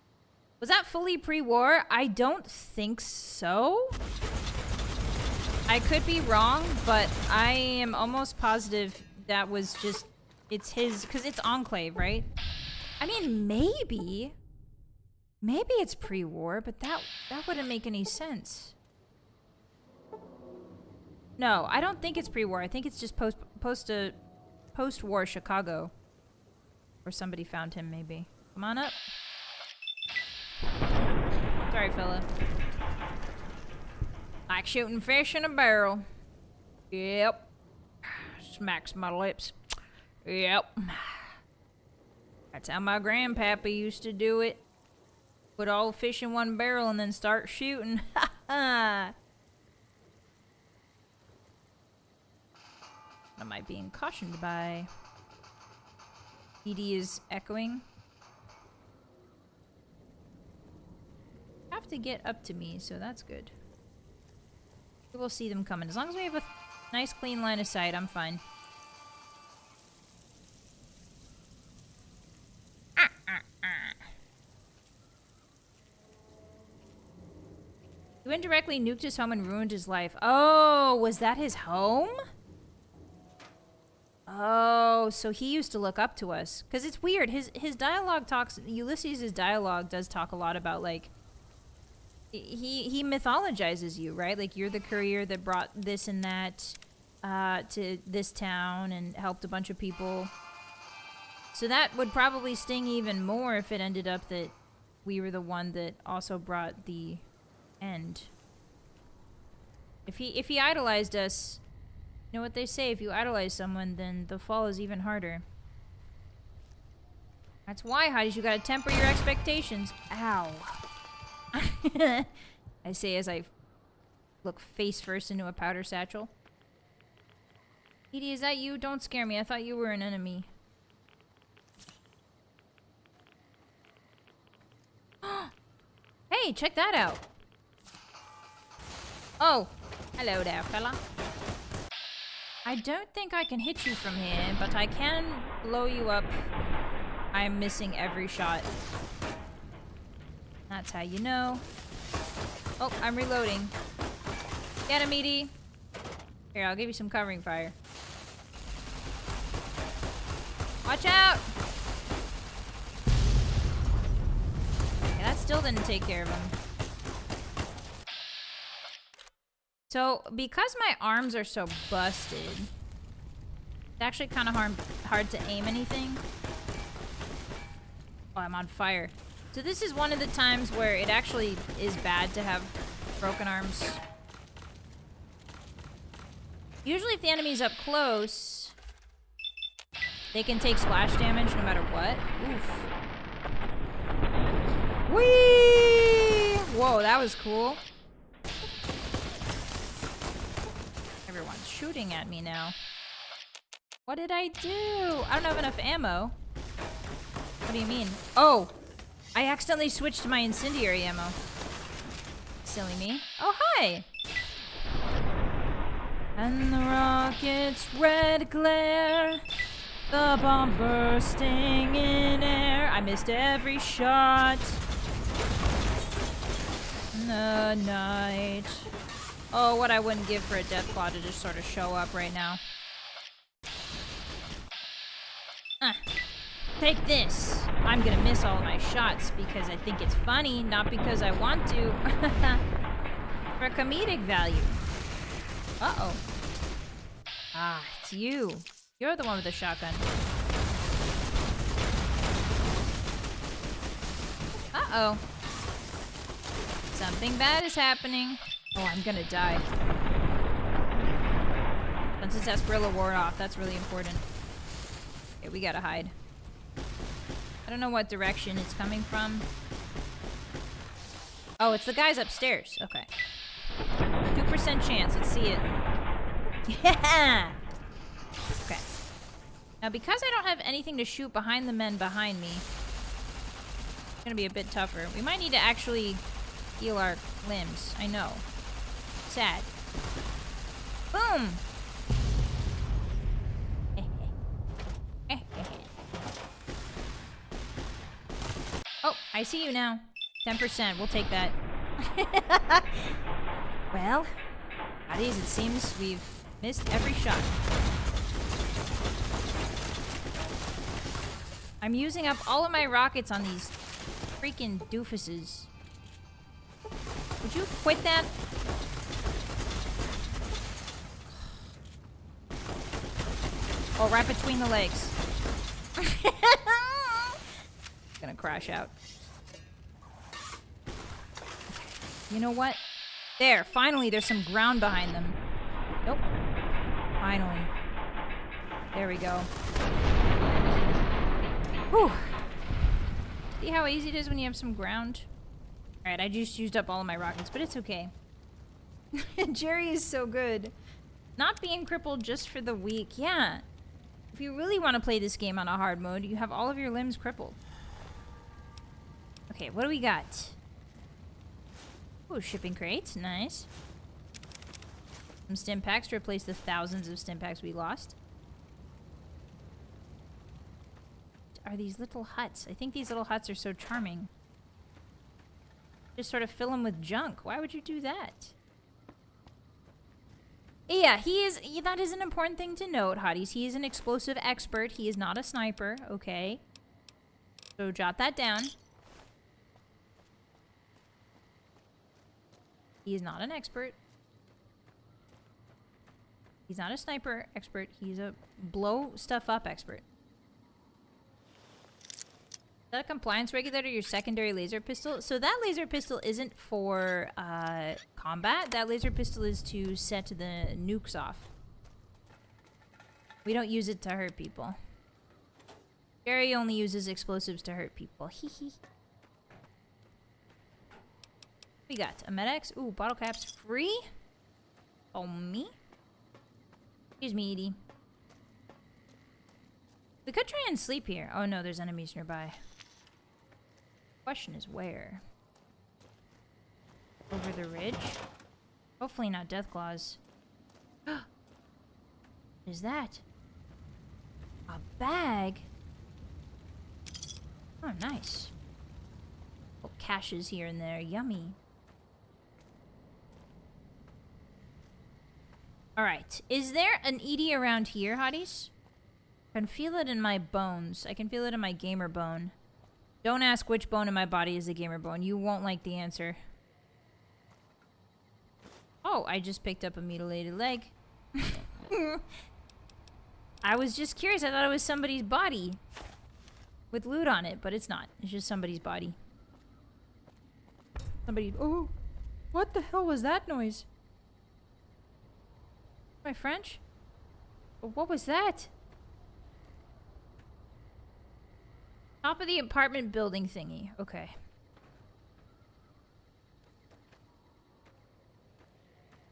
Was that fully pre-war? I don't think so. I could be wrong, but I am almost positive that was just... It's his... Because it's Enclave, right? I mean, maybe... Maybe it's pre-war, but that wouldn't make any sense. No, I don't think it's pre-war. I think it's just post-war Chicago. Or somebody found him, maybe. Come on up. Sorry, fella. Like shooting fish in a barrel. Yep. Smacks my lips. Yep. That's how my grandpappy used to do it. Put all the fish in one barrel and then start shooting. Ha ha! Am I being cautioned by? Edie is echoing. Have to get up to me, so that's good. We'll see them coming. As long as we have a nice clean line of sight, I'm fine. You indirectly nuked his home and ruined his life. Oh, was that his home? Oh, so he used to look up to us. Because it's weird. His dialogue talks... Ulysses' dialogue does talk a lot about, like... He mythologizes you, right? Like, you're the courier that brought this and that to this town and helped a bunch of people. So that would probably sting even more if it ended up that we were the one that also brought the end. If he idolized us, you know what they say, if you idolize someone, then the fall is even harder. That's why, Hotties, you gotta temper your expectations. Ow. I say as I look face first into a powder satchel. Edie, is that you? Don't scare me. I thought you were an enemy. Hey, check that out. Oh, hello there, fella. I don't think I can hit you from here, but I can blow you up. I'm missing every shot. That's how you know. Oh, I'm reloading. Get him, Edie. Here, I'll give you some covering fire. Watch out! Yeah, that still didn't take care of him. So, because my arms are so busted, it's actually kind of hard to aim anything. Oh, I'm on fire. So this is one of the times where it actually is bad to have broken arms. Usually if the enemy's up close, they can take splash damage no matter what. Oof. Whee! Whoa, that was cool. Everyone's shooting at me now. What did I do? I don't have enough ammo. What do you mean? Oh! I accidentally switched to my incendiary ammo. Silly me. Oh, hi! And the rocket's red glare, the bomb bursting in air. I missed every shot in the night. Oh, what I wouldn't give for a deathclaw to just sort of show up right now. Take this. I'm gonna miss all of my shots because I think it's funny, not because I want to. For comedic value. Uh-oh. Ah, it's you. You're the one with the shotgun. Uh-oh. Something bad is happening. Oh, I'm gonna die. Once its Asperilla wore off, that's really important. Okay, we gotta hide. I don't know what direction it's coming from. Oh, it's the guys upstairs. Okay. 2% chance. Let's see it. Yeah! Okay. Now, because I don't have anything to shoot behind the men behind me, it's gonna be a bit tougher. We might need to actually heal our limbs. I know. Sad. Boom! Oh, I see you now. 10%. We'll take that. Well, Hotties, it seems we've missed every shot. I'm using up all of my rockets on these freaking doofuses. Would you quit that? Oh, right between the legs. Gonna crash out. You know what? There, finally there's some ground behind them. Nope. Finally. There we go. Whew. See how easy it is when you have some ground? Alright, I just used up all of my rockets, but it's okay. Jerry is so good. Not being crippled just for the weak. Yeah. If you really want to play this game on a hard mode, you have all of your limbs crippled. Okay, what do we got? Oh, shipping crates. Nice. Some stim packs to replace the thousands of stim packs we lost. Are these little huts? I think these little huts are so charming. Just sort of fill them with junk. Why would you do that? Yeah, that is an important thing to note, Hotties. He is an explosive expert. He is not a sniper, okay? So jot that down. He is not an expert. He's not a sniper expert. He's a blow stuff up expert. Is that a compliance regulator, your secondary laser pistol? So that laser pistol isn't for combat. That laser pistol is to set the nukes off. We don't use it to hurt people. Jerry only uses explosives to hurt people. Hee hee. We got a Medex. Ooh, bottle caps free. Oh, me. Excuse me, Edie. We could try and sleep here. Oh no, there's enemies nearby. Question is where? Over the ridge? Hopefully not death claws. What is that? A bag? Oh, nice. Little caches here and there. Yummy. Alright. Is there an Edie around here, Hotties? I can feel it in my bones. I can feel it in my gamer bone. Don't ask which bone in my body is the gamer bone. You won't like the answer. Oh, I just picked up a mutilated leg. I was just curious. I thought it was somebody's body with loot on it, but it's not. It's just somebody's body. Somebody... Oh! What the hell was that noise? My French? What was that? Top of the apartment building thingy. Okay.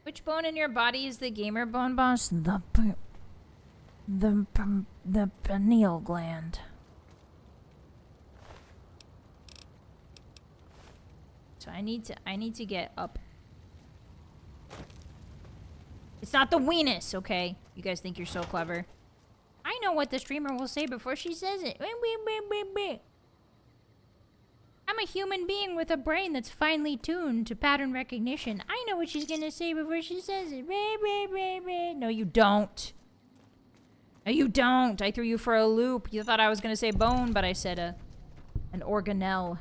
Which bone in your body is the gamer bone, boss? The pineal gland. So I need to get up. It's not the weenus, okay? You guys think you're so clever. I know what the streamer will say before she says it. I'm a human being with a brain that's finely tuned to pattern recognition. I know what she's gonna say before she says it. No, you don't. No, you don't. I threw you for a loop. You thought I was gonna say bone, but I said an organelle.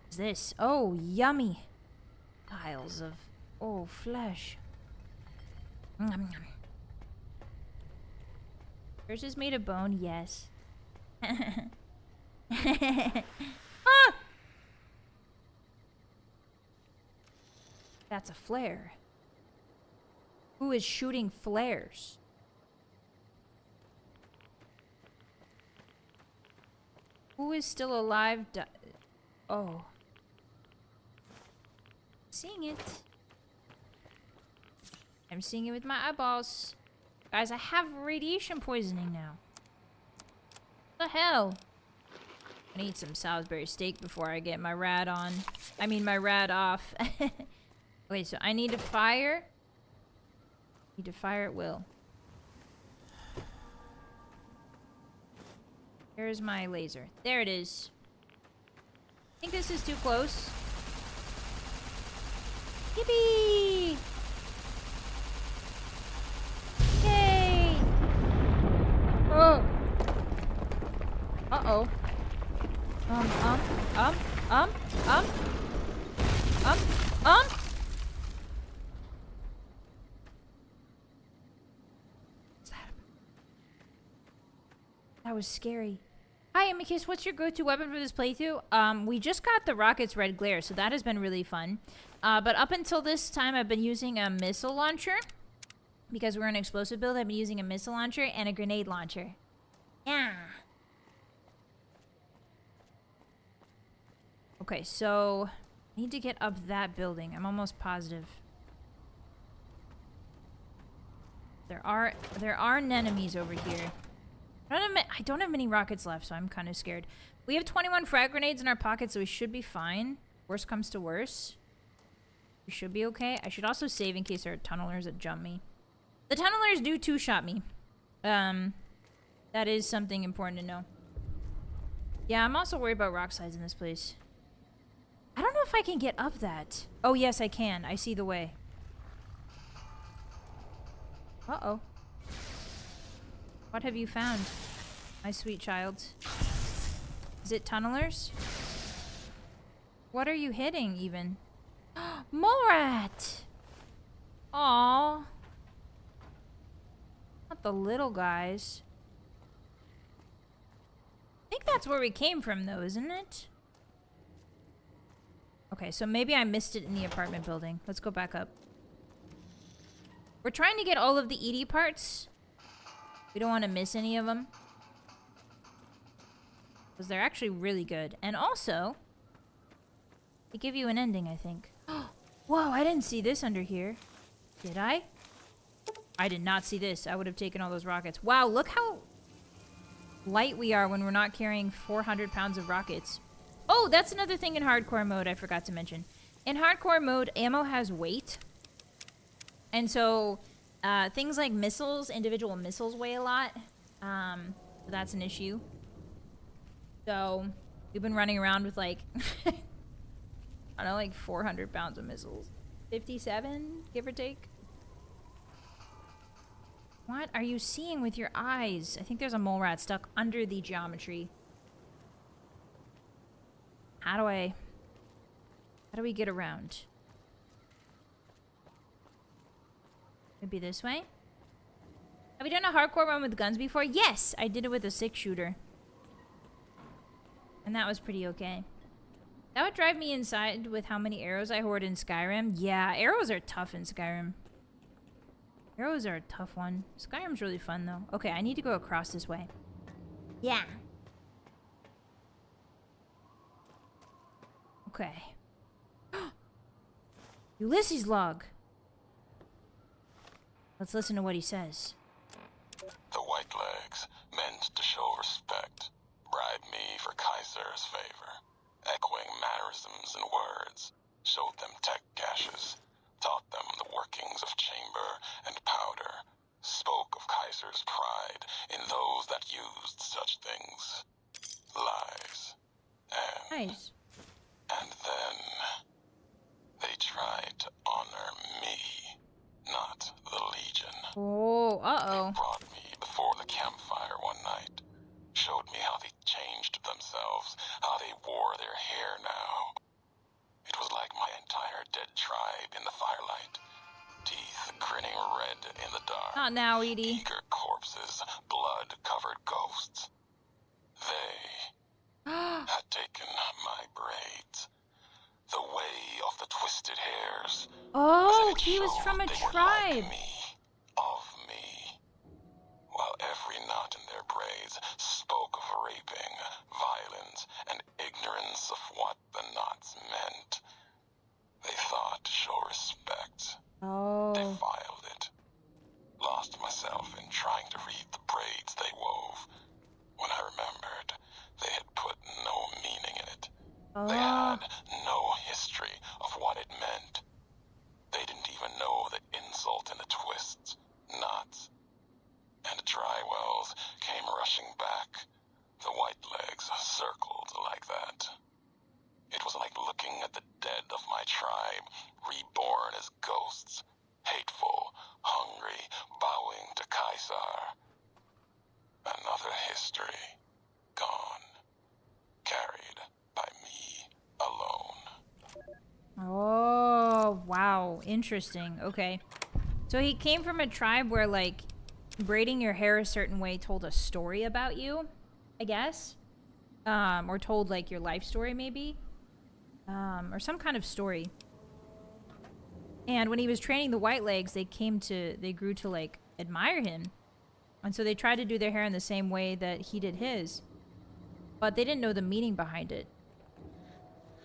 What's this? Oh, yummy. Piles of... Oh, flesh. Yours is made of bone, yes. Ah! That's a flare. Who is shooting flares? Who is still alive? Oh. Seeing it. I'm seeing it with my eyeballs. Guys, I have radiation poisoning now. What the hell? I need some Salisbury steak before I get my rad on. I mean, my rad off. Wait, so I need to fire? Need to fire at will. Here's my laser. There it is. I think this is too close. Yippee! Yay! Oh! Uh-oh. Um. What's that? That was scary. Hi, Amicus. What's your go-to weapon for this playthrough? We just got the rocket's red glare, so that has been really fun. But up until this time, I've been using a missile launcher. Because we're an explosive build, I've been using a missile launcher and a grenade launcher. Yeah. Okay, so I need to get up that building. I'm almost positive. There are enemies over here. I don't have many rockets left, so I'm kind of scared. We have 21 frag grenades in our pocket, so we should be fine. Worst comes to worst. We should be okay. I should also save in case there are tunnelers that jump me. The tunnelers do two-shot me. That is something important to know. Yeah, I'm also worried about rock slides in this place. I don't know if I can get up that. Oh, yes, I can. I see the way. Uh-oh. What have you found, my sweet child? Is it tunnelers? What are you hitting, even? Mole rat! Aww. Not the little guys. I think that's where we came from, though, isn't it? Okay, so maybe I missed it in the apartment building. Let's go back up. We're trying to get all of the Edie parts. We don't want to miss any of them. Because they're actually really good. And also, they give you an ending, I think. Whoa, I didn't see this under here. Did I? I did not see this. I would have taken all those rockets. Wow, look how light we are when we're not carrying 400 pounds of rockets. Oh, that's another thing in hardcore mode I forgot to mention. In hardcore mode, ammo has weight. And so things like missiles, individual missiles weigh a lot. So that's an issue. So we've been running around with like, I don't know, like 400 pounds of missiles. 57, give or take. What are you seeing with your eyes? I think there's a mole rat stuck under the geometry. How do we get around? Maybe this way? Have we done a hardcore run with guns before? Yes! I did it with a 6-shooter. And that was pretty okay. That would drive me inside with how many arrows I hoard in Skyrim. Yeah, arrows are tough in Skyrim. Arrows are a tough one. Skyrim's really fun, though. Okay, I need to go across this way. Yeah. Okay. Ulysses log. Let's listen to what he says. The white legs, meant to show respect, bribed me for Kaiser's favor, echoing mannerisms and words, showed them tech caches, taught them the workings of chamber and powder, spoke of Kaiser's pride in those that used such things. Lies. Nice. And then they tried to honor me, not the Legion. Oh, uh-oh. They brought me before the campfire one night, showed me how they changed themselves, how they wore their hair now. It was like my entire dead tribe in the firelight, teeth grinning red in the dark. Not now, Edie. Eager corpses, blood-covered ghosts. They had taken my braids, the way of the twisted hairs. Oh, as if it he was showed from a they were tribe. like me, of me. While every knot in their braids spoke of raping, violence, and ignorance of what the knots meant. They thought to show respect. Oh. Defiled it. Lost myself in no history of what it meant. They didn't even know the insult in the twists, knots. And dry wells came rushing back, the white legs circled like that. It was like looking at the dead of my tribe, reborn as ghosts, hateful, hungry, bowing to Caesar. Another history, gone, carried by me alone. Oh, wow. Interesting. Okay. So he came from a tribe where, like, braiding your hair a certain way told a story about you, I guess. Or told, like, your life story, maybe. Or some kind of story. And when he was training the white legs, they grew to, like, admire him. And so they tried to do their hair in the same way that he did his. But they didn't know the meaning behind it.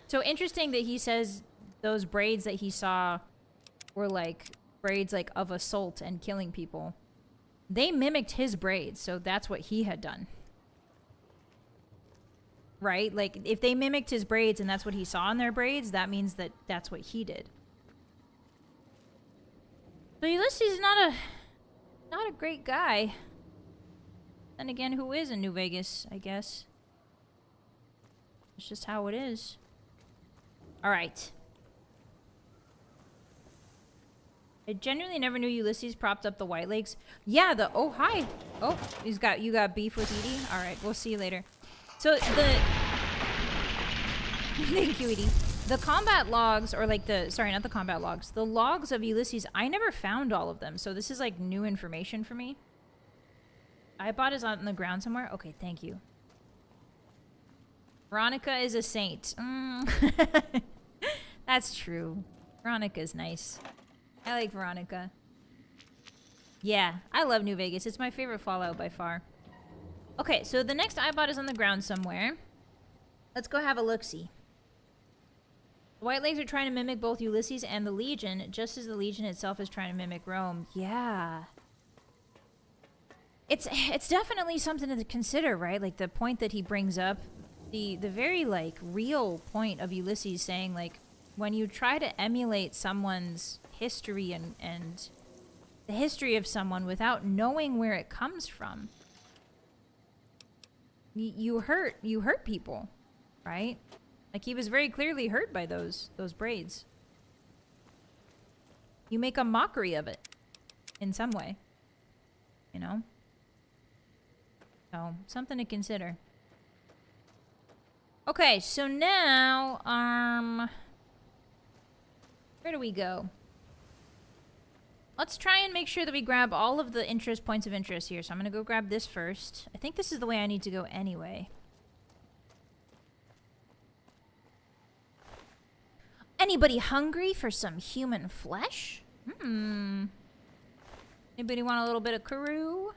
So interesting that he says those braids that he saw were, like, braids, like, of assault and killing people. They mimicked his braids, so that's what he had done. Right? Like, if they mimicked his braids and that's what he saw in their braids, that means that that's what he did. So Ulysses is not a great guy. Then again, who is in New Vegas, I guess? It's just how it is. Alright. I genuinely never knew Ulysses propped up the white legs. Yeah, oh, hi. Oh, you got beef with Edie? Alright, we'll see you later. So, thank you, Edie. The combat logs, or like sorry, not the combat logs. The logs of Ulysses, I never found all of them. So this is like new information for me. iPod is on the ground somewhere. Okay, thank you. Veronica is a saint. That's true. Veronica's nice. I like Veronica. Yeah, I love New Vegas. It's my favorite Fallout by far. Okay, so the next iBot is on the ground somewhere. Let's go have a look-see. The White Legs are trying to mimic both Ulysses and the Legion, just as the Legion itself is trying to mimic Rome. Yeah. It's definitely something to consider, right? Like, the point that he brings up, the very, like, real point of Ulysses saying, like, when you try to emulate someone's history and the history of someone without knowing where it comes from, you hurt people, right? Like, he was very clearly hurt by those braids. You make a mockery of it in some way, you know? So, something to consider. Okay, so now, where do we go? Let's try and make sure that we grab all of the points of interest here. So I'm gonna go grab this first. I think this is the way I need to go anyway. Anybody hungry for some human flesh? Anybody want a little bit of Karoo?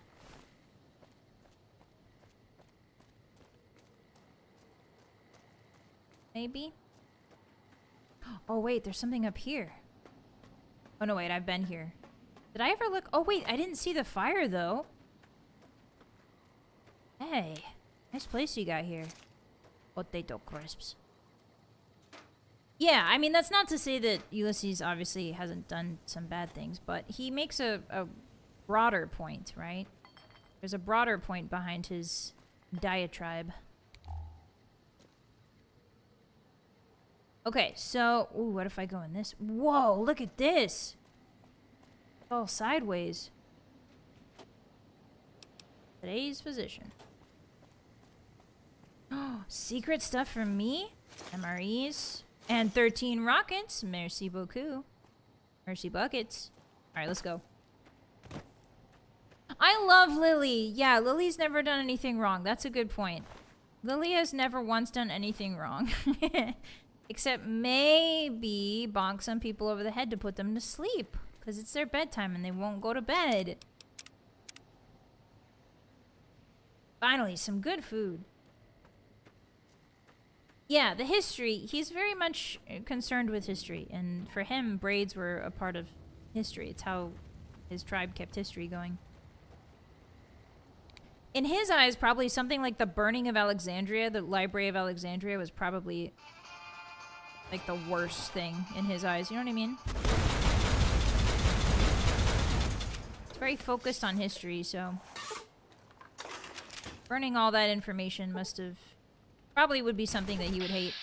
Maybe? Oh wait, there's something up here. Oh no, wait, I've been here. Did I ever look? Oh wait, I didn't see the fire though. Hey, nice place you got here. Potato crisps. Yeah, I mean, that's not to say that Ulysses obviously hasn't done some bad things, but he makes a broader point, right? There's a broader point behind his diatribe. Okay, so, ooh, what if I go in this? Whoa, look at this! It's all sideways. Today's physician. Oh, secret stuff for me? MREs. And 13 rockets. Merci beaucoup. Mercy buckets. Alright, let's go. I love Lily. Yeah, Lily's never done anything wrong. That's a good point. Lily has never once done anything wrong. Except maybe bonk some people over the head to put them to sleep. Because it's their bedtime and they won't go to bed. Finally, some good food. Yeah, the history. He's very much concerned with history. And for him, braids were a part of history. It's how his tribe kept history going. In his eyes, probably something like the burning of Alexandria, the Library of Alexandria, was probably like the worst thing in his eyes. You know what I mean? It's very focused on history, so burning all that information must have probably would be something that he would hate.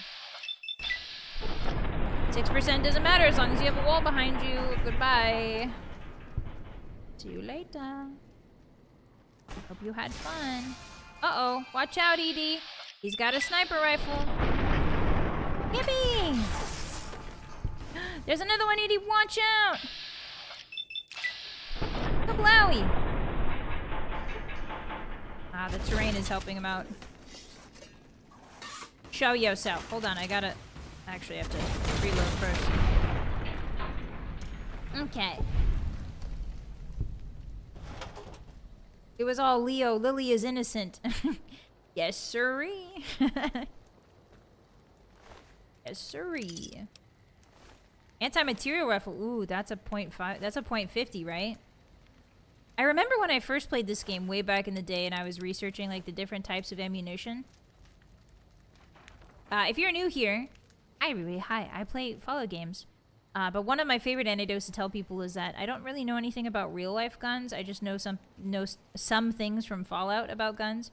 6% doesn't matter as long as you have a wall behind you. Goodbye. See you later. Hope you had fun. Uh-oh. Watch out, Edie. He's got a sniper rifle. Yippee! There's another one, Edie. Watch out! Kablowie! Ah, the terrain is helping him out. Show yourself. Hold on, I gotta... Actually, I have to reload first. Okay. It was all Leo. Lily is innocent. Yes, sirree. Yes, sirree. Anti-material rifle. Ooh, that's a .5. That's a .50, right? I remember when I first played this game way back in the day and I was researching like the different types of ammunition. If you're new here, hi, I play Fallout games. But one of my favorite anecdotes to tell people is that I don't really know anything about real life guns. I just know some things from Fallout about guns.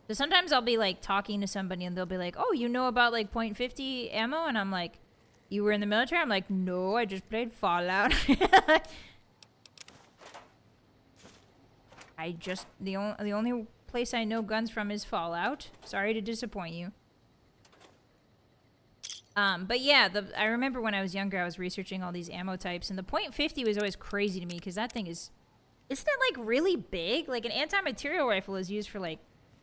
So sometimes I'll be like talking to somebody and they'll be like, "Oh, you know about like .50 ammo?" And I'm like, "You were in the military?" I'm like, "No, I just played Fallout." The only place I know guns from is Fallout. Sorry to disappoint you. But yeah, I remember when I was younger, I was researching all these ammo types, and the .50 was always crazy to me because that thing isn't it like really big? Like an anti-material rifle is used for like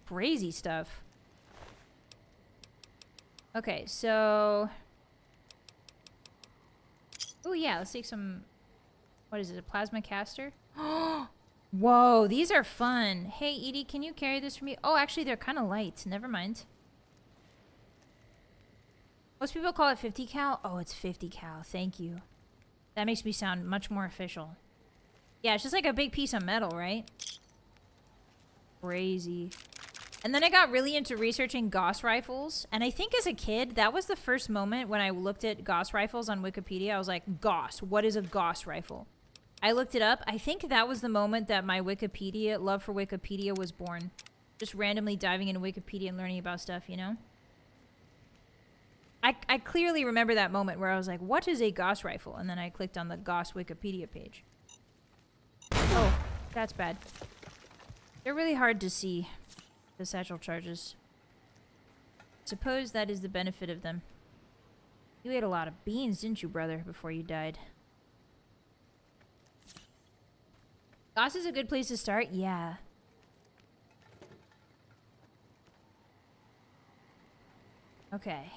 crazy stuff. Okay, so, oh yeah, let's take some. What is it? A plasma caster? Whoa, these are fun. Hey Edie, can you carry this for me? Oh, actually, they're kind of light. Never mind. Most people call it 50 cal. Oh, it's 50 cal. Thank you. That makes me sound much more official. Yeah, it's just like a big piece of metal, right? Crazy. And then I got really into researching Gauss rifles. And I think as a kid, that was the first moment when I looked at Gauss rifles on Wikipedia. I was like, Gauss, what is a Gauss rifle? I looked it up. I think that was the moment that my Wikipedia, love for Wikipedia was born. Just randomly diving into Wikipedia and learning about stuff, you know? I clearly remember that moment where I was like, what is a Gauss rifle? And then I clicked on the Gauss Wikipedia page. Oh, that's bad. They're really hard to see, the satchel charges. Suppose that is the benefit of them. You ate a lot of beans, didn't you, brother, before you died? Gauss is a good place to start? Yeah. Okay.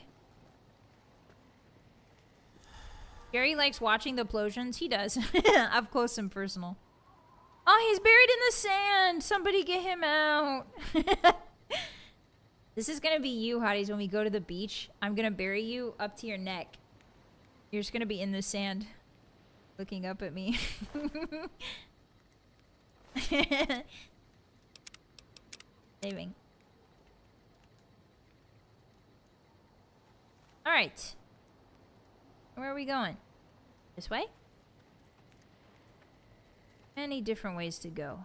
Gary likes watching the implosions. He does. Up close and personal. Oh, he's buried in the sand. Somebody get him out. This is going to be you, Hotties, when we go to the beach. I'm going to bury you up to your neck. You're just going to be in the sand. Looking up at me. Saving. Alright. Where are we going? This way? Many different ways to go.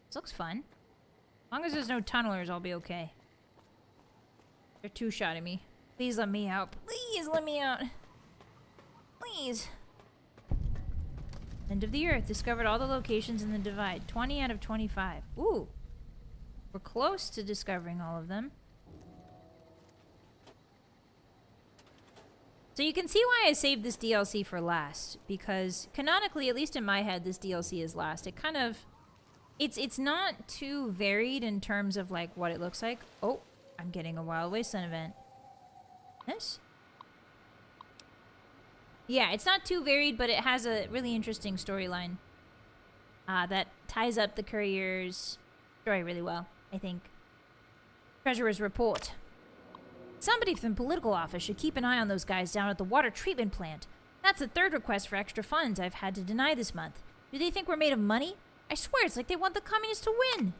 This looks fun. As long as there's no tunnelers, I'll be okay. They're two-shotting me. Please let me out. Please let me out. Please. End of the Earth. Discovered all the locations in the divide. 20 out of 25. Ooh. We're close to discovering all of them. So you can see why I saved this DLC for last. Because canonically, at least in my head, this DLC is last. It kind of... It's not too varied in terms of like what it looks like. Oh, I'm getting a Wild Wasteland event. This? Yeah, it's not too varied, but it has a really interesting storyline that ties up the courier's story really well, I think. Treasurer's report. Somebody from the political office should keep an eye on those guys down at the water treatment plant. That's the third request for extra funds I've had to deny this month. Do they think we're made of money? I swear it's like they want the communists to win.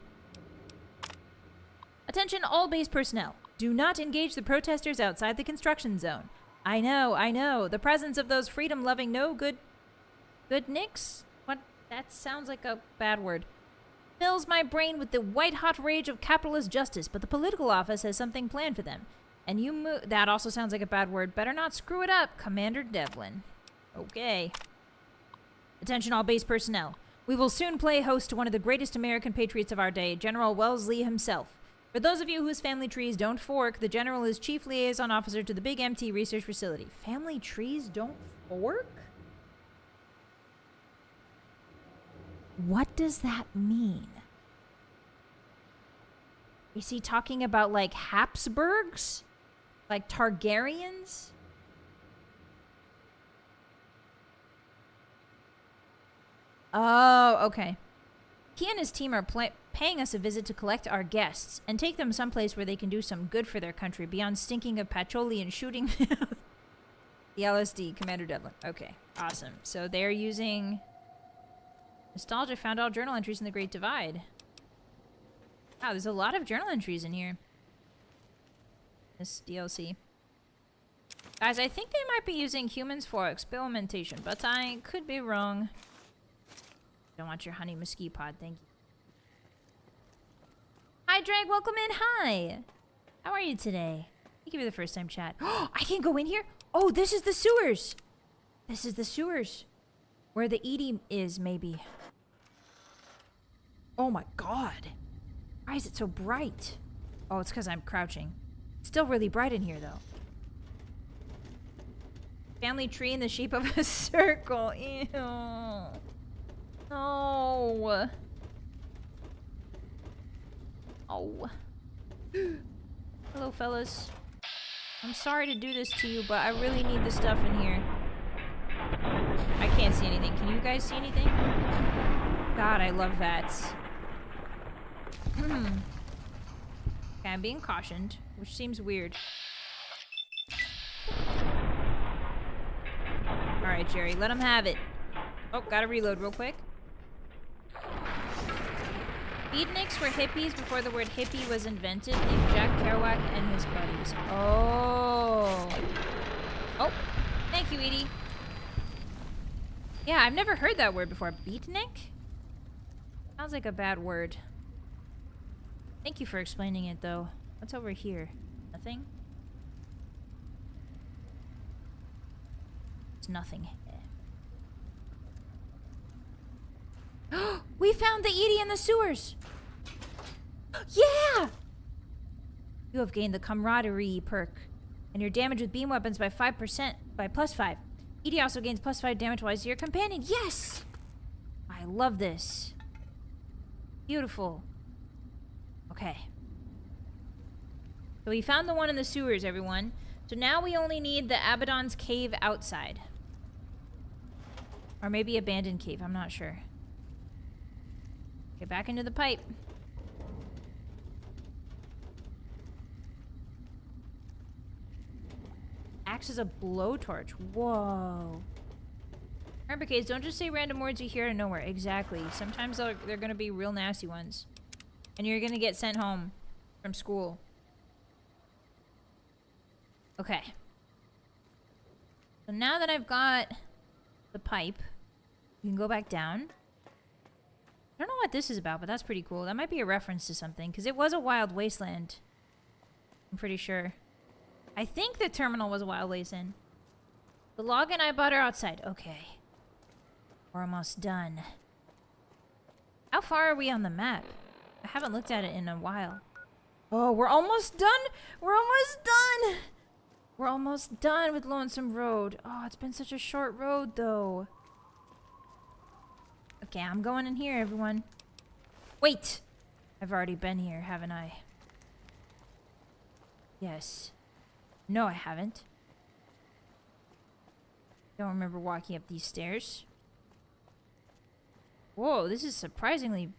Attention all base personnel. Do not engage the protesters outside the construction zone. I know. The presence of those freedom-loving good nicks? What? That sounds like a bad word. Fills my brain with the white-hot rage of capitalist justice, but the political office has something planned for them. And you that also sounds like a bad word. Better not screw it up, Commander Devlin. Okay. Attention all base personnel. We will soon play host to one of the greatest American patriots of our day, General Wellesley himself. For those of you whose family trees don't fork, the General is Chief Liaison Officer to the Big MT Research Facility. Family trees don't fork? What does that mean? Is he talking about, like, Habsburgs? Like Targaryens? Oh, okay. He and his team are paying us a visit to collect our guests and take them someplace where they can do some good for their country beyond stinking of patchouli and shooting the LSD, Commander Devlin. Okay, awesome. So they're using... Nostalgia found all journal entries in the Great Divide. Wow, there's a lot of journal entries in here. This DLC. Guys, I think they might be using humans for experimentation, but I could be wrong. Don't want your honey mesquite pod, thank you. Hi, Drag, welcome in. Hi. How are you today? Thank you for the first time chat. Oh, I can go in here? Oh, this is the sewers. This is the sewers. Where the Edie is, maybe. Oh my god. Why is it so bright? Oh, it's because I'm crouching. It's still really bright in here, though. Family tree in the shape of a circle. Ew. No. Oh. Hello, fellas. I'm sorry to do this to you, but I really need the stuff in here. I can't see anything. Can you guys see anything? God, I love that. Okay, I'm being cautioned, which seems weird. Alright, Jerry, let him have it. Oh, gotta reload real quick. Beatniks were hippies before the word hippie was invented, named Jack Kerouac and his buddies. Oh. Oh, thank you, Edie. Yeah, I've never heard that word before. Beatnik? Sounds like a bad word. Thank you for explaining it, though. What's over here? Nothing? It's nothing. We found the Edie in the sewers! Yeah! You have gained the camaraderie perk, and your damage with beam weapons by 5%, by +5. Edie also gains +5 damage-wise to your companion. Yes! I love this. Beautiful. Okay. So we found the one in the sewers, everyone. So now we only need the Abaddon's cave outside. Or maybe abandoned cave, I'm not sure. Get back into the pipe. Acts as a blowtorch. Whoa. Remember, kids, don't just say random words you hear out of nowhere. Exactly. Sometimes they're gonna be real nasty ones. And you're gonna get sent home from school. Okay. So now that I've got the pipe, we can go back down. I don't know what this is about, but that's pretty cool. That might be a reference to something, because it was a wild wasteland. I'm pretty sure. I think the terminal was a wild wasteland. The log and I bought her outside. Okay. We're almost done. How far are we on the map? I haven't looked at it in a while. Oh, we're almost done! We're almost done! We're almost done with Lonesome Road. Oh, it's been such a short road, though. Okay, I'm going in here, everyone. Wait! I've already been here, haven't I? Yes. No, I haven't. Don't remember walking up these stairs. Whoa, this is surprisingly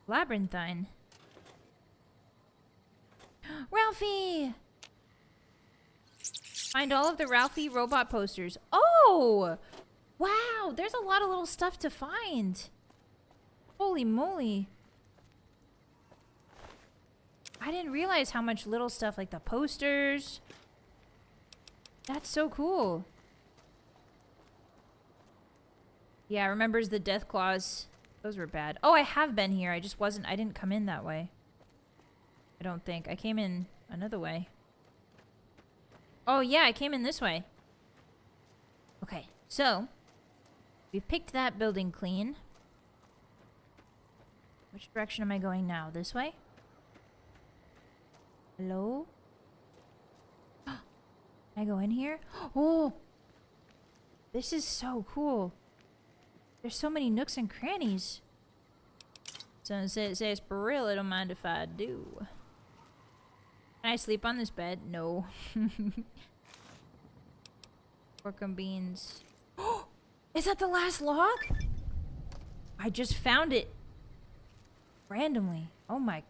labyrinthine. Ralphie! Find all of the Ralphie robot posters. Oh! Wow, there's a lot of little stuff to find. Holy moly. I didn't realize how much little stuff, like the posters. That's so cool. Yeah, remembers the death claws. Those were bad. Oh, I have been here. I didn't come in that way. I don't think. I came in another way. Oh, yeah, I came in this way. Okay, so we've picked that building clean. Which direction am I going now? This way? Hello? Can I go in here? Oh! This is so cool. There's so many nooks and crannies. Someone says, for real, I don't mind if I do. Can I sleep on this bed? No. Pork and beans. Is that the last log? I just found it. Randomly. Oh my.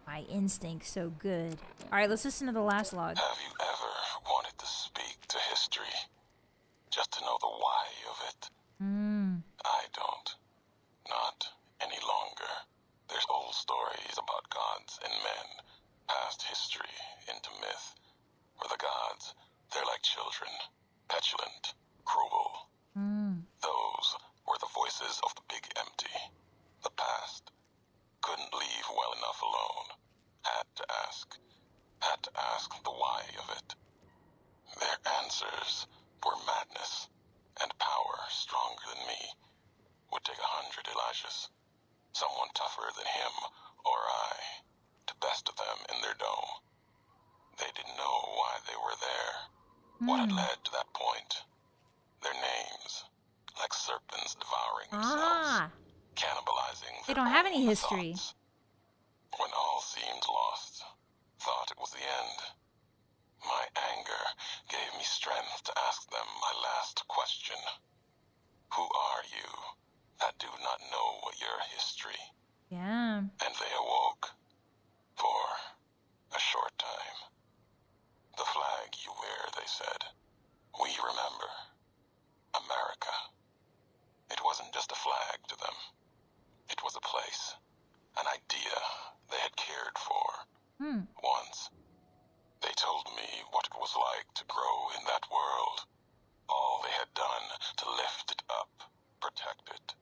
My instinct's so good. Alright, let's listen to the last log. Have you ever wanted to speak to history? Just to know the why of it? I don't. Not any longer. There's old stories about gods and men, past history into myth. For the gods, they're like children, petulant, cruel. Those were the voices of the big empty. The past. Couldn't leave well enough alone. Had to ask the why of it. Their answers were madness, and power stronger than me. Would take 100 Elijahs. Someone tougher than him or I to best of them in their dome. They didn't know why they were there. What had led to that point. Their names, like serpents devouring themselves, cannibalizing They their don't have any own history. thoughts. When all seemed lost, thought it was the end. My anger gave me strength to ask them my last question. Who are you that do not know your history? Yeah. And they awoke. For a short time. The flag you wear, they said. We remember. America. It wasn't just a flag to them. It was a place. An idea they had cared for. Once. They told me what it was like to grow in that world. All they had done to lift it up, protect it.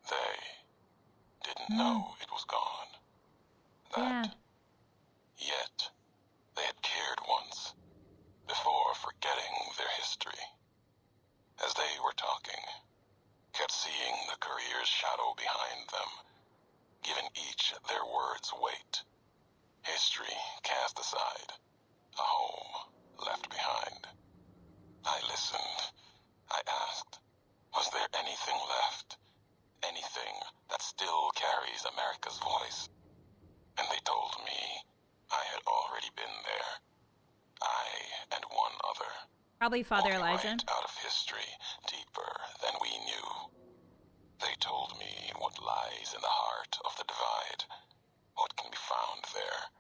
They didn't know it was gone. That. Yet, they had cared once, before forgetting their history. As they were talking, kept seeing the career's shadow behind them, giving each their words weight. History cast aside, a home left behind. I listened. I asked, was there anything left? Anything that still carries America's voice? And they told me I had already been there. I and one other. Probably Father walking Elijah. right out of history, deeper than we knew. They told me what lies in the heart of the divide, what can be found there,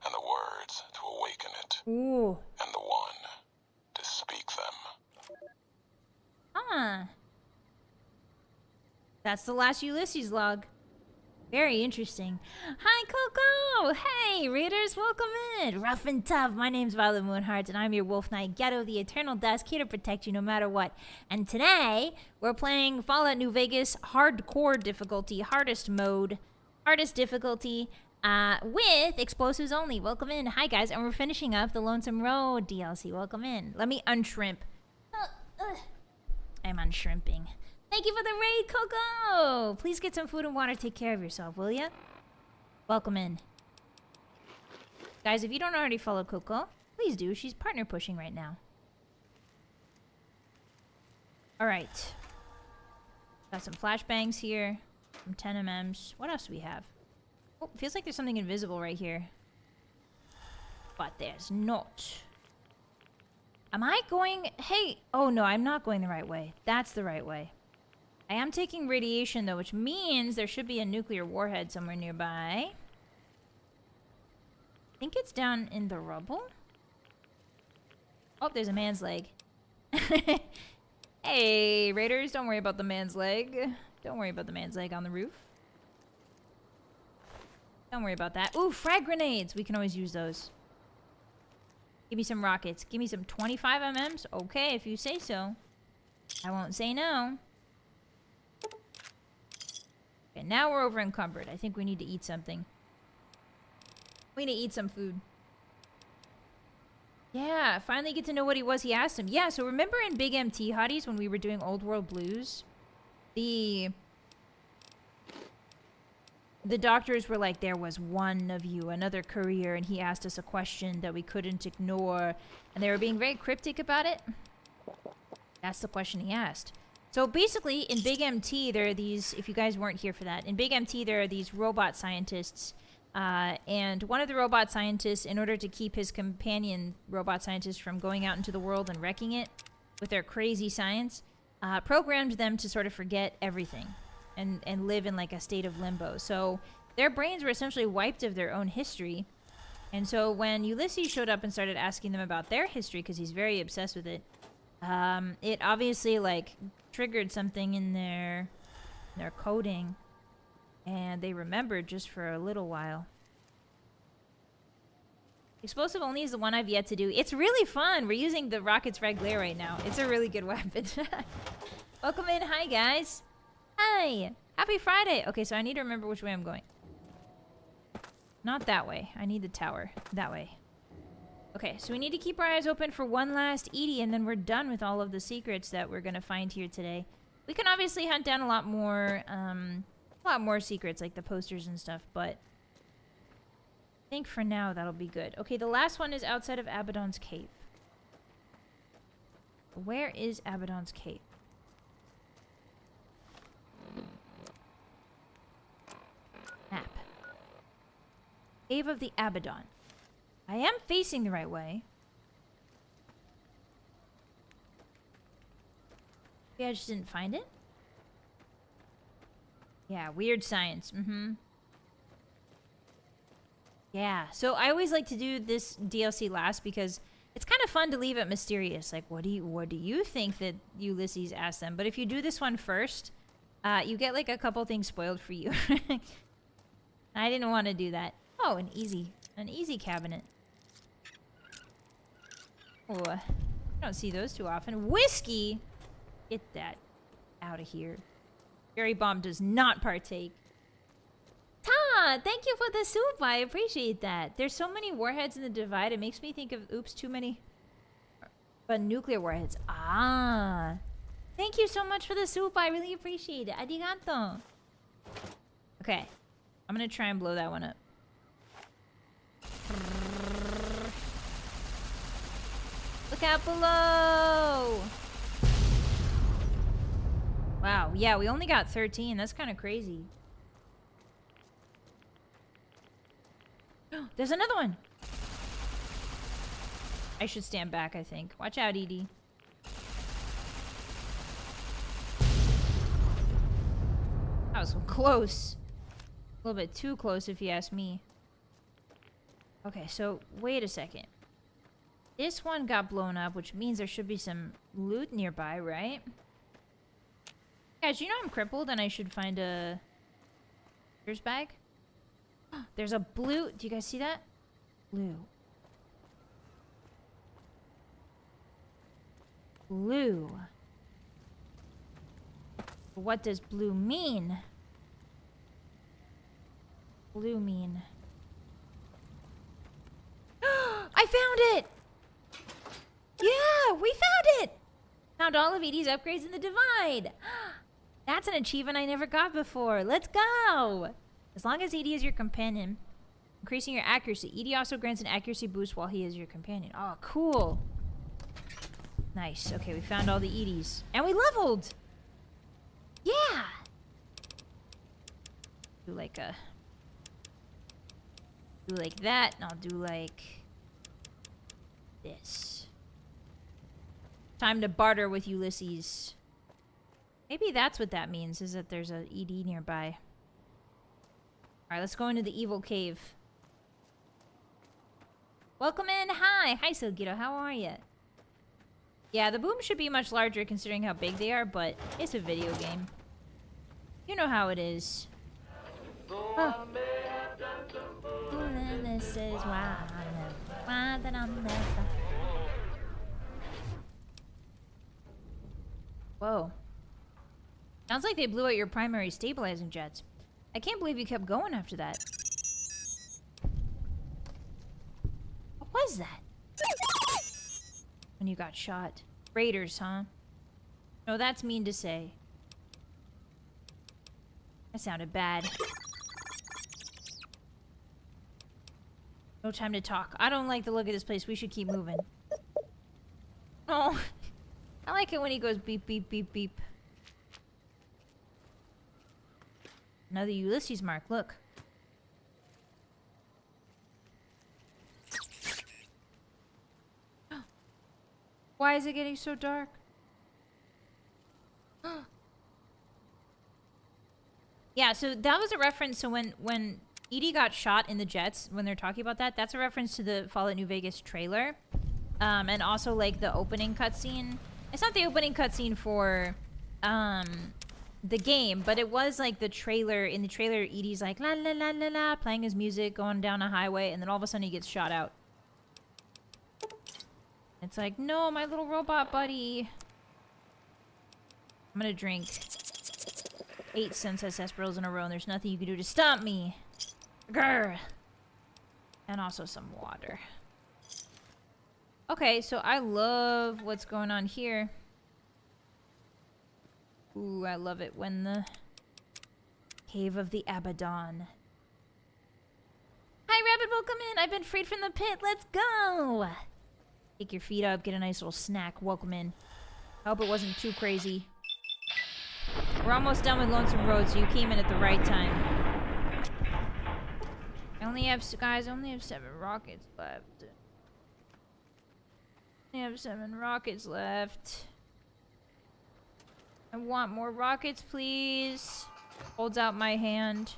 and the words to awaken it, Ooh. and the one to speak them. That's the last Ulysses log. Very interesting. Hi, Coco! Hey, readers, welcome in! Ruff and tough, my name's Vylett Moonheart, and I'm your Wolf Knight Ghetto, the Eternal Dusk, here to protect you no matter what. And today, we're playing Fallout New Vegas Hardcore difficulty, hardest mode, hardest difficulty, with explosives only. Welcome in. Hi, guys, and we're finishing up the Lonesome Road DLC. Welcome in. Let me unshrimp. I'm unshrimping. Thank you for the raid, Coco! Please get some food and water. Take care of yourself, will ya? Welcome in. Guys, if you don't already follow Coco, please do. She's partner pushing right now. Alright. Got some flashbangs here. Some 10mm. What else do we have? Oh, feels like there's something invisible right here. But there's not. Am I going... Hey! Oh, no, I'm not going the right way. That's the right way. I am taking radiation, though, which means there should be a nuclear warhead somewhere nearby. I think it's down in the rubble. Oh, there's a man's leg. Hey, raiders, don't worry about the man's leg. Don't worry about the man's leg on the roof. Don't worry about that. Ooh, frag grenades. We can always use those. Give me some rockets. Give me some 25 MMs. Okay, if you say so. I won't say no. Okay, now we're over encumbered. I think we need to eat something. We need to eat some food. Yeah, finally get to know what he asked him. Yeah, so remember in Big MT Hotties when we were doing Old World Blues? The doctors were like, there was one of you, another courier, and he asked us a question that we couldn't ignore. And they were being very cryptic about it. That's the question he asked. So basically, in Big MT, there are these, if you guys weren't here for that, in Big MT, there are these robot scientists. And one of the robot scientists, in order to keep his companion robot scientist from going out into the world and wrecking it with their crazy science, programmed them to sort of forget everything and live in like a state of limbo. So their brains were essentially wiped of their own history. And so when Ulysses showed up and started asking them about their history, because he's very obsessed with it, it obviously like triggered something in their coding. And they remembered just for a little while. Explosive only is the one I've yet to do. It's really fun. We're using the Rocket's Red Glare right now. It's a really good weapon. Welcome in. Hi, guys. Hi. Happy Friday. Okay, so I need to remember which way I'm going. Not that way. I need the tower. That way. Okay, so we need to keep our eyes open for one last Edie, and then we're done with all of the secrets that we're going to find here today. We can obviously hunt down a lot more secrets, like the posters and stuff, but I think for now that'll be good. Okay, the last one is outside of Abaddon's Cave. Where is Abaddon's Cave? Map. Cave of the Abaddon. I am facing the right way. Yeah, I just didn't find it. Yeah, weird science. Yeah, so I always like to do this DLC last because it's kind of fun to leave it mysterious. Like, what do you think that Ulysses asked them? But if you do this one first, you get like a couple things spoiled for you. I didn't want to do that. Oh, an easy cabinet. Oh, I don't see those too often. Whiskey! Get that out of here. Berry Bomb does not partake. Ta! Thank you for the soup. I appreciate that. There's so many warheads in the Divide. It makes me think of, oops, too many. But nuclear warheads. Ah. Thank you so much for the soup. I really appreciate it. Arigato. Okay. I'm going to try and blow that one up. Look out below! Wow, yeah, we only got 13. That's kind of crazy. There's another one! I should stand back, I think. Watch out, Edie. That was close. A little bit too close, if you ask me. Okay, so, wait a second. This one got blown up, which means there should be some loot nearby, right? Guys, you know I'm crippled and I should find a... Here's bag? There's a blue... Do you guys see that? Blue. Blue. What does blue mean? Blue mean... I found it! Yeah, we found it! Found all of Edie's upgrades in the Divide. That's an achievement I never got before. Let's go! As long as Edie is your companion, increasing your accuracy. Edie also grants an accuracy boost while he is your companion. Oh, cool. Nice. Okay, we found all the Edies. And we leveled! Yeah! Do like a... Do like that, and I'll do like... this. Time to barter with Ulysses. Maybe that's what that means, is that there's a ED nearby. Alright, let's go into the evil cave. Welcome in! Hi! Hi, Silgito, how are you? Yeah, the boom should be much larger considering how big they are, but it's a video game. You know how it is. Oh. This is why I'm never. Why that I'm never. Whoa. Sounds like they blew out your primary stabilizing jets. I can't believe you kept going after that. What was that? When you got shot. Raiders, huh? No, that's mean to say. That sounded bad. No time to talk. I don't like the look of this place. We should keep moving. Oh. I like it when he goes beep, beep, beep, beep. Another Ulysses mark. Look. Why is it getting so dark? Yeah, so that was a reference. So when Edie got shot in the jets, when they're talking about that, that's a reference to the Fallout New Vegas trailer. And also, like, the opening cutscene. It's not the opening cutscene for the game, but it was, like, the trailer. In the trailer, Edie's like, la la la la la, playing his music, going down a highway, and then all of a sudden he gets shot out. It's like, no, my little robot buddy. I'm gonna drink 8 Sunset Sarsaparillas in a row, and there's nothing you can do to stop me. Grr. And also some water. Okay, so I love what's going on here. Ooh, I love it when the Cave of the Abaddon. Hi, Rabbit, welcome in. I've been freed from the pit. Let's go. Take your feet up, get a nice little snack. Welcome in. I hope it wasn't too crazy. We're almost done with Lonesome Road, so you came in at the right time. I only have 7 rockets left. I have 7 rockets left. I want more rockets, please. Holds out my hand.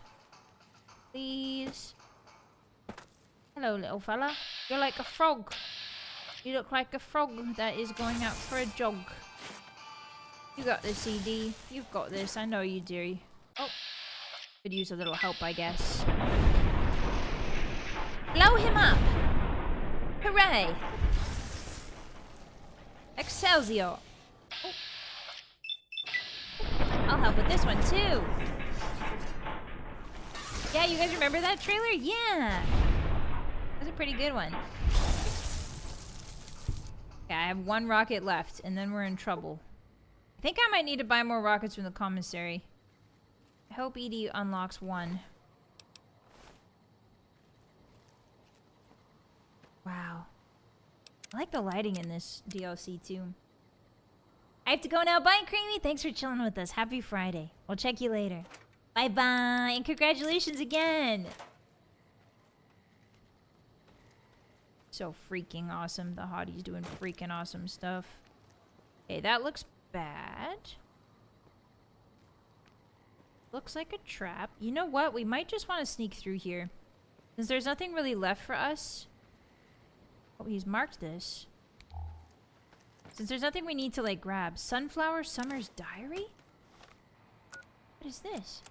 Please. Hello, little fella. You're like a frog. You look like a frog that is going out for a jog. You got this, CD. You've got this. I know you, dearie. Oh. Could use a little help, I guess. Blow him up! Hooray! Excelsior! Oh. I'll help with this one, too. Yeah, you guys remember that trailer? Yeah! That's a pretty good one. Okay, I have 1 rocket left, and then we're in trouble. I think I might need to buy more rockets from the commissary. I hope Edie unlocks 1. Wow. I like the lighting in this DLC, too. I have to go now. Bye, Creamy. Thanks for chilling with us. Happy Friday. We'll check you later. Bye-bye, and congratulations again. So freaking awesome. The Hottie's doing freaking awesome stuff. Okay, that looks bad. Looks like a trap. You know what? We might just want to sneak through here. Since there's nothing really left for us. Oh, he's marked this. Since there's nothing we need to, like, grab. Sunflower Summer's Diary? What is this?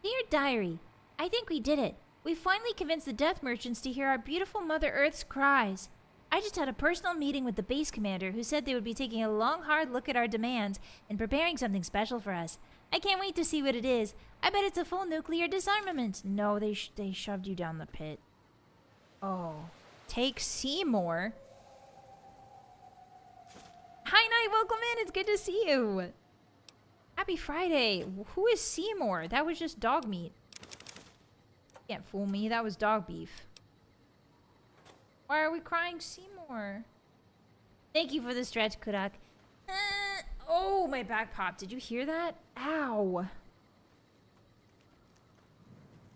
Dear Diary, I think we did it. We finally convinced the death merchants to hear our beautiful Mother Earth's cries. I just had a personal meeting with the base commander who said they would be taking a long, hard look at our demands and preparing something special for us. I can't wait to see what it is. I bet it's a full nuclear disarmament. No, they shoved you down the pit. Oh. Take Seymour? Hi, Night. Welcome in. It's good to see you. Happy Friday. Who is Seymour? That was just dog meat. Can't fool me. That was dog beef. Why are we crying Seymour? Thank you for the stretch, Kudak. Oh, my back popped. Did you hear that? Ow.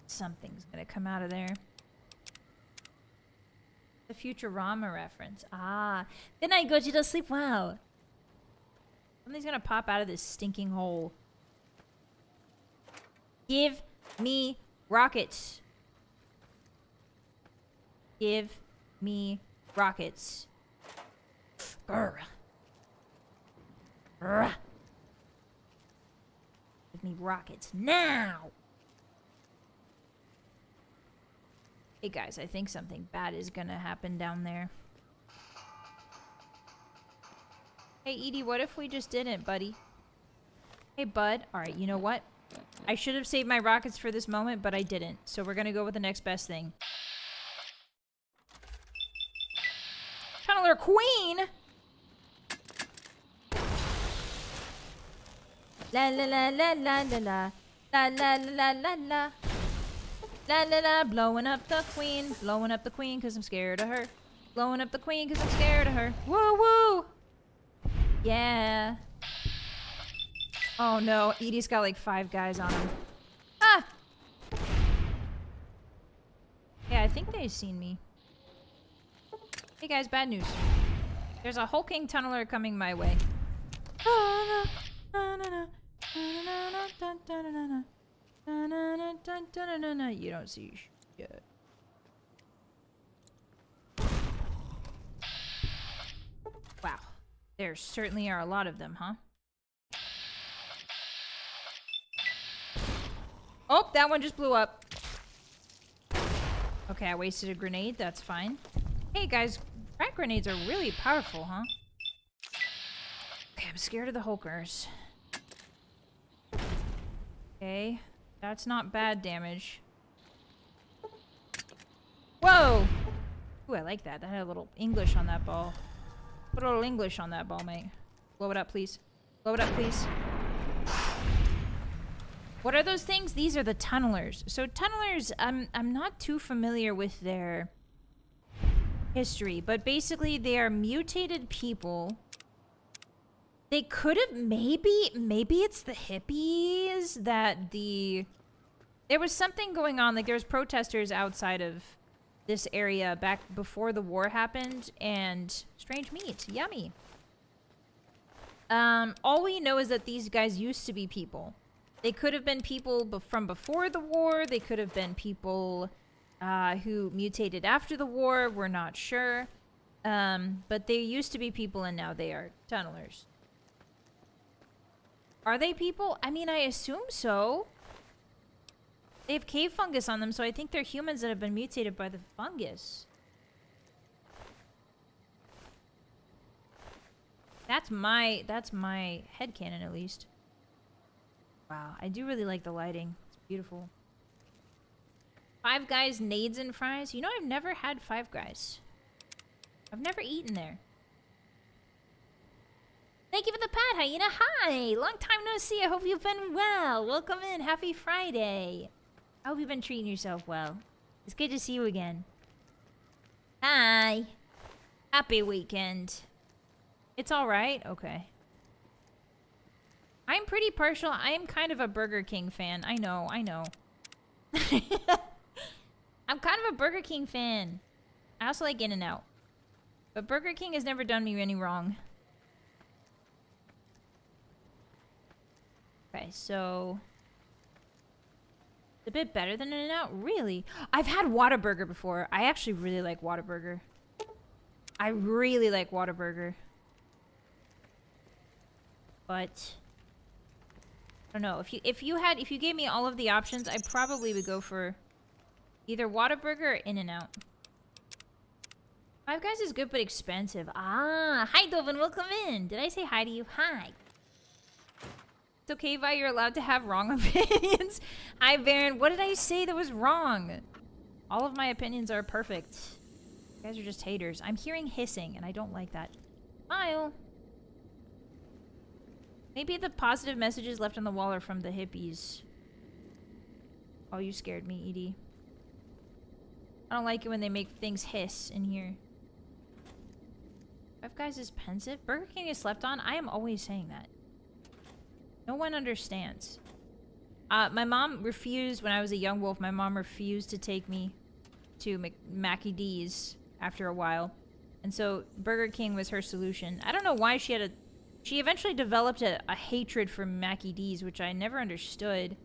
Something's gonna come out of there. The Futurama reference. Ah. Good night, Gojira. Sleep well. Something's gonna pop out of this stinking hole. Give me rockets. Give me rockets. Grr. Grr. Give me rockets now. Hey guys, I think something bad is gonna happen down there. Hey Edie, what if we just didn't, buddy? Hey bud. Alright, you know what? I should have saved my rockets for this moment, but I didn't. So we're gonna go with the next best thing. Tunneler Queen! La la la la la la la. La la la la la. La la la. Blowing up the queen. Blowing up the queen because I'm scared of her. Blowing up the queen because I'm scared of her. Woo woo! Yeah. Oh no, Edie's got like 5 guys on him. Ah! Yeah, I think they've seen me. Hey guys, bad news. There's a hulking tunneler coming my way. You don't see shit. Wow. There certainly are a lot of them, huh? Oh, that one just blew up. Okay, I wasted a grenade. That's fine. Hey, guys. Frag grenades are really powerful, huh? Okay, I'm scared of the hulkers. Okay. That's not bad damage. Whoa! Ooh, I like that. That had a little English on that ball. Put a little English on that ball, mate. Blow it up, please. Blow it up, please. What are those things? These are the tunnelers. So tunnelers, I'm not too familiar with their history, but basically they are mutated people. They could have maybe it's the hippies that there was something going on, like there was protesters outside of this area back before the war happened, and strange meat, yummy. All we know is that these guys used to be people. They could have been people from before the war. They could have been people who mutated after the war. We're not sure. But they used to be people and now they are tunnelers. Are they people? I mean, I assume so. They have cave fungus on them, so I think they're humans that have been mutated by the fungus. That's my headcanon, at least. Wow, I do really like the lighting. It's beautiful. Five Guys, nades and fries. You know, I've never had Five Guys. I've never eaten there. Thank you for the pat, Hyena. Hi! Long time no see. I hope you've been well. Welcome in. Happy Friday. I hope you've been treating yourself well. It's good to see you again. Hi. Happy weekend. It's alright? Okay. I'm pretty partial. I am kind of a Burger King fan. I know. I'm kind of a Burger King fan. I also like In-N-Out. But Burger King has never done me any wrong. Okay, so... It's a bit better than In-N-Out? Really? I've had Whataburger before. I actually really like Whataburger. I really like Whataburger. But... I don't know. If you gave me all of the options, I probably would go for either Whataburger or In-N-Out. Five Guys is good but expensive. Ah, hi Dovin, welcome in. Did I say hi to you? Hi. It's okay, Vi, you're allowed to have wrong opinions. Hi, Baron. What did I say that was wrong? All of my opinions are perfect. You guys are just haters. I'm hearing hissing, and I don't like that. Smile. Maybe the positive messages left on the wall are from the hippies. Oh, you scared me, Edie. I don't like it when they make things hiss in here. Five Guys is pensive. Burger King is slept on. I am always saying that. No one understands. My mom refused, when I was a young wolf, my mom refused to take me to Mackie D's after a while. And so Burger King was her solution. I don't know why she eventually developed a hatred for Mackie D's, which I never understood.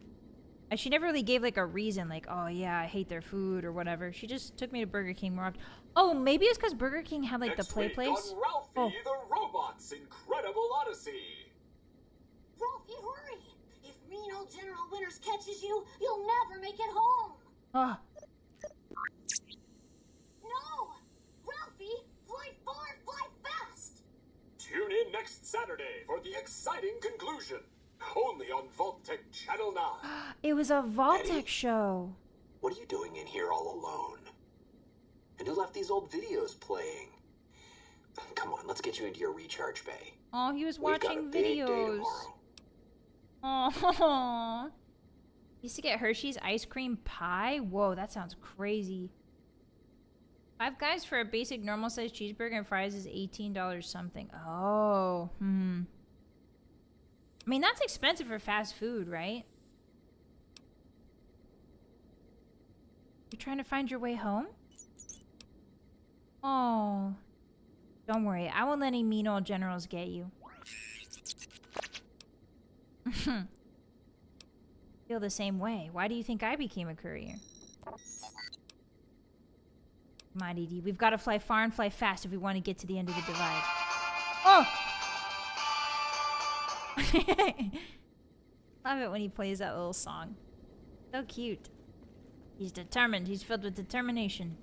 And she never really gave like a reason, like, oh yeah, I hate their food or whatever. She just took me to Burger King more often. Oh, maybe it's because Burger King had like the play place. Ralphie, the Robot's Incredible Odyssey. Ralphie, hurry! If mean old General Winters catches you, you'll never make it home! Oh. no! Ralphie, fly far, fly fast! Tune in next Saturday for the exciting conclusion. Only on Vault-Tec Channel 9. It was a Eddie? Vault-Tec show. What are you doing in here all alone? And who left these old videos playing? Come on, let's get you into your recharge bay. Oh, he was We've got a watching big day videos. tomorrow. Oh. Used to get Hershey's ice cream pie? Whoa, that sounds crazy. Five Guys for a basic normal sized cheeseburger and fries is $18 something. Oh, I mean, that's expensive for fast food, right? You're trying to find your way home? Oh. Don't worry, I won't let any mean old generals get you. Feel the same way. Why do you think I became a courier? Come on, Edie. We've got to fly far and fly fast if we want to get to the end of the divide. Oh! Love it when he plays that little song. So cute. He's determined. He's filled with determination.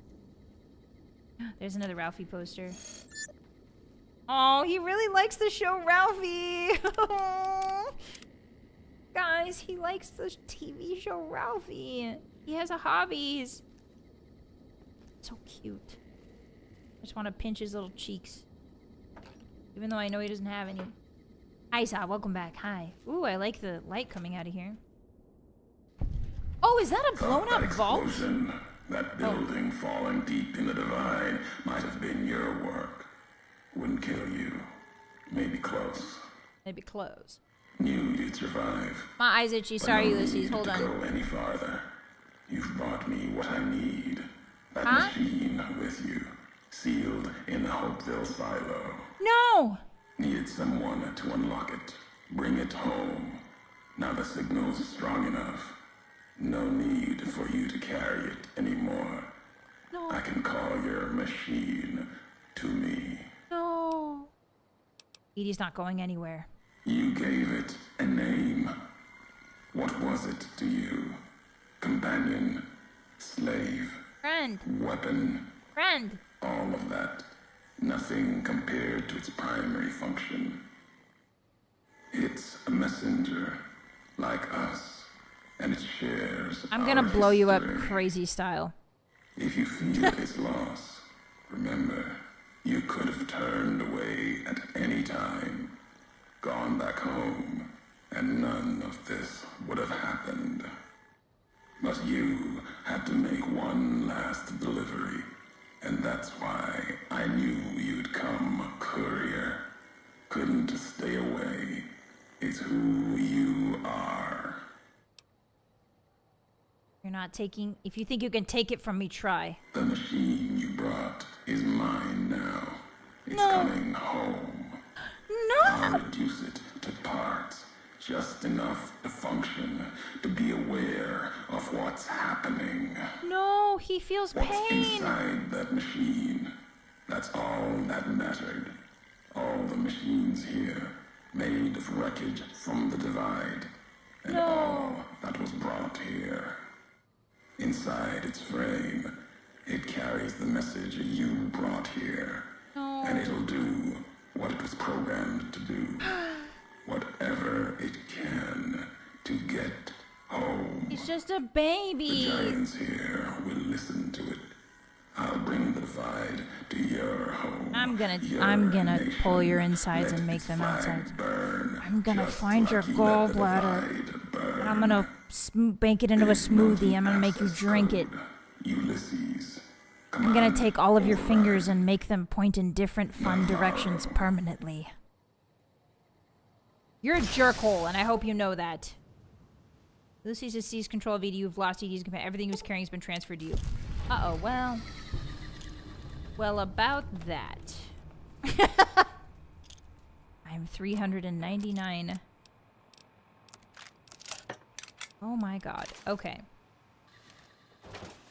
There's another Ralphie poster. Oh, he really likes the show Ralphie. Guys, he likes the TV show Ralphie. He has a hobbies. So cute. I just want to pinch his little cheeks. Even though I know he doesn't have any. Hi, Sa. Welcome back. Hi. Ooh, I like the light coming out of here. Oh, is that a blown up vault? Explosion, that building falling deep in the divide might have been your work. Wouldn't kill you. Maybe close. Maybe close. Knew you'd survive. My eyes itchy. But Sorry, no Ulysses. need Hold to on. go any farther. You've brought me what I need. That Huh? machine with you, sealed in the Hopeville silo. No! Needed someone to unlock it. Bring it home. Now the signal's strong enough. No need for you to carry it anymore. No. I can call your machine to me. No. Edie's not going anywhere. You gave it a name. What was it to you? Companion, slave, Friend. weapon, Friend. all of that. Nothing compared to its primary function. It's a messenger, like us, and it shares I'm gonna our blow you up history. crazy style. If you feel its loss, remember, you could have turned away at any time, gone back home, and none of this would have happened. But you had to make one last delivery, and that's why I knew you'd come, courier. Couldn't stay away. It's who you are. You're not taking... If you think you can take it from me, try. The machine you brought is mine now. It's No. coming home. I'll No! reduce it to parts, just enough to function, to be aware of what's happening. No, he feels What's pain. inside that machine? That's all that mattered. All the machines here, made of wreckage from the divide, and No. all that was brought here. Inside its frame, it carries the message you brought here, No. and it'll do what it was programmed to do. Whatever it can to get home. He's just a The baby. giants here will listen to it. I'll bring the divide to your home. I'm gonna your pull your nation. insides Let and make its them flag outsides. Burn, I'm gonna just find your like you let the gallbladder. divide burn. I'm gonna bank it into a smoothie. I'm gonna make you drink it. Ulysses. Come I'm gonna on, take all of your override. fingers and make them point in different fun directions permanently. You're a jerkhole, and I hope you know that. Ulysses has seized control of Edie. You've lost Edie's companion. Everything he was carrying has been transferred to you. Uh-oh, well... Well, about that. I'm 399. Oh my god. Okay.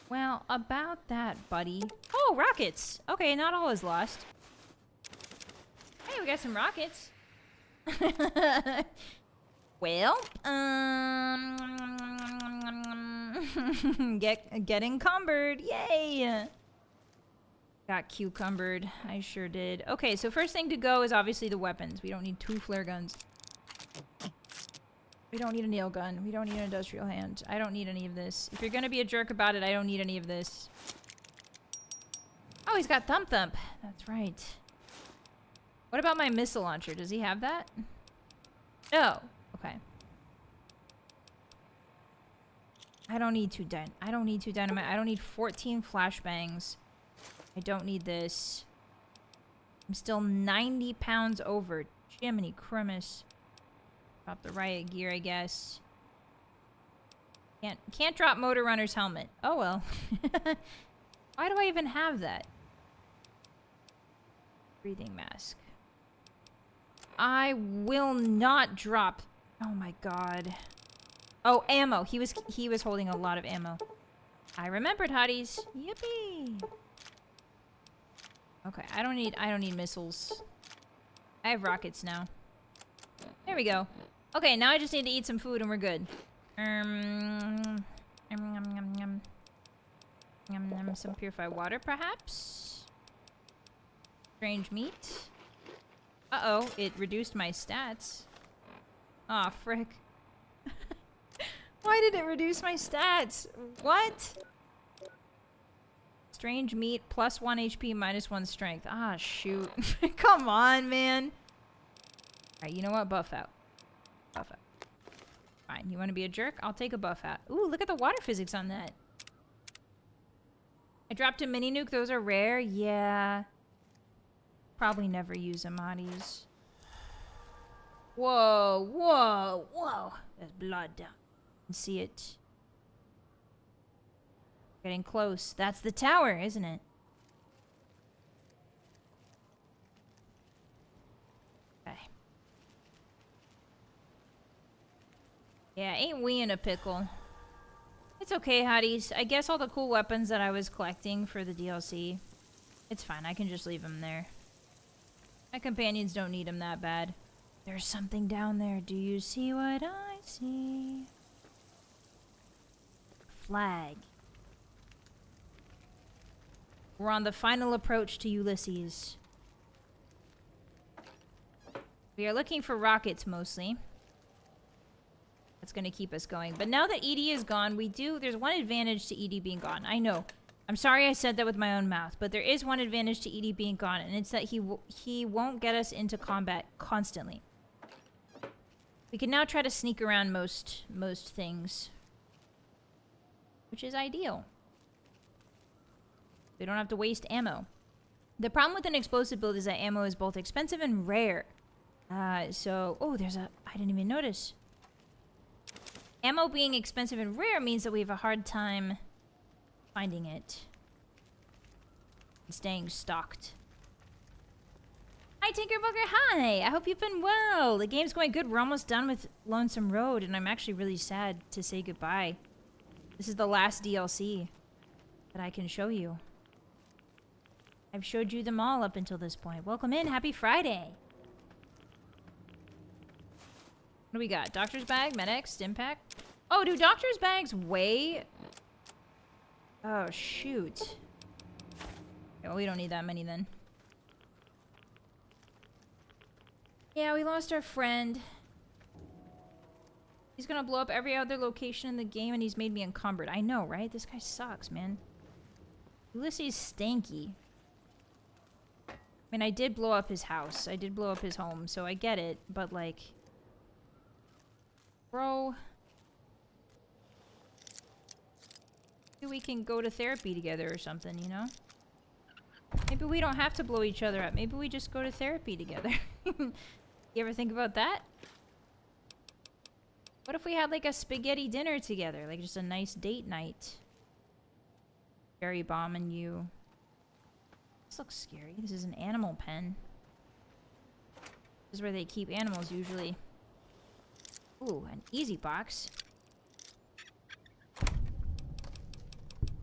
Well, about that, buddy. Oh, rockets! Okay, not all is lost. Hey, we got some rockets. Well, get encumbered. Yay! Got cucumbered. I sure did. Okay, so first thing to go is obviously the weapons. We don't need 2 flare guns. We don't need a nail gun. We don't need an industrial hand. I don't need any of this. If you're gonna be a jerk about it, I don't need any of this. Oh, he's got Thump Thump. That's right. What about my missile launcher? Does he have that? No. Okay. I don't need 2 dynamite. I don't need 2 dynamite. I don't need 14 flashbangs. I don't need this. I'm still 90 pounds over. Jiminy Christmas. Drop the riot gear, I guess. Can't drop Motor Runner's helmet. Oh well. Why do I even have that? Breathing mask. I will not drop. Oh my god. Oh, ammo. He was holding a lot of ammo. I remembered, Hotties. Yippee. Okay, I don't need missiles. I have rockets now. There we go. Okay, now I just need to eat some food and we're good. Some purified water, perhaps? Strange meat. Uh-oh, it reduced my stats. Aw, frick. Why did it reduce my stats? What? Strange meat, plus 1 HP, minus 1 strength. Ah, shoot. Come on, man. Alright, you know what? Buff out. Buff out. Fine, you want to be a jerk? I'll take a buff out. Ooh, look at the water physics on that. I dropped a mini nuke. Those are rare. Yeah. Probably never use them, Hotties. Whoa, whoa, whoa. There's blood down. You can see it. Getting close. That's the tower, isn't it? Okay. Yeah, ain't we in a pickle? It's okay, Hotties. I guess all the cool weapons that I was collecting for the DLC, it's fine. I can just leave them there. My companions don't need them that bad. There's something down there. Do you see what I see? Flag. We're on the final approach to Ulysses. We are looking for rockets mostly. That's going to keep us going. But now that Edie is gone, there's one advantage to Edie being gone. I know. I'm sorry I said that with my own mouth, but there is one advantage to Edie being gone, and it's that he won't get us into combat constantly. We can now try to sneak around most things, which is ideal. We don't have to waste ammo. The problem with an explosive build is that ammo is both expensive and rare. Oh, I didn't even notice. Ammo being expensive and rare means that we have a hard time finding it. And staying stocked. Hi, Tinkerbugger. Hi. I hope you've been well. The game's going good. We're almost done with Lonesome Road, and I'm actually really sad to say goodbye. This is the last DLC that I can show you. I've showed you them all up until this point. Welcome in. Happy Friday. What do we got? Doctor's bag, Med-X, Stimpack. Oh, do doctor's bags weigh? Oh, shoot. Oh, we don't need that many then. Yeah, we lost our friend. He's gonna blow up every other location in the game and he's made me encumbered. I know, right? This guy sucks, man. Ulysses stanky. I mean, I did blow up his house. I did blow up his home, so I get it. But, like... Bro... Maybe we can go to therapy together or something, you know? Maybe we don't have to blow each other up. Maybe we just go to therapy together. You ever think about that? What if we had, like, a spaghetti dinner together? Like, just a nice date night. Cherry bomb and you... This looks scary. This is an animal pen. This is where they keep animals, usually. Ooh, an easy box.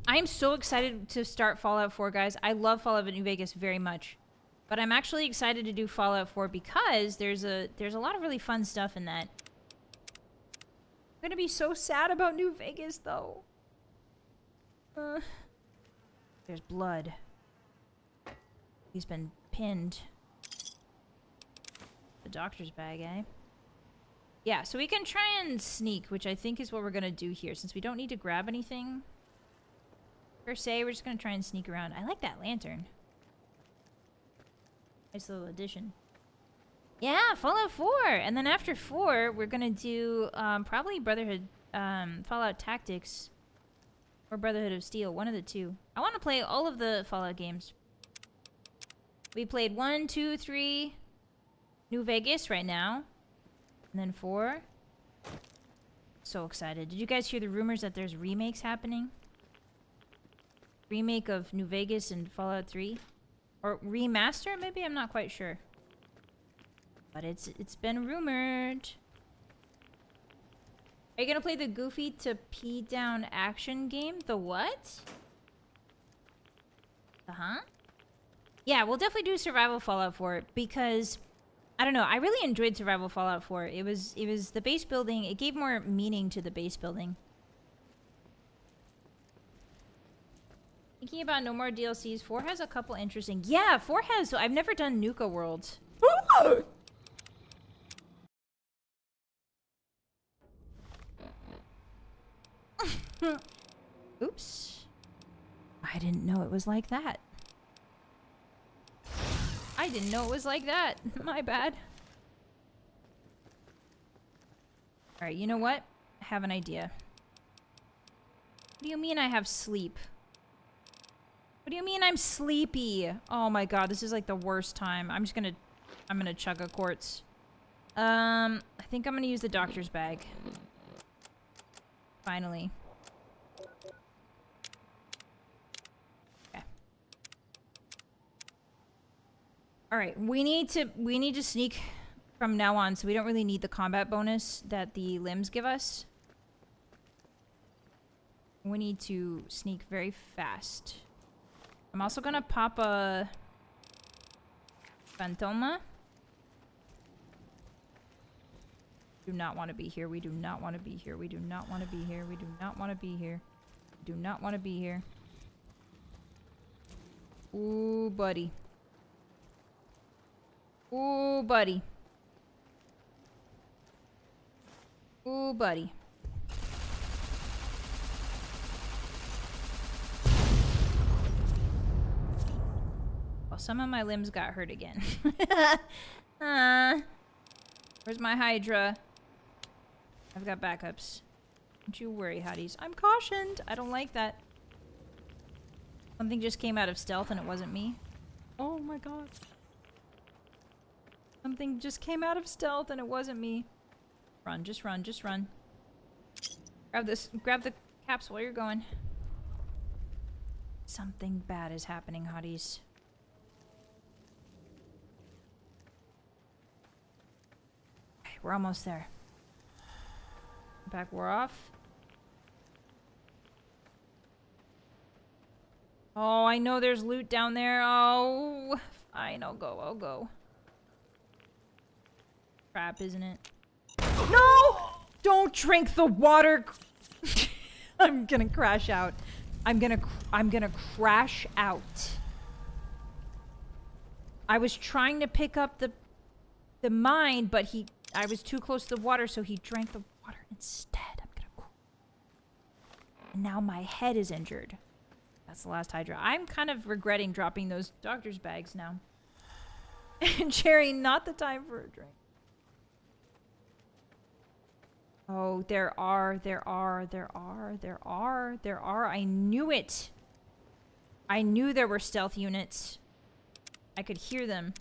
I'm so excited to start Fallout 4, guys. I love Fallout New Vegas very much. But I'm actually excited to do Fallout 4 because there's a lot of really fun stuff in that. I'm gonna be so sad about New Vegas, though. There's blood. He's been pinned. The doctor's bag, eh? Yeah, so we can try and sneak, which I think is what we're gonna do here, since we don't need to grab anything. Per se, we're just gonna try and sneak around. I like that lantern. Nice little addition. Yeah, Fallout 4! And then after 4, we're gonna do, probably Brotherhood, Fallout Tactics. Or Brotherhood of Steel, one of the two. I want to play all of the Fallout games. We played 1, 2, 3, New Vegas right now. And then 4. So excited. Did you guys hear the rumors that there's remakes happening? Remake of New Vegas and Fallout 3? Or remaster, maybe? I'm not quite sure. But it's been rumored. Are you gonna play the Goofy to pee down action game? The what? Uh-huh. Yeah, we'll definitely do survival Fallout 4 because I don't know, I really enjoyed survival Fallout 4. It was the base building, it gave more meaning to the base building. Thinking about no more DLCs. 4 has a couple interesting. Yeah, 4 has. So I've never done Nuka World. Oops. I didn't know it was like that. I didn't know it was like that. My bad. Alright, you know what? I have an idea. What do you mean I have sleep? What do you mean I'm sleepy? Oh my god, this is like the worst time. I'm gonna chug a quartz. I think I'm gonna use the doctor's bag. Finally. Okay. Alright, we need to sneak from now on, so we don't really need the combat bonus that the limbs give us. We need to sneak very fast. I'm also gonna pop a Phantoma. Do not want to be here. We do not want to be here. We do not want to be here. We do not want to be here. We do not want to be here. Ooh, buddy. Ooh, buddy. Ooh, buddy. Well, some of my limbs got hurt again. Where's my Hydra? I've got backups. Don't you worry, Hotties. I'm cautioned. I don't like that. Something just came out of stealth and it wasn't me. Oh my god. Something just came out of stealth and it wasn't me. Run, just run, just run. Grab this, grab the caps while you're going. Something bad is happening, Hotties. Okay, we're almost there. Back, we're off. Oh, I know there's loot down there. Oh, fine, I'll go, I'll go. Crap, isn't it? No! Don't drink the water! I'm gonna crash out. I'm gonna crash out. I was trying to pick up the mine, but I was too close to the water, so he drank the water instead. I'm gonna... And now my head is injured. That's the last Hydra. I'm kind of regretting dropping those doctor's bags now. And Cherry, not the time for a drink. Oh, there are. I knew it. I knew there were stealth units. I could hear them.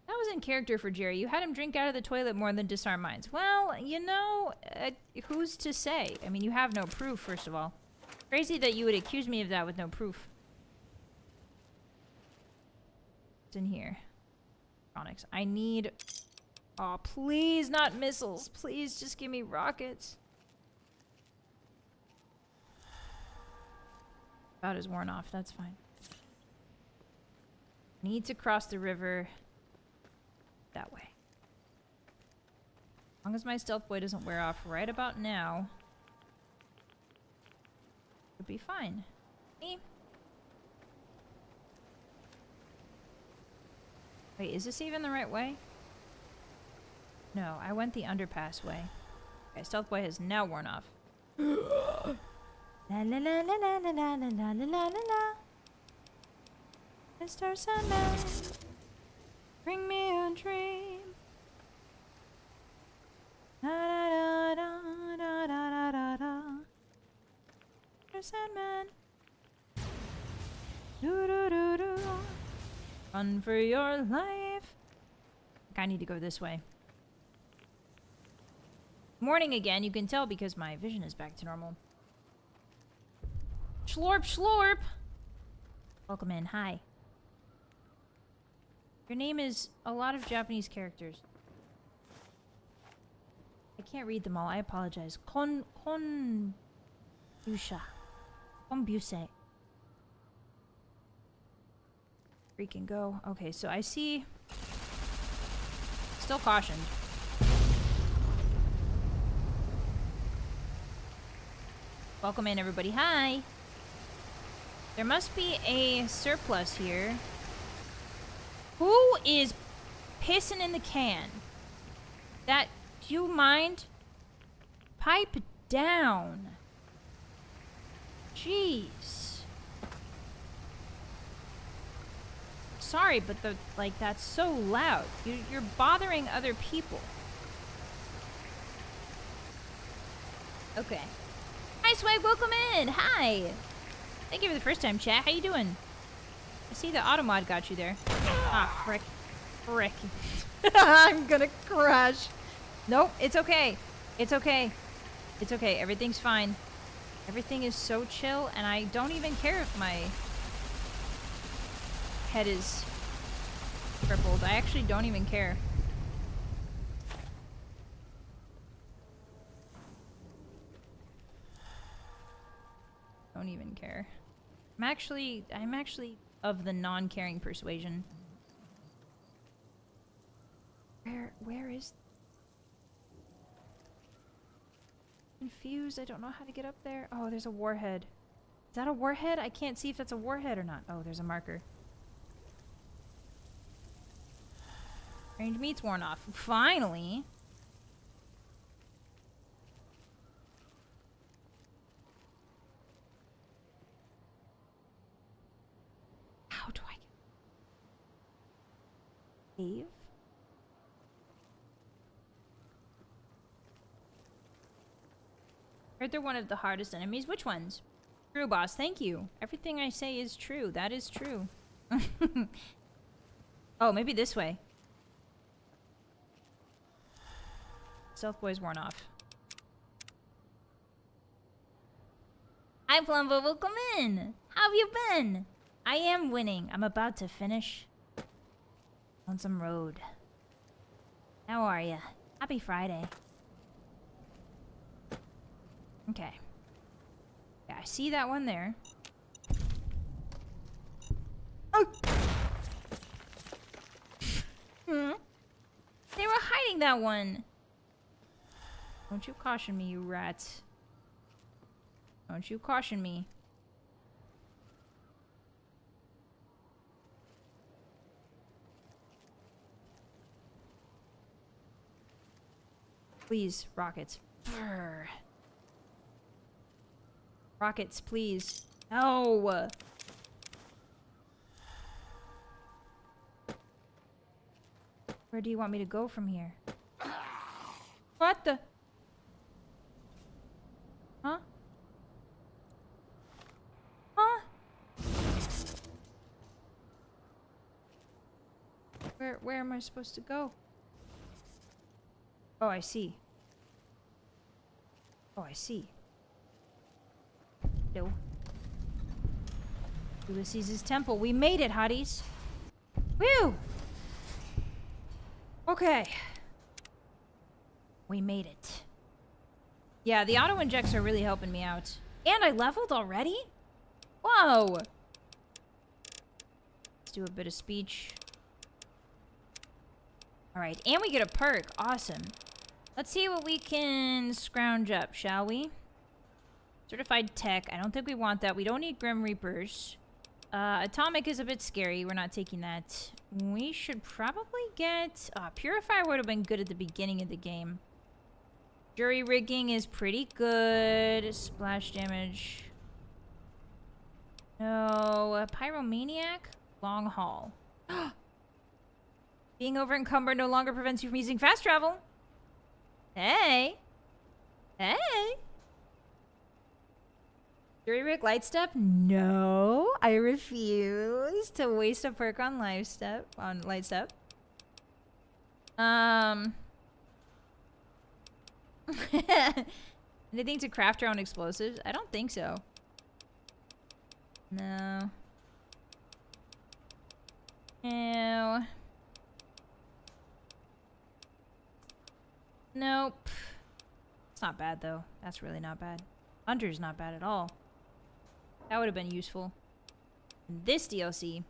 That was in character for Jerry. You had him drink out of the toilet more than disarm mines. Well, you know, who's to say? I mean, you have no proof, first of all. Crazy that you would accuse me of that with no proof. What's in here? Electronics. I need... Oh, please, not missiles. Please, just give me rockets. About is worn off. That's fine. Need to cross the river that way. As long as my stealth boy doesn't wear off right about now, it'll be fine. Me. Wait, is this even the right way? No, I went the underpass way. Okay, Stealth Boy has now worn off. La la la la la la la la la la la. Mr. Sandman, bring me a dream. Da da da da da da da da. Mr. Sandman. Do do do do. Run for your life. I need to go this way. Morning again, you can tell because my vision is back to normal. Schlorp, schlorp! Welcome in, hi. Your name is a lot of Japanese characters. I can't read them all, I apologize. Konbusha. Konbuse. Freaking go. Okay, so I see... Still cautioned. Welcome in, everybody. Hi! There must be a surplus here. Who is pissing in the can? That... Do you mind? Pipe down. Jeez. Sorry, but the... Like, that's so loud. You're bothering other people. Okay. Hi, Swag, welcome in! Hi! Thank you for the first time, chat. How you doing? I see the automod got you there. Ah, frick. Frick. I'm gonna crash. Nope, it's okay. It's okay. It's okay. Everything's fine. Everything is so chill, and I don't even care if my head is crippled. I actually don't even care. Don't even care. I'm actually of the non-caring persuasion. Where is... Confused, I don't know how to get up there. Oh, there's a warhead. Is that a warhead? I can't see if that's a warhead or not. Oh, there's a marker. Range meat's worn off. Finally! How do I get... Save? Heard they're one of the hardest enemies. Which ones? True, boss. Thank you. Everything I say is true. That is true. Oh, maybe this way. Stealth Boy's worn off. Hi, Plumbo. Welcome in. How have you been? I am winning. I'm about to finish on some road. How are ya? Happy Friday. Okay. Yeah, I see that one there. Oh! Hmm? They were hiding that one! Don't you caution me, you rats. Don't you caution me. Please, rockets. Brr. Rockets, please. No! Where do you want me to go from here? What the? Huh? Huh? Where am I supposed to go? Oh, I see. Oh, I see. No. Ulysses' temple. We made it, hotties. Woo! Okay. We made it. Yeah, the auto injects are really helping me out. And I leveled already? Whoa! Let's do a bit of speech. Alright, and we get a perk. Awesome. Let's see what we can scrounge up, shall we? Certified tech. I don't think we want that. We don't need Grim Reapers. Atomic is a bit scary. We're not taking that. We should probably get... Purifier would have been good at the beginning of the game. Jury rigging is pretty good. Splash damage. No. Pyromaniac? Long haul. Being over encumbered no longer prevents you from using fast travel. Hey. Hey. Jury rig light step? No. I refuse to waste a perk on light step. Anything to craft our own explosives? I don't think so. No. No. Nope. It's not bad though. That's really not bad. Hunter's not bad at all. That would have been useful. In this DLC.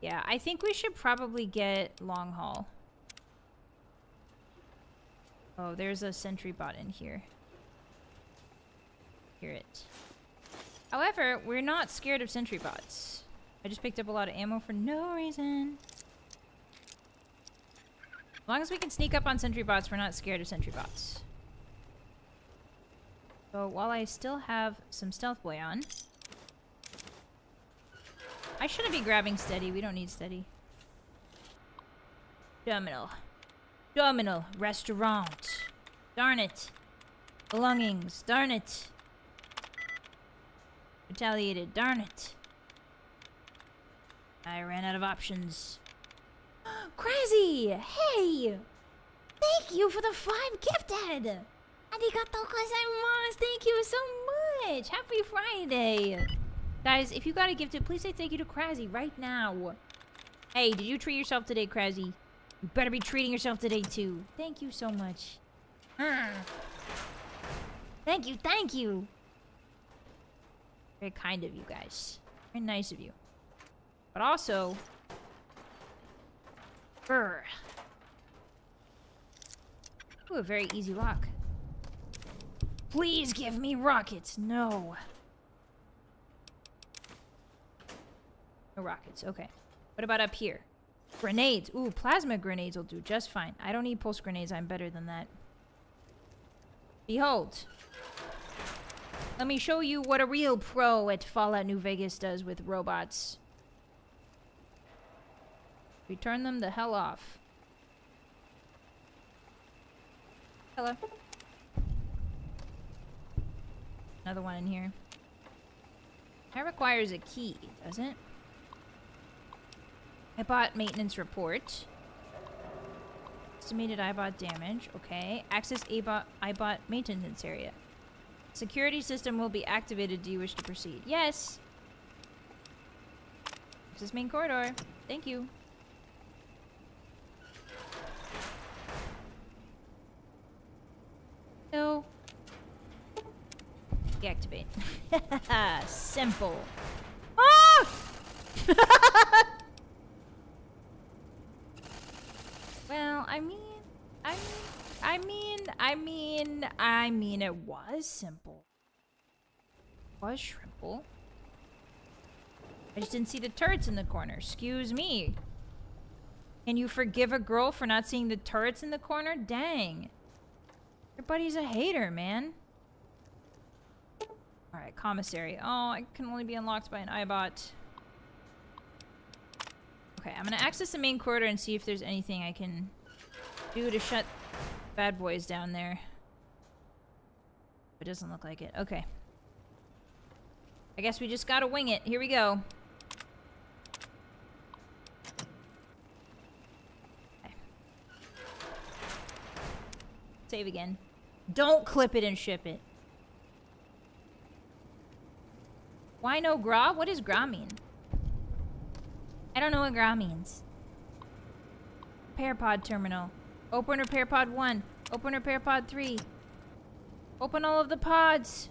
Yeah, I think we should probably get long haul. Oh, there's a sentry bot in here. Hear it. However, we're not scared of sentry bots. I just picked up a lot of ammo for no reason. As long as we can sneak up on sentry bots, we're not scared of sentry bots. So while I still have some stealth boy on, I shouldn't be grabbing steady. We don't need steady. Terminal. Terminal. Restaurant. Darn it. Belongings. Darn it. Retaliated. Darn it. I ran out of options. Crazy! Hey! Thank you for the 5 gifted! Arigatou gozaimasu! Thank you so much! Happy Friday! Guys, if you got a gifted, please say thank you to Crazy right now. Hey, did you treat yourself today, Crazy? You better be treating yourself today, too. Thank you so much. Thank you, thank you! Very kind of you guys. Very nice of you. But also... Brr. Ooh, a very easy lock. Please give me rockets. No. No rockets. Okay. What about up here? Grenades. Ooh, plasma grenades will do just fine. I don't need pulse grenades. I'm better than that. Behold. Let me show you what a real pro at Fallout New Vegas does with robots. We turn them the hell off. Hello. Another one in here. That requires a key, doesn't it? I bought maintenance report. Estimated iBot damage. Okay. Access iBot maintenance area. Security system will be activated. Do you wish to proceed? Yes. Access main corridor. Thank you. No. Deactivate. Simple. Ah! Well, I mean, it was simple. It was shrimple. I just didn't see the turrets in the corner. Excuse me. Can you forgive a girl for not seeing the turrets in the corner? Dang. Everybody's a hater, man. Alright, commissary. Oh, it can only be unlocked by an iBot. Okay, I'm gonna access the main corridor and see if there's anything I can do to shut bad boys down there. It doesn't look like it. Okay. I guess we just gotta wing it. Here we go. Okay. Save again. Don't clip it and ship it. Why no gra? What does gra mean? I don't know what gra means. Repair pod terminal. Open repair pod 1. Open repair pod 3. Open all of the pods.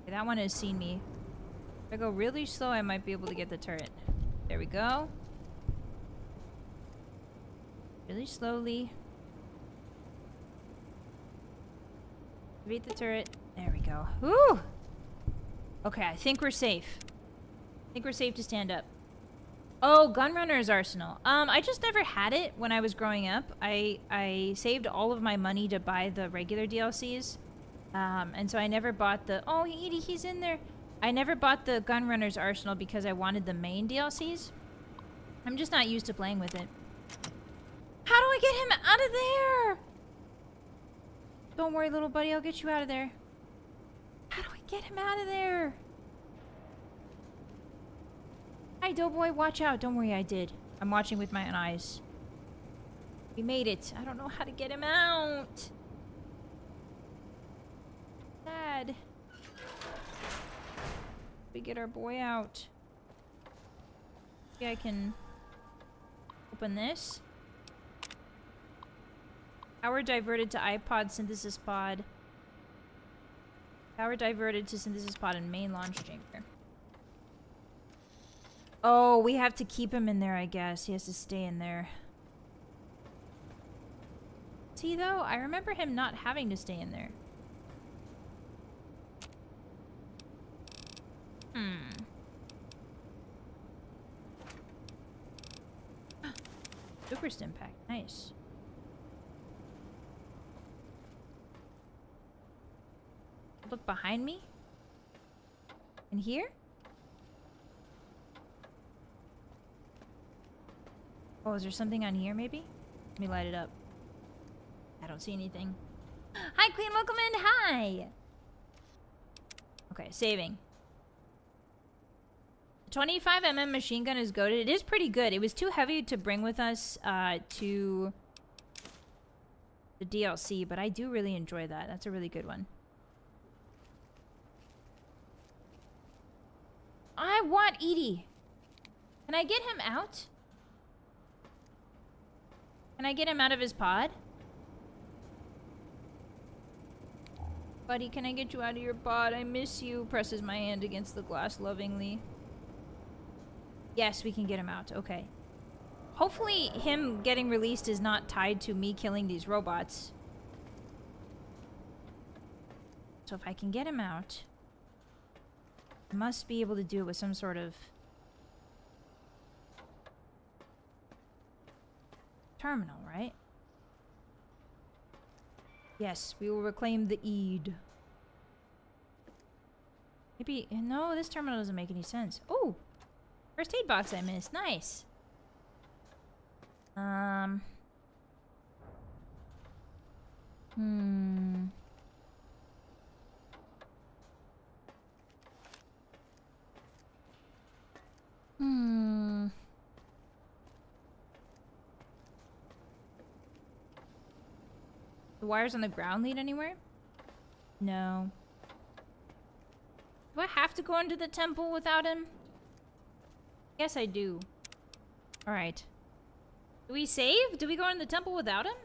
Okay, that one has seen me. If I go really slow, I might be able to get the turret. There we go. Really slowly. Beat the turret. There we go. Woo! Okay, I think we're safe. I think we're safe to stand up. Oh, Gunrunner's Arsenal. I just never had it when I was growing up. I saved all of my money to buy the regular DLCs. And so I never bought the... Oh, Edie, he's in there. I never bought the Gunrunner's Arsenal because I wanted the main DLCs. I'm just not used to playing with it. How do I get him out of there? Don't worry, little buddy. I'll get you out of there. How do I get him out of there? Hi, Doughboy. Watch out. Don't worry, I did. I'm watching with my own eyes. We made it. I don't know how to get him out. Sad. We get our boy out. Maybe I can open this. Power diverted to iPod synthesis pod. Power diverted to synthesis pod and main launch chamber. Oh, we have to keep him in there, I guess. He has to stay in there. See, though? I remember him not having to stay in there. Super stim pack. Nice. Look behind me? In here? Oh, is there something on here, maybe? Let me light it up. I don't see anything. Hi, Queen. Welcome in. Hi. Okay, saving. 25mm machine gun is goated. It is pretty good. It was too heavy to bring with us to the DLC, but I do really enjoy that. That's a really good one. I want Edie. Can I get him out? Can I get him out of his pod? Buddy, can I get you out of your pod? I miss you. Presses my hand against the glass lovingly. Yes, we can get him out. Okay. Hopefully him getting released is not tied to me killing these robots. So if I can get him out, I must be able to do it with some sort of terminal, right? Yes, we will reclaim the Eid. Maybe... No, this terminal doesn't make any sense. Oh! First aid box I missed. Nice. The wires on the ground lead anywhere? No. Do I have to go into the temple without him? Yes, I do. Alright. Do we save? Do we go in the temple without him?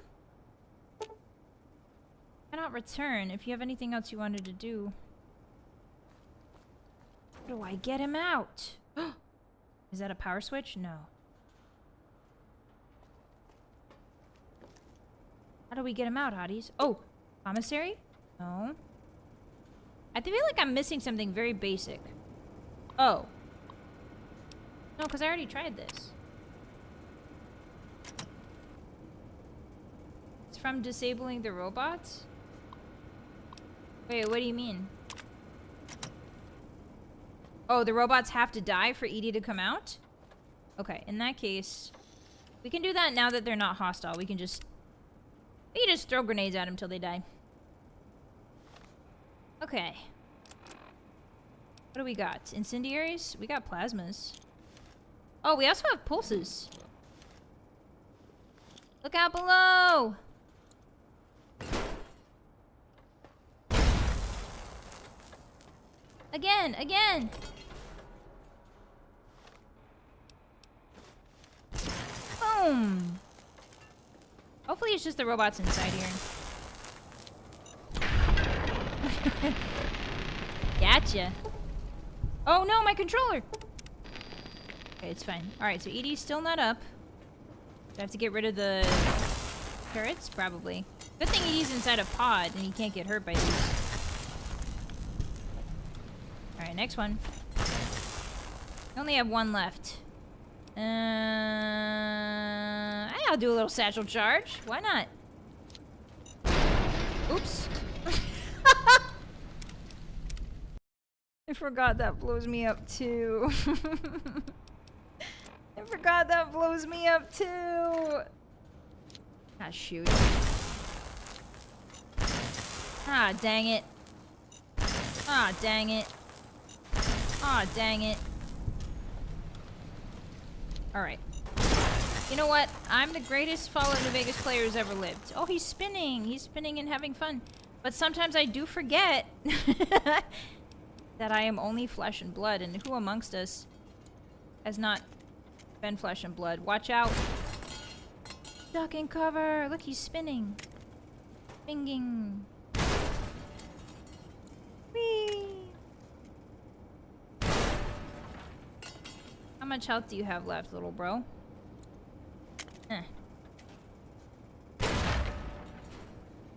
Cannot return if you have anything else you wanted to do. How do I get him out? Is that a power switch? No. How do we get him out, hotties? Oh, commissary? No. I feel like I'm missing something very basic. Oh. No, because I already tried this. It's from disabling the robots? Wait, what do you mean? Oh, the robots have to die for Edie to come out? Okay, in that case, we can do that now that they're not hostile. We can just throw grenades at them till they die. Okay. What do we got? Incendiaries? We got plasmas. Oh, we also have pulses. Look out below! Again! Again! Boom! Hopefully it's just the robots inside here. Gotcha. Oh no, my controller! Okay, it's fine. Alright, so Edie's still not up. Do I have to get rid of the turrets? Probably. Good thing Edie's inside a pod and he can't get hurt by these. next one. I only have one left. I'll do a little satchel charge. Why not? Oops. I forgot that blows me up too. I forgot that blows me up too. Ah, shoot. Ah, dang it. Ah, dang it. Ah, dang it. Alright. You know what? I'm the greatest Fallout New Vegas player who's ever lived. Oh, he's spinning. He's spinning and having fun. But sometimes I do forget that I am only flesh and blood. And who amongst us has not been flesh and blood? Watch out. Duck and cover. Look, he's spinning. Binging. Whee! How much health do you have left, little bro?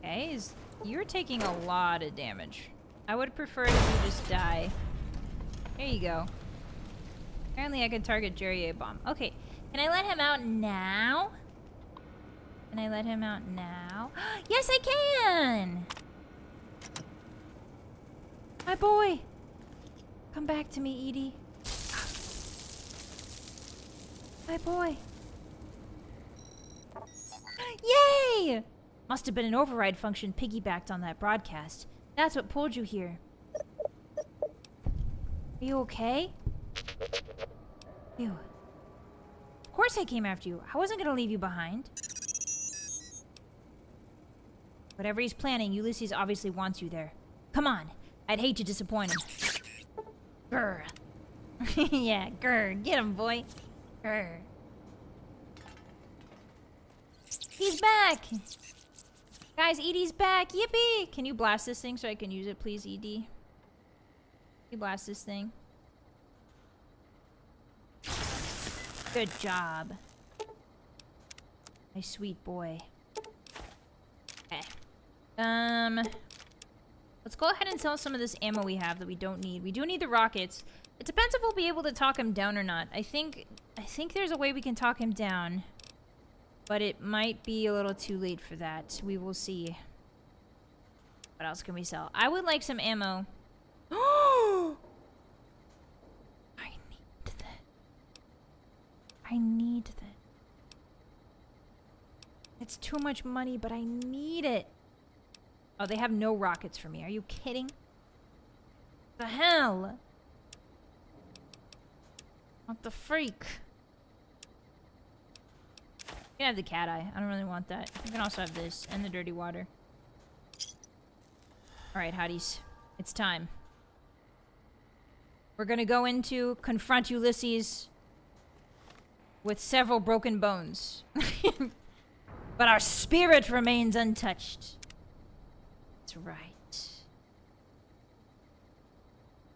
Okay, you're taking a lot of damage. I would prefer if you just die. There you go. Apparently I can target Jerry A. Bomb. Okay, can I let him out now? Can I let him out now? Yes, I can! My boy! Come back to me, Edie. My boy. Yay! Must have been an override function piggybacked on that broadcast. That's what pulled you here. Are you okay? Ew. Of course I came after you. I wasn't gonna leave you behind. Whatever he's planning, Ulysses obviously wants you there. Come on. I'd hate to disappoint him. Grr. Yeah, grr. Get him, boy. Grr. He's back! Guys, Edie's back! Yippee! Can you blast this thing so I can use it, please, Edie? Can you blast this thing? Good job. My sweet boy. Okay. Let's go ahead and sell some of this ammo we have that we don't need. We do need the rockets. It depends if we'll be able to talk him down or not. I think there's a way we can talk him down. But it might be a little too late for that. We will see. What else can we sell? I would like some ammo. Oh! I need that. I need that. It's too much money, but I need it. Oh, they have no rockets for me. Are you kidding? The hell? What the freak? You can have the cat eye. I don't really want that. You can also have this and the dirty water. Alright, hotties. It's time. We're gonna go into confront Ulysses with several broken bones. But our spirit remains untouched. That's right.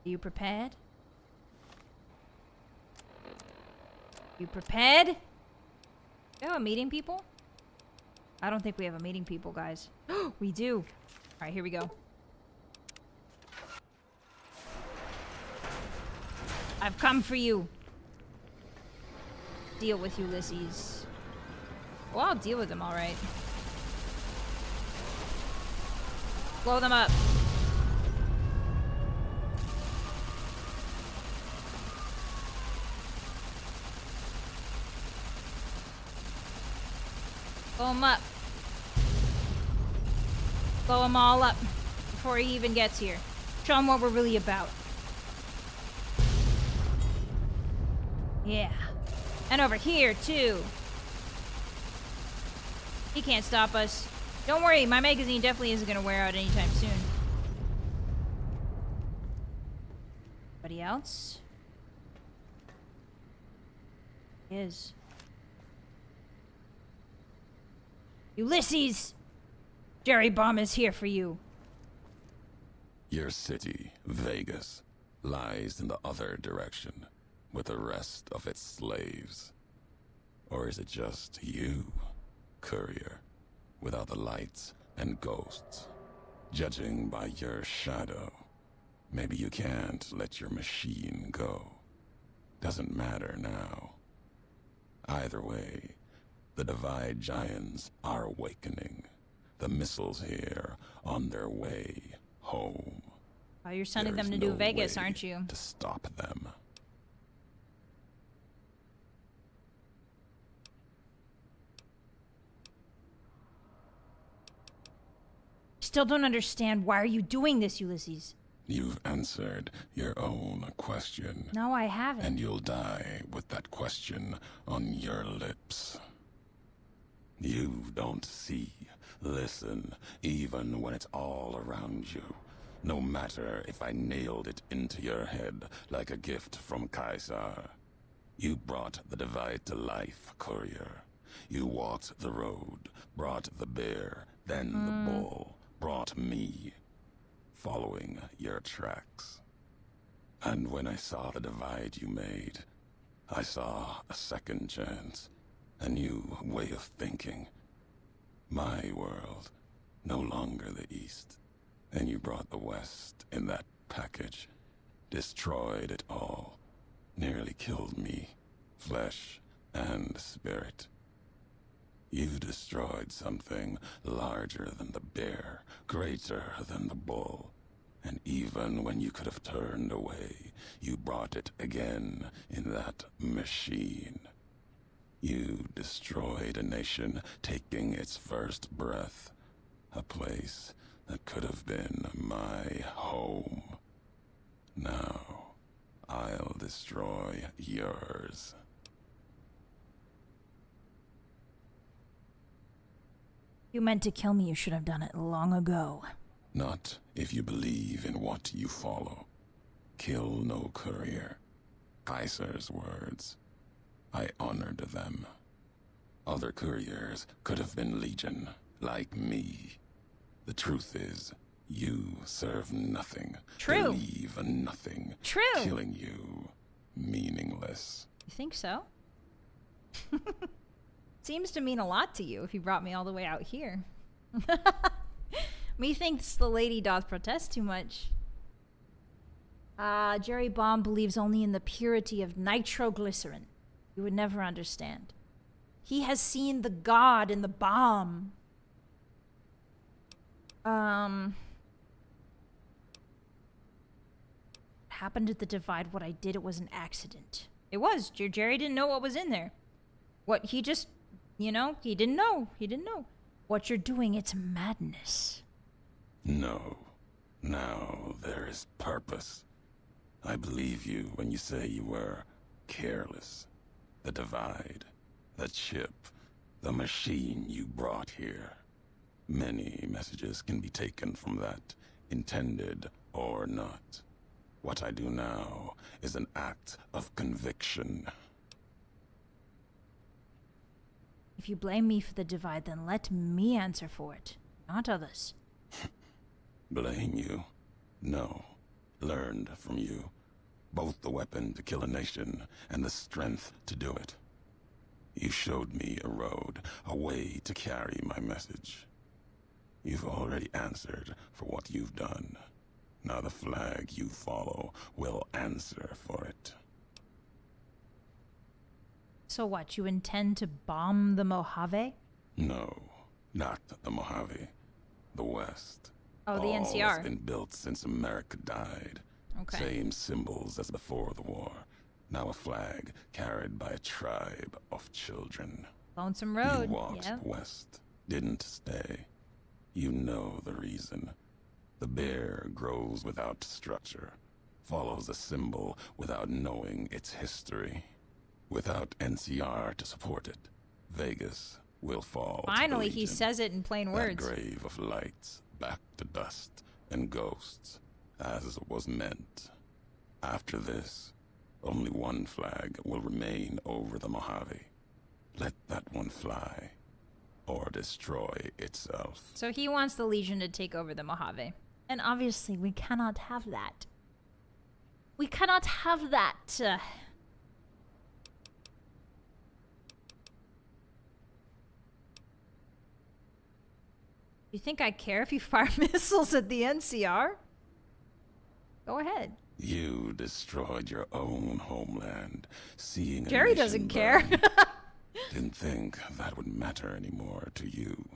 Are you prepared? You prepared? Do we have a meeting, people? I don't think we have a meeting, people, guys. We do. Alright, here we go. I've come for you. Deal with Ulysses. Well, I'll deal with them, alright. Blow them up. Blow him up. Blow them all up before he even gets here. Show him what we're really about. Yeah. And over here, too. He can't stop us. Don't worry, my magazine definitely isn't going to wear out anytime soon. Anybody else? He is. Ulysses! Jerry Bomb is here for you. Your city, Vegas, lies in the other direction, with the rest of its slaves. Or is it just you, courier, without the lights and ghosts? Judging by your shadow, Maybe you can't let your machine go. Doesn't matter now. Either way, the Divide Giants are awakening. The missiles here on their way home. Oh, you're sending There's them to do no Vegas, way aren't you? to stop them. Still don't understand. Why are you doing this, Ulysses? You've answered your own question. No, I haven't. And you'll die with that question on your lips. You don't see, listen, even when it's all around you. No matter if I nailed it into your head like a gift from Caesar. You brought the Divide to life, courier. You walked the road, brought the bear, then the bull, brought me, following your tracks. And when I saw the divide you made, I saw a second chance, a new way of thinking. My world, no longer the East. And you brought the West in that package, destroyed it all, nearly killed me, flesh and spirit. You destroyed something larger than the bear, greater than the bull. And even when you could have turned away, you brought it again in that machine. You destroyed a nation taking its first breath, a place that could have been my home. Now, I'll destroy yours. You meant to kill me. You should have done it long ago. Not if you believe in what you follow. Kill no courier. Kaiser's words. I honored them. Other couriers could have been legion, like me. The truth is, you serve nothing. True. Believe nothing. True. Killing you, meaningless. You think so? Seems to mean a lot to you if you brought me all the way out here. Methinks the lady doth protest too much. Jerry Baum believes only in the purity of nitroglycerin. You would never understand. He has seen the god in the bomb. Happened at the divide. What I did, it was an accident. It was. Jerry didn't know what was in there. What he just, he didn't know. He didn't know. What you're doing, it's madness. No. Now there is purpose. I believe you when you say you were careless. The divide, the chip, the machine you brought here. Many messages can be taken from that, intended or not. What I do now is an act of conviction. If you blame me for the divide, then let me answer for it, not others. Blame you? No. Learned from you. Both the weapon to kill a nation and the strength to do it. You showed me a road, a way to carry my message. You've already answered for what you've done. Now the flag you follow will answer for it. So what, you intend to bomb the Mojave? No, not the Mojave. The West. Oh, the All NCR. has been built since America died. Okay. Same symbols as before the war. Now a flag carried by a tribe of children. Lonesome Road, You walked yeah. west, didn't stay. You know the reason. The bear grows without structure, follows a symbol without knowing its history. Without NCR to support it, Vegas will fall. Finally, to the he Legion. says it in plain That words. grave of lights, back to dust and ghosts, as was meant. After this, only one flag will remain over the Mojave. Let that one fly, or destroy itself. So he wants the Legion to take over the Mojave. And obviously, we cannot have that. We cannot have that. You think I care if you fire missiles at the NCR? Go ahead. You destroyed your own homeland, seeing a Jerry nation doesn't care. burn. Didn't think that would matter anymore to you.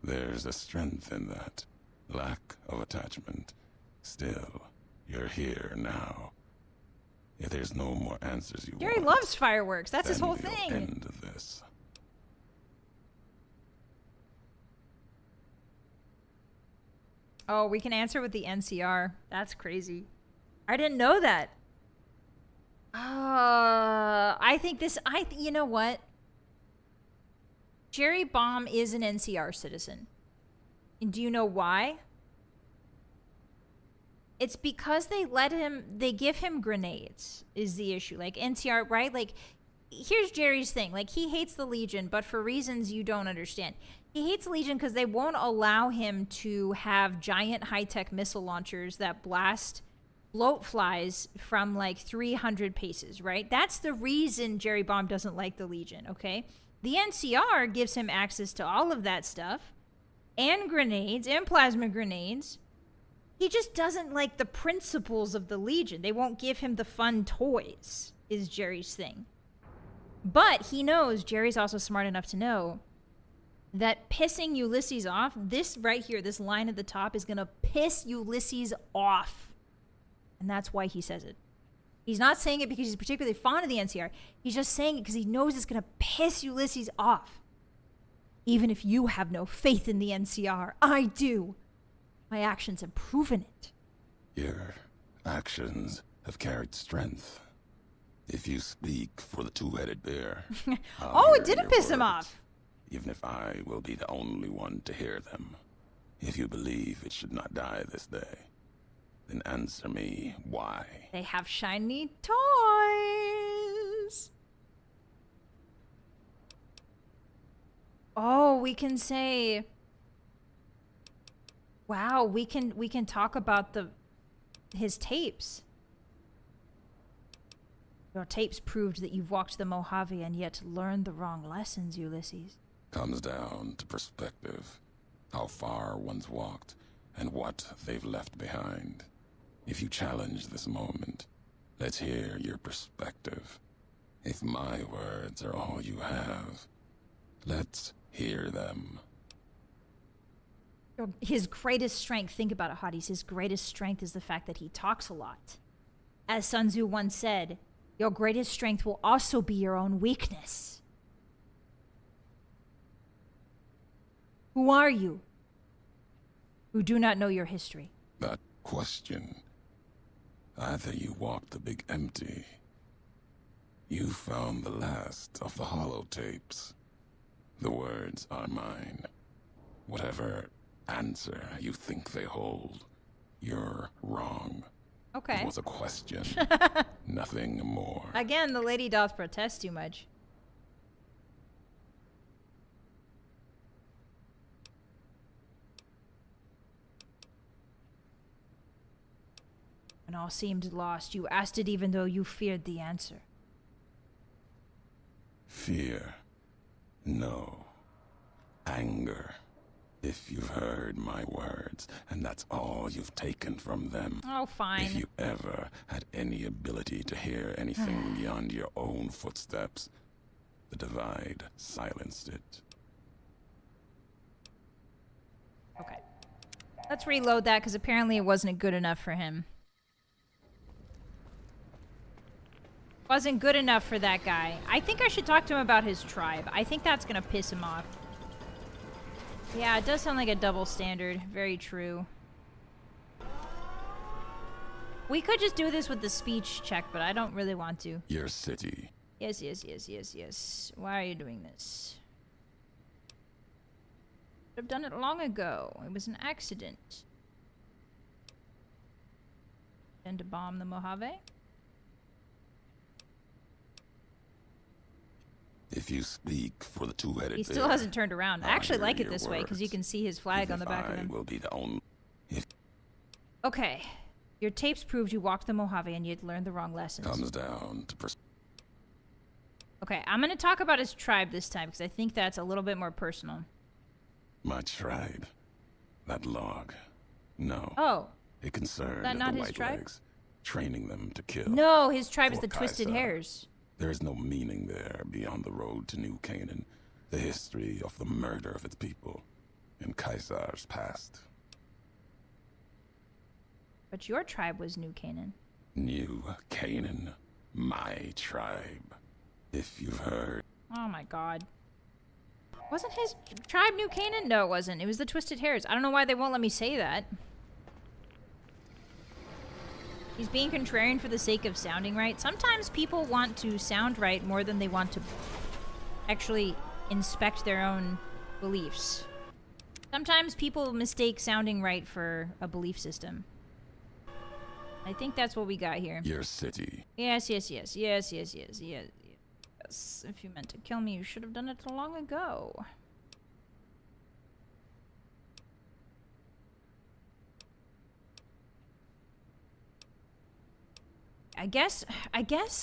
There's a strength in that. Lack of attachment. Still, you're here now. If there's no more answers you Jerry want, loves fireworks. That's his then whole we'll thing. end this. Oh, we can answer with the NCR. That's crazy. I didn't know that. I think this. You know what? Jerry Baum is an NCR citizen. And do you know why? It's because they give him grenades is the issue. Like NCR, right? Like, here's Jerry's thing. Like, he hates the Legion, but for reasons you don't understand. He hates the Legion because they won't allow him to have giant high-tech missile launchers that blast bloat flies from like 300 paces, right? That's the reason Jerry Baum doesn't like the Legion, okay? The NCR gives him access to all of that stuff, and grenades, and plasma grenades. He just doesn't like the principles of the Legion. They won't give him the fun toys, is Jerry's thing. But he knows, Jerry's also smart enough to know, that pissing Ulysses off, this right here, this line at the top, is going to piss Ulysses off. And that's why he says it. He's not saying it because he's particularly fond of the NCR. He's just saying it because he knows it's going to piss Ulysses off. Even if you have no faith in the NCR, I do. My actions have proven it. Your actions have carried strength. If you speak for the two-headed bear, Oh, it didn't piss him off. Even if I will be the only one to hear them. If you believe it should not die this day, then answer me why. They have shiny toys. Oh, we can say, wow, we can talk about his tapes. Your tapes proved that you've walked the Mojave and yet learned the wrong lessons, Ulysses. Comes down to perspective. How far one's walked and what they've left behind. If you challenge this moment, let's hear your perspective. If my words are all you have, let's hear them. His greatest strength, think about it, Hotties, his greatest strength is the fact that he talks a lot. As Sun Tzu once said, your greatest strength will also be your own weakness. Who are you who do not know your history? That question. Either you walked the big empty, you found the last of the hollow tapes. The words are mine. Whatever answer you think they hold, you're wrong. Okay. It was a question, nothing more. Again, the lady doth protest too much. When all seemed lost, you asked it even though you feared the answer. Fear. No. Anger. If you've heard my words, and that's all you've taken from them. Oh, fine. If you ever had any ability to hear anything beyond your own footsteps, the divide silenced it. Okay. Let's reload that, because apparently it wasn't good enough for him. Wasn't good enough for that guy. I think I should talk to him about his tribe. I think that's going to piss him off. Yeah, it does sound like a double standard. Very true. We could just do this with the speech check, but I don't really want to. Your city. Yes, yes, yes, yes, yes. Why are you doing this? Should have done it long ago. It was an accident. And to bomb the Mojave? If you speak for the two-headed He still bear, hasn't turned around. I actually hear like it your this way, because you words. can see his flag on the back of I him. will be the only. If Okay. Your tapes proved you walked the Mojave and you'd learned the wrong lessons. comes down to Okay, I'm going to talk about his tribe this time, because I think that's a little bit more personal. my tribe, that log. No. Oh. A concern That of not the his White tribe? Legs, training them to kill. No, his tribe is For the Twisted Kaiser. Hares. There is no meaning there beyond the road to New Canaan, the history of the murder of its people, and Kaiser's past. But your tribe was New Canaan. New Canaan, my tribe. If you've heard. Oh my god. Wasn't his tribe New Canaan? No, it wasn't. It was the Twisted Hares. I don't know why they won't let me say that. He's being contrarian for the sake of sounding right. Sometimes people want to sound right more than they want to actually inspect their own beliefs. Sometimes people mistake sounding right for a belief system. I think that's what we got here. Your city. Yes. If you meant to kill me, you should have done it long ago. I guess,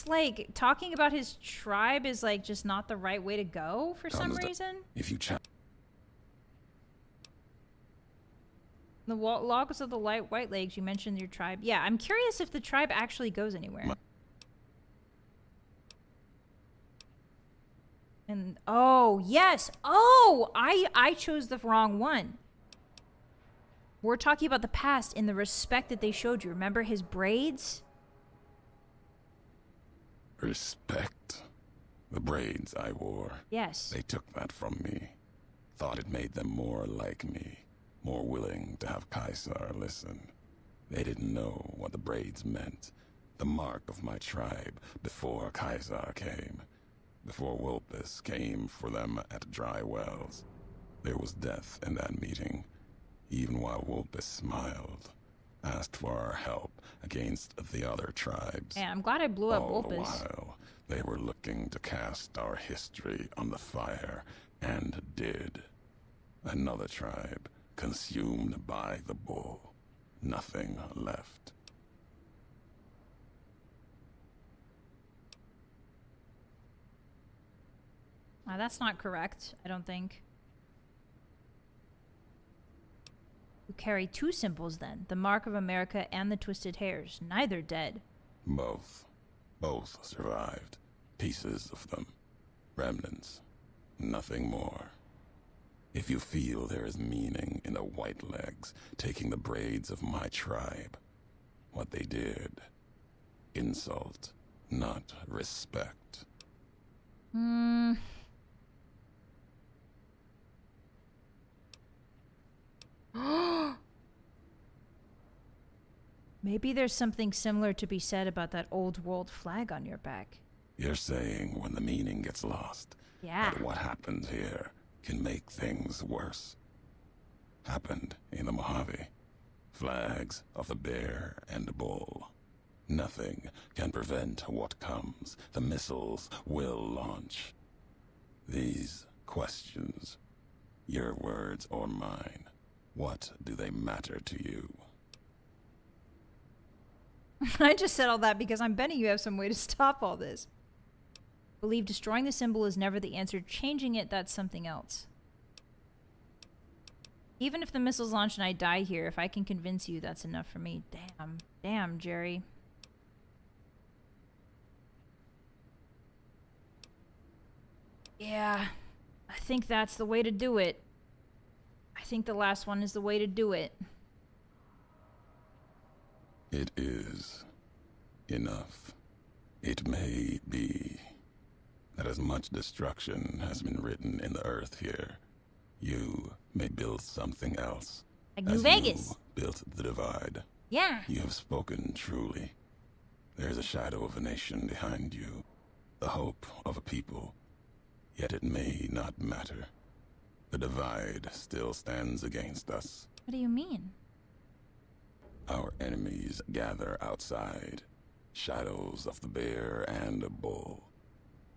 like, talking about his tribe is, like, just not the right way to go for some reason. If you The logs of the White Legs, you mentioned your tribe. Yeah, I'm curious if the tribe actually goes anywhere. And, oh, yes. Oh, I chose the wrong one. We're talking about the past in the respect that they showed you. Remember his braids? Respect. The braids I wore. Yes. They took that from me. Thought it made them more like me. More willing to have Kaiser listen. They didn't know what the braids meant. The mark of my tribe before Kaiser came. Before Wolpus came for them at dry wells. There was death in that meeting. Even while Wolpus smiled. Asked for our help against the other tribes. Yeah, I'm glad I blew up All the Wolpus. while, they were looking to cast our history on the fire, and did. Another tribe, consumed by the bull. Nothing left. That's not correct, I don't think. You carry two symbols then, the Mark of America and the Twisted Hares, neither dead. Both. Both survived. Pieces of them. Remnants. Nothing more. If you feel there is meaning in the White Legs taking the braids of my tribe, what they did. Insult, not respect. Maybe there's something similar to be said about that old world flag on your back. You're saying when the meaning gets lost, Yeah. that what happens here can make things worse. Happened in the Mojave. Flags of the bear and bull. Nothing can prevent what comes. The missiles will launch. These questions, your words or mine, what do they matter to you? I just said all that because I'm betting you have some way to stop all this. Believe destroying the symbol is never the answer. Changing it, that's something else. Even if the missiles launch and I die here, if I can convince you, that's enough for me. Damn, Jerry. Yeah, I think that's the way to do it. I think the last one is the way to do it. It is enough. It may be that as much destruction has been written in the earth here, you may build something else. Like New as Vegas. You built the divide. Yeah. You have spoken truly. There is a shadow of a nation behind you, the hope of a people. Yet it may not matter. The divide still stands against us. What do you mean? Our enemies gather outside, shadows of the bear and the bull.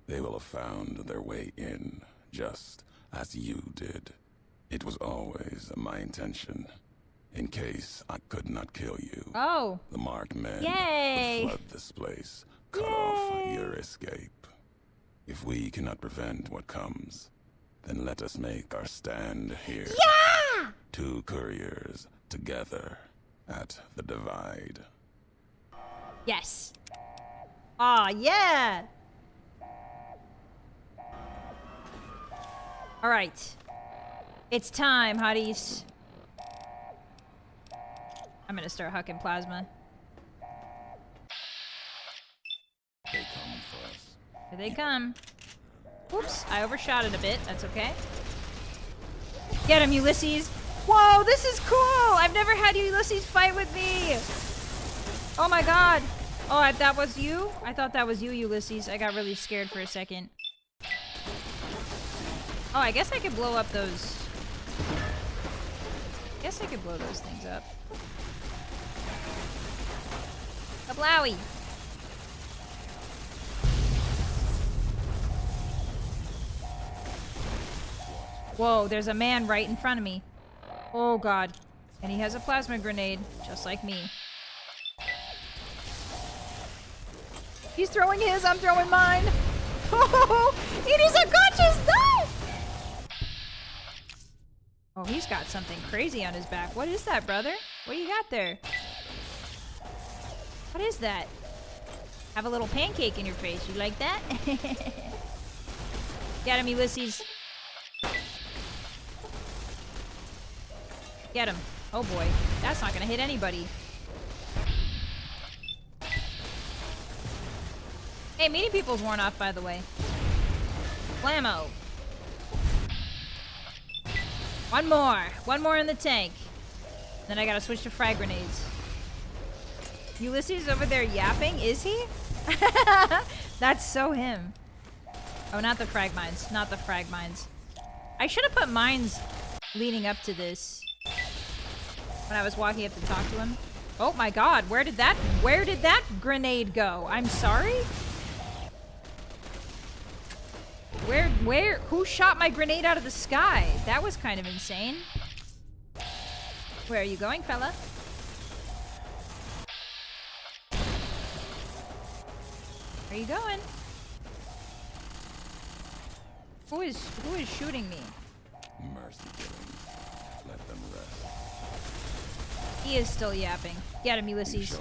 They will have found their way in, just as you did. It was always my intention, in case I could not kill you. Oh. The marked men Yay. would flood this place, cut off your escape. If we cannot prevent what comes, then let us make our stand here. Yeah! Two couriers together, at the divide. Yes. Aw, yeah. All right. It's time, hotties. I'm gonna start hucking plasma. They come for us. Here they come. Whoops, I overshot it a bit. That's okay. Get him, Ulysses. Whoa, this is cool. I've never had Ulysses fight with me. Oh my god. Oh, that was you? I thought that was you, Ulysses. I got really scared for a second. Oh, I guess I could blow up those. Guess I could blow those things up. Kablowie. Whoa, there's a man right in front of me. Oh god. And he has a plasma grenade, just like me. He's throwing his, I'm throwing mine. Oh, it is a conscious no! Oh, he's got something crazy on his back. What is that, brother? What do you got there? What is that? Have a little pancake in your face. You like that? Get him, Ulysses. Get him. Oh boy. That's not gonna hit anybody. Hey, meeting people's worn off, by the way. Blammo. One more. One more in the tank. Then I gotta switch to frag grenades. Ulysses over there yapping? Is he? That's so him. Oh, not the frag mines. Not the frag mines. I should have put mines leading up to this. When I was walking up to talk to him. Oh my god, where did that grenade go? I'm sorry? Who shot my grenade out of the sky? That was kind of insane. Where are you going, fella? Where are you going? Who is shooting me? Mercy killings. Let them rest. He is still yapping. Get him, Ulysses.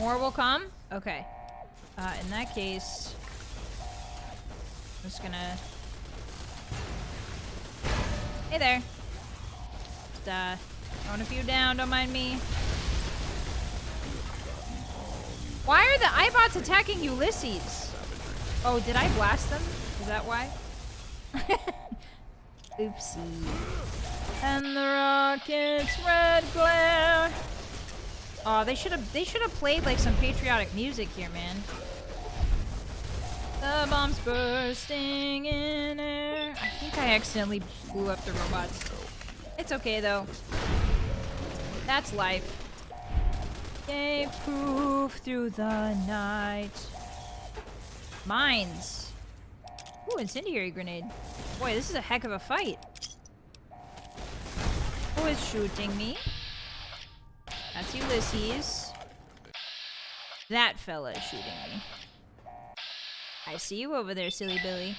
More will come? Okay. In that case, I'm just gonna... Hey there. Just, throwing a few down, don't mind me. Why are the iBots attacking Ulysses? Oh, did I blast them? Is that why? Oopsie. And the rocket's red glare. Oh, they should have played like some patriotic music here, man. The bomb's bursting in air. I think I accidentally blew up the robots. It's okay though. That's life. Gave proof through the night. Mines. Ooh, incendiary grenade. Boy, this is a heck of a fight. Who is shooting me? That's Ulysses. That fella is shooting me. I see you over there, silly Billy.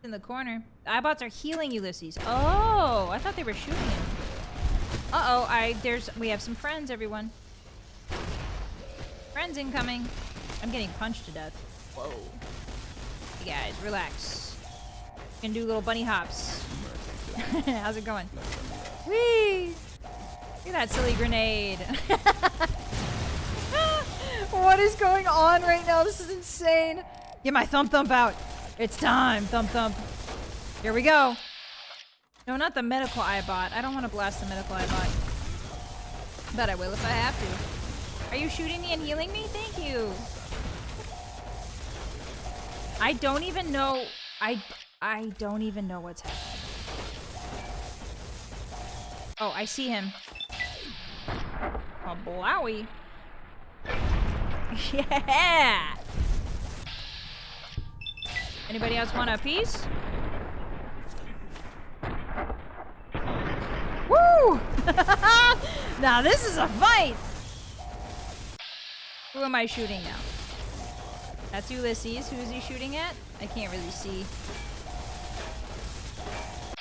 In the corner. The iBots are healing Ulysses. Oh, I thought they were shooting him. Uh-oh, we have some friends, everyone. Friends incoming. I'm getting punched to death. Whoa. Hey guys, relax. Gonna do little bunny hops. How's it going? Whee! Look at that silly grenade. What is going on right now? This is insane. Get my thump out. It's time. Thump. Here we go. No, not the medical iBot. I don't want to blast the medical iBot. But I will if I have to. Are you shooting me and healing me? Thank you. I don't even know. I don't even know what's happening. Oh, I see him. Oh, blowy. Yeah! Anybody else want a piece? Woo! Now this is a fight! Who am I shooting now? That's Ulysses. Who is he shooting at? I can't really see.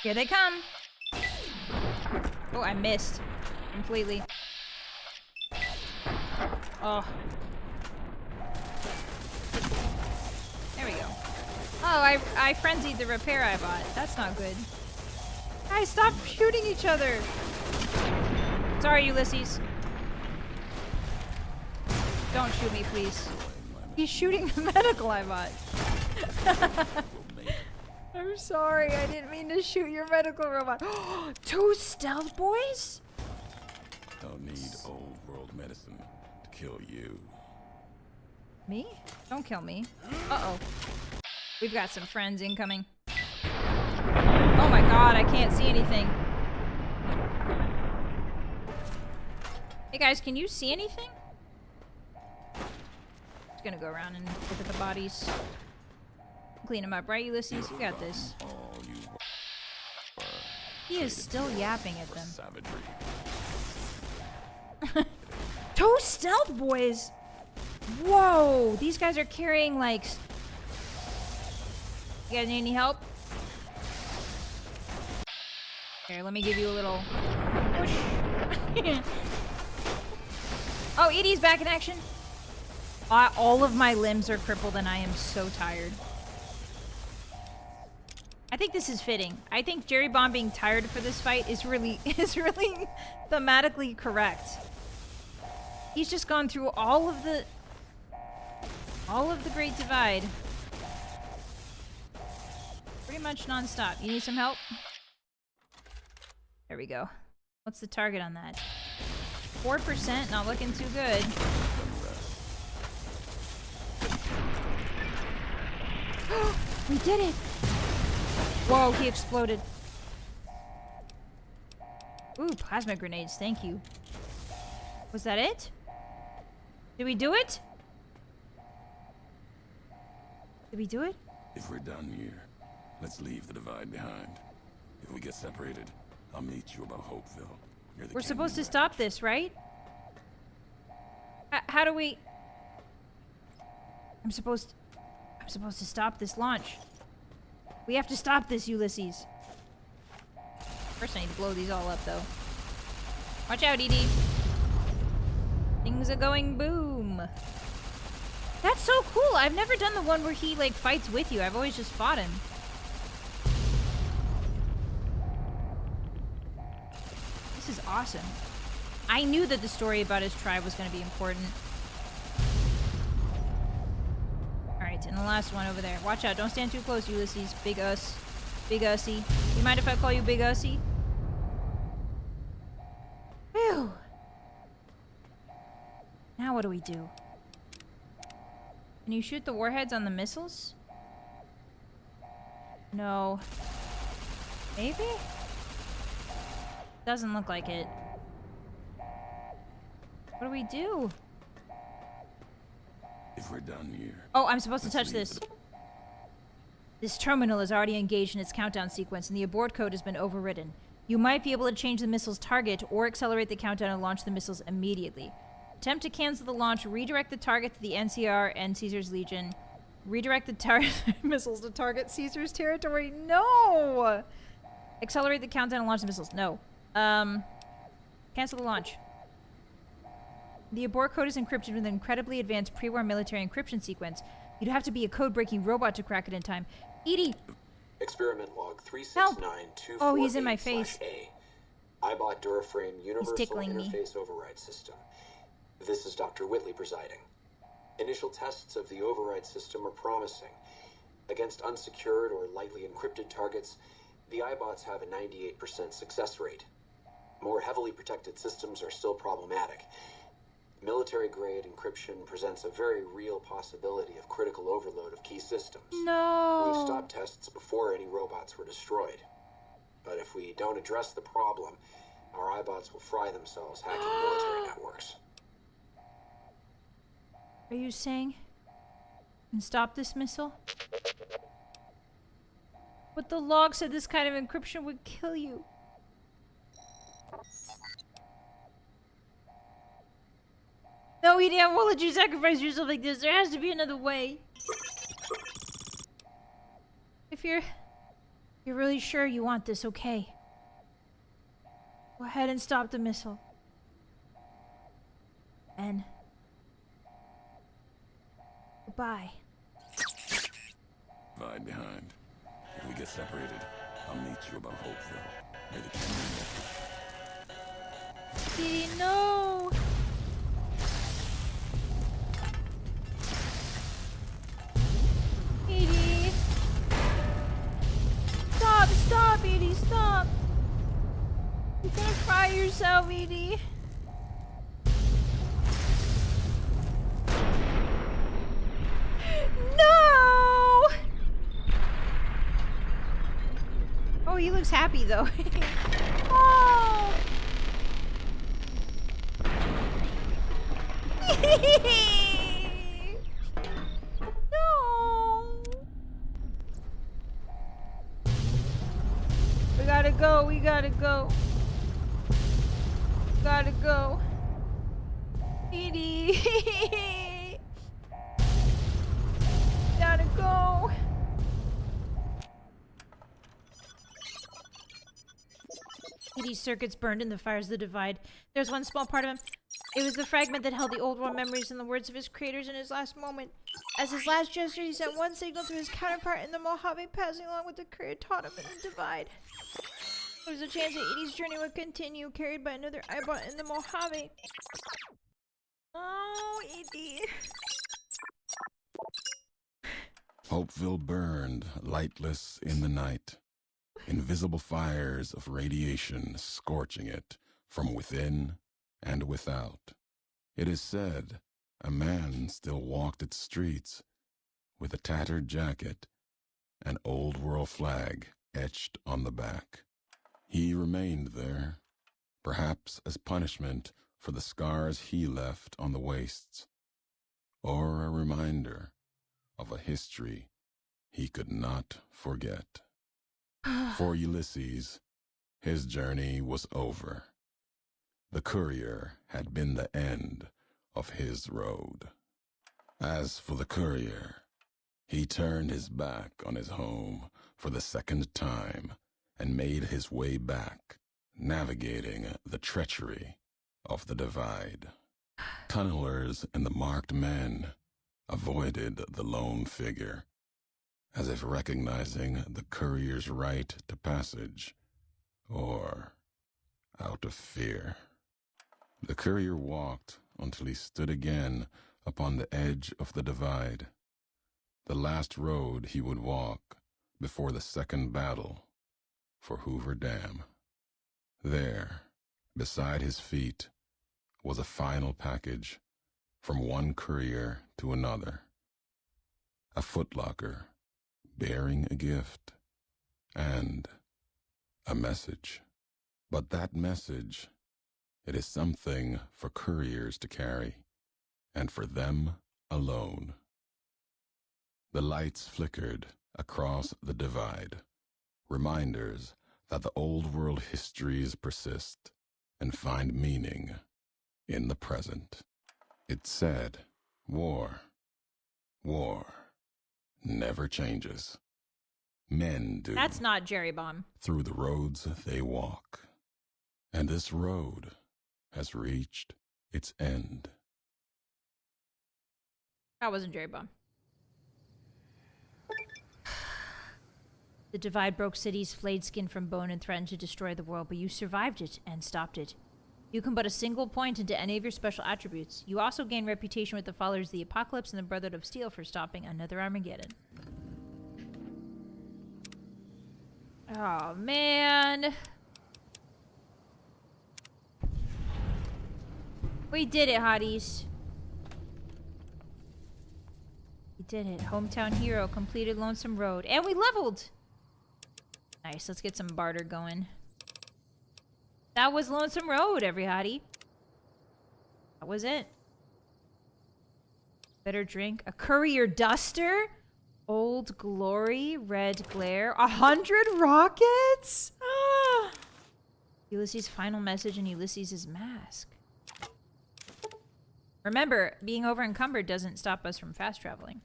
Here they come. Oh, I missed. Completely. Oh. There we go. Oh, I frenzied the repair I bought. That's not good. Guys, stop shooting each other! Sorry, Ulysses. Don't shoot me, please. He's shooting the medical I bought. I'm sorry, I didn't mean to shoot your medical robot. 2 stealth boys? Don't need old world medicine to kill you. Me? Don't kill me. Uh-oh. We've got some friends incoming. Oh my god, I can't see anything. Hey guys, can you see anything? Just gonna go around and look at the bodies. Clean them up, right, Ulysses? You got this. He is still yapping at them. 2 stealth boys! Whoa! These guys are carrying, like... You guys need any help? Here, let me give you a little push. Oh, Edie's back in action. All of my limbs are crippled and I am so tired. I think this is fitting. I think Jerry Bomb being tired for this fight is really thematically correct. He's just gone through all of the Great Divide. Pretty much non-stop. You need some help? There we go. What's the target on that? 4%, not looking too good. We did it! Whoa, he exploded. Ooh, plasma grenades, thank you. Was that it? Did we do it? Did we do it? If we're done here, let's leave the divide behind. If we get separated, I'll meet you about Hopeville. We're supposed to stop this, right? How do we... I'm supposed to stop this launch. We have to stop this, Ulysses. First I need to blow these all up, though. Watch out, Edie. Things are going boom. That's so cool. I've never done the one where he, like, fights with you. I've always just fought him. This is awesome. I knew that the story about his tribe was going to be important. Alright, and the last one over there. Watch out. Don't stand too close, Ulysses. Big us. Big Ussy. You mind if I call you Big Ussy? Phew. Now what do we do? Can you shoot the warheads on the missiles? No. Maybe? Doesn't look like it. What do we do? If we're done here. Oh, I'm supposed to touch this. This terminal is already engaged in its countdown sequence, and the abort code has been overridden. You might be able to change the missile's target or accelerate the countdown and launch the missiles immediately. Attempt to cancel the launch, redirect the target to the NCR and Caesar's Legion. Redirect the missiles to target Caesar's territory. No! Accelerate the countdown and launch the missiles. No. Cancel the launch. The abort code is encrypted with an incredibly advanced pre-war military encryption sequence. You'd have to be a code-breaking robot to crack it in time. Edie! Experiment log 369248/A. Oh, he's in my face. I bought Duraframe Universal tickling me. Interface Override System. This is Dr. Whitley presiding. Initial tests of the override system are promising. Against unsecured or lightly encrypted targets, the iBots have a 98% success rate. More heavily protected systems are still problematic. Military-grade encryption presents a very real possibility of critical overload of key systems. No! We've stopped tests before any robots were destroyed. But if we don't address the problem, our iBots will fry themselves hacking military networks. Are you saying you can stop this missile? But the log said this kind of encryption would kill you. No, Edie, I won't let you sacrifice yourself like this. There has to be another way. If you're really sure you want this, okay. Go ahead and stop the missile. And goodbye. Ride behind. If we get separated, I'll meet you above Hopeville. May the king be with you. Diddy, no! Edie! Stop, Edie, stop! You're gonna fry yourself, Edie. No! Oh, he looks happy though. Oh! No! We gotta go, we gotta go. Gotta go. Edie. Gotta go. Edie's circuits burned in the fires of the divide. There's one small part of him. It was the fragment that held the old world memories and the words of his creators in his last moment. As his last gesture, he sent one signal to his counterpart in the Mojave, passing along what the courier taught him in the divide. There was a chance that Edie's journey would continue, carried by another eyebot in the Mojave. Oh, Edie. Hopeville burned, lightless in the night. Invisible fires of radiation scorching it from within and without. It is said a man still walked its streets with a tattered jacket, an old world flag etched on the back. He remained there, perhaps as punishment for the scars he left on the wastes, or a reminder of a history he could not forget. For Ulysses, his journey was over. The courier had been the end of his road. As for the courier, he turned his back on his home for the second time and made his way back, navigating the treachery of the divide. Tunnelers and the marked men avoided the lone figure, as if recognizing the courier's right to passage, or out of fear. The courier walked until he stood again upon the edge of the divide, the last road he would walk before the second battle for Hoover Dam. There, beside his feet, was a final package from one courier to another. A footlocker bearing a gift and a message. But that message, it is something for couriers to carry, and for them alone. The lights flickered across the divide, reminders that the old world histories persist and find meaning in the present. It said, war never changes. Men do. That's not Jerry Bomb. Through the roads they walk. And this road has reached its end. That wasn't Jerry Bomb. The divide broke cities, flayed skin from bone, and threatened to destroy the world, but you survived it and stopped it. You can put a single point into any of your special attributes. You also gain reputation with the followers of the Apocalypse and the Brotherhood of Steel for stopping another Armageddon. Oh, man. We did it, hotties. We did it. Hometown hero completed Lonesome Road. And we leveled! Nice, let's get some barter going. That was Lonesome Road, every hottie. That was it. Better drink. A courier duster? Old glory, red glare. 100 rockets? Ah! Ulysses' final message and Ulysses' mask. Remember, being over encumbered doesn't stop us from fast traveling.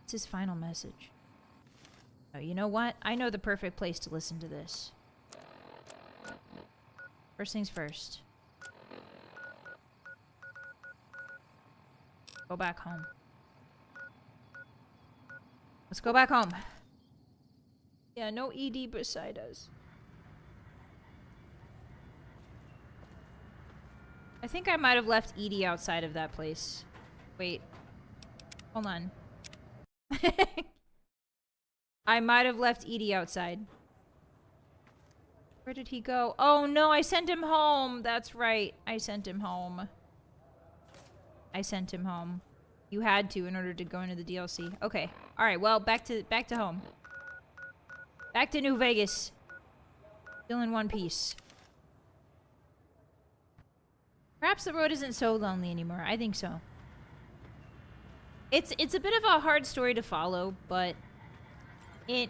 It's his final message. Oh, you know what? I know the perfect place to listen to this. First things first. Go back home. Let's go back home. Yeah, no ED beside us. I think I might have left Edie outside of that place. Wait. Hold on. I might have left Edie outside. Where did he go? Oh no, I sent him home. That's right. I sent him home. I sent him home. You had to in order to go into the DLC. Okay. Alright, well, back to home. Back to New Vegas. Still in one piece. Perhaps the road isn't so lonely anymore. I think so. It's a bit of a hard story to follow, but it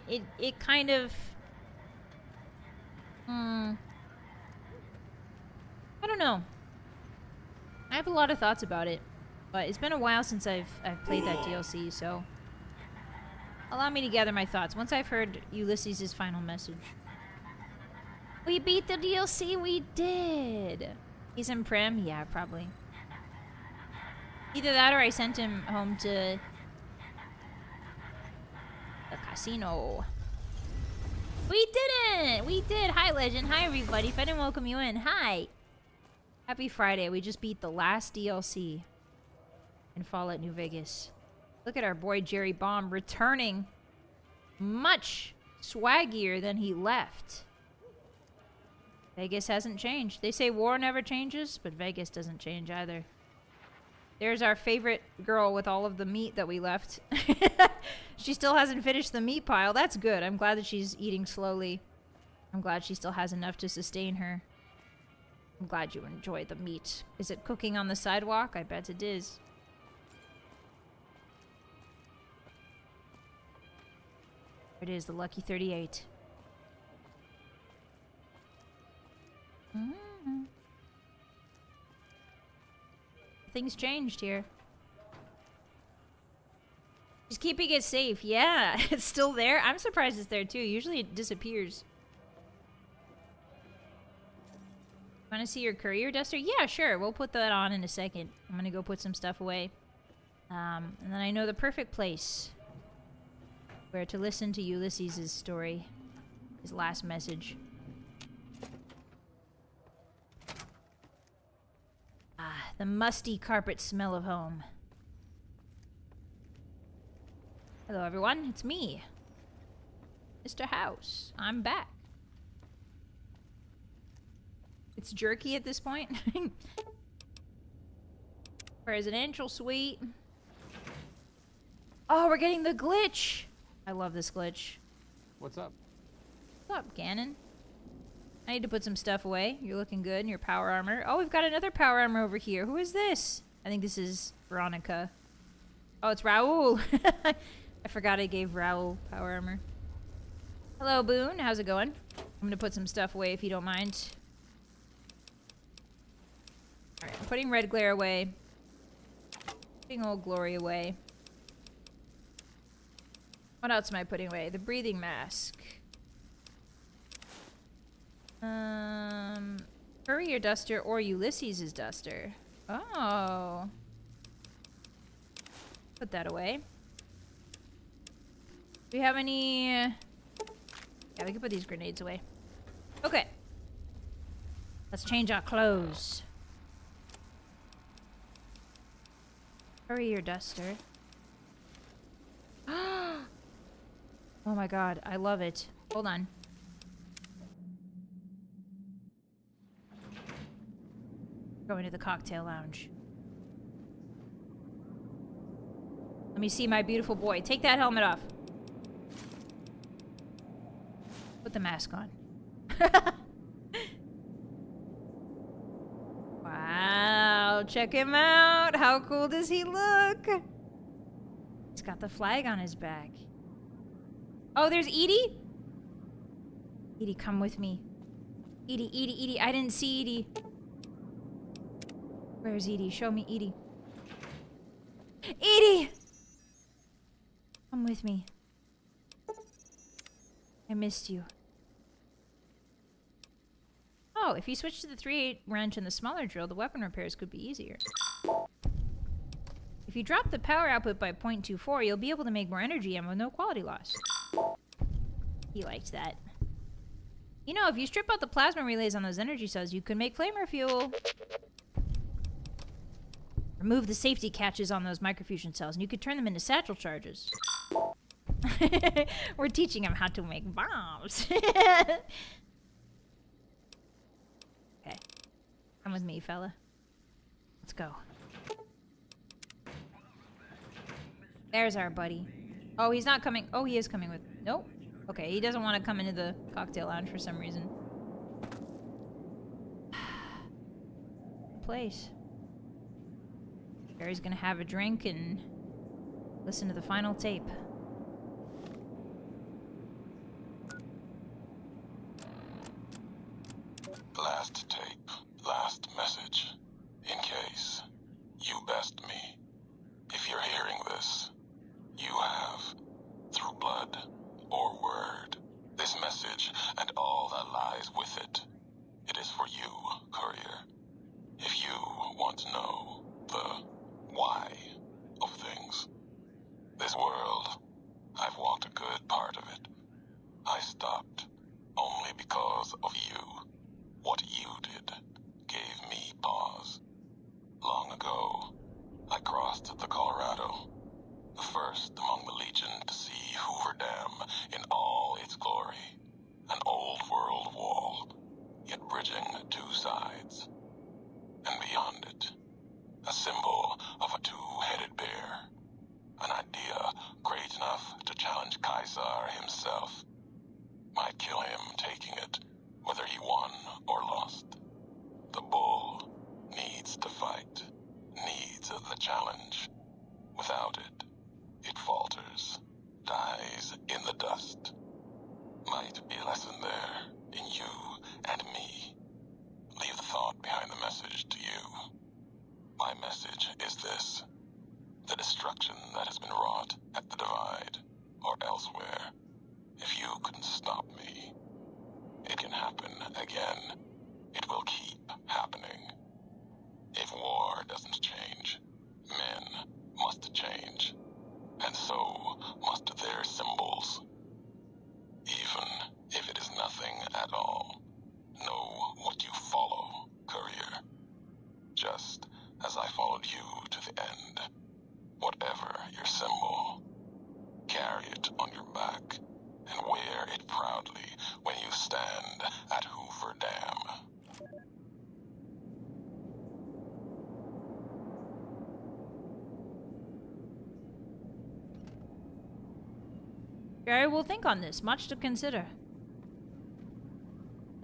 kind of I don't know. I have a lot of thoughts about it, but it's been a while since I've played that DLC, so allow me to gather my thoughts once I've heard Ulysses' final message. We beat the DLC, we did! He's in Prim? Yeah, probably. Either that or I sent him home to the casino. We didn't! We did! Hi, Legend. Hi, everybody. If I didn't welcome you in, hi! Happy Friday. We just beat the last DLC in Fallout New Vegas. Look at our boy Jerry Bomb returning much swaggier than he left. Vegas hasn't changed. They say war never changes, but Vegas doesn't change either. There's our favorite girl with all of the meat that we left. She still hasn't finished the meat pile. That's good. I'm glad that she's eating slowly. I'm glad she still has enough to sustain her. I'm glad you enjoyed the meat. Is it cooking on the sidewalk? I bet it is. There it is, the lucky 38. Mm-hmm. Things changed here. Just keeping it safe. Yeah, it's still there. I'm surprised it's there too. Usually it disappears. Want to see your courier duster? Yeah, sure. We'll put that on in a second. I'm gonna go put some stuff away. And then I know the perfect place where to listen to Ulysses' story. His last message. Ah, the musty carpet smell of home. Hello, everyone. It's me, Mr. House. I'm back. It's jerky at this point. Presidential suite. Oh, we're getting the glitch. I love this glitch. What's up? What's up, Ganon? I need to put some stuff away. You're looking good in your power armor. Oh, we've got another power armor over here. Who is this? I think this is Veronica. Oh, it's Raoul. I forgot I gave Raoul power armor. Hello, Boone. How's it going? I'm gonna put some stuff away if you don't mind. Alright, I'm putting red glare away. Putting old glory away. What else am I putting away? The breathing mask. Courier duster or Ulysses' duster. Oh. Put that away. Do we have any... Yeah, we can put these grenades away. Okay. Let's change our clothes. Courier duster. Oh my god, I love it. Hold on. Going to the cocktail lounge. Let me see my beautiful boy. Take that helmet off. Put the mask on. Wow, check him out. How cool does he look? He's got the flag on his back. Oh, there's Edie? Edie, come with me. Edie, Edie, Edie. I didn't see Edie. Where's Edie? Show me Edie. Edie! Come with me. I missed you. Oh, if you switch to the 3/8 wrench and the smaller drill, the weapon repairs could be easier. If you drop the power output by 0.24, you'll be able to make more energy ammo with no quality loss. He liked that. You know, if you strip out the plasma relays on those energy cells, you could make flamer fuel. Remove the safety catches on those microfusion cells, and you could turn them into satchel charges. We're teaching him how to make bombs. Okay. Come with me, fella. Let's go. There's our buddy. Oh, he's not coming. Oh, he is coming with... Nope. Okay, he doesn't want to come into the cocktail lounge for some reason. Place. Barry's gonna have a drink and listen to the final tape. Last tape, last message. In case you best me. If you're hearing this, you have, through blood or word, this message and all that lies with it. It is for you, courier. If you want to know the why of things. This world, I've walked a good part of it. I stopped only because of you. What you did gave me pause. Long ago, I crossed the Colorado, the first among the Legion to see Hoover Dam in all its glory. An old world wall, yet bridging two sides. And beyond it, a symbol of a two-headed bear. An idea great enough to challenge Caesar himself. Might kill him taking it, whether he won or lost. The bull needs to fight, needs the challenge. Without it, it falters, dies in the dust. Might be a lesson there, in you and me. Leave the thought behind the message to you. My message is this. The destruction that has been wrought at the Divide, or elsewhere, if you couldn't stop me, it can happen again. It will keep happening. If war doesn't change, men must change, and so must their symbols. Even if it is nothing at all, know what you follow, courier. Just as I followed you to the end. Whatever your symbol, carry it on your back and wear it proudly when you stand at Hoover Dam. Barry will think on this. Much to consider.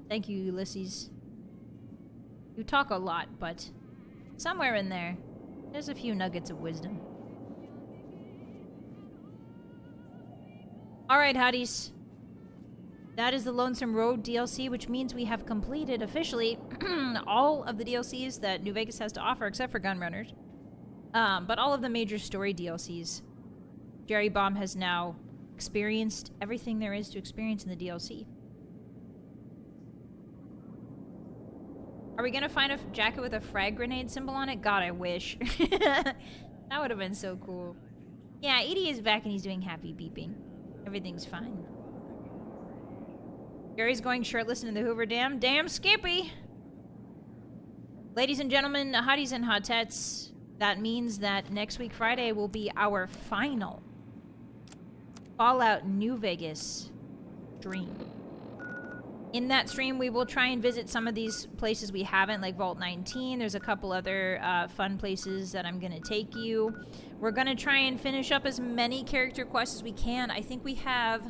Thank you, Ulysses. You talk a lot, but somewhere in there, there's a few nuggets of wisdom. Alright, Hotties. That is the Lonesome Road DLC, which means we have completed officially all of the DLCs that New Vegas has to offer, except for Gunrunners. But all of the major story DLCs. Jerry Bomb has now experienced everything there is to experience in the DLC. Are we gonna find a jacket with a frag grenade symbol on it? God, I wish. That would have been so cool. Yeah, Edie is back and he's doing happy beeping. Everything's fine. Gary's going shirtless into the Hoover Dam. Damn Skippy! Ladies and gentlemen, hotties and hotettes, that means that next week Friday will be our final Fallout New Vegas stream. In that stream, we will try and visit some of these places we haven't, like Vault 19. There's a couple other fun places that I'm going to take you. We're going to try and finish up as many character quests as we can. I think we have...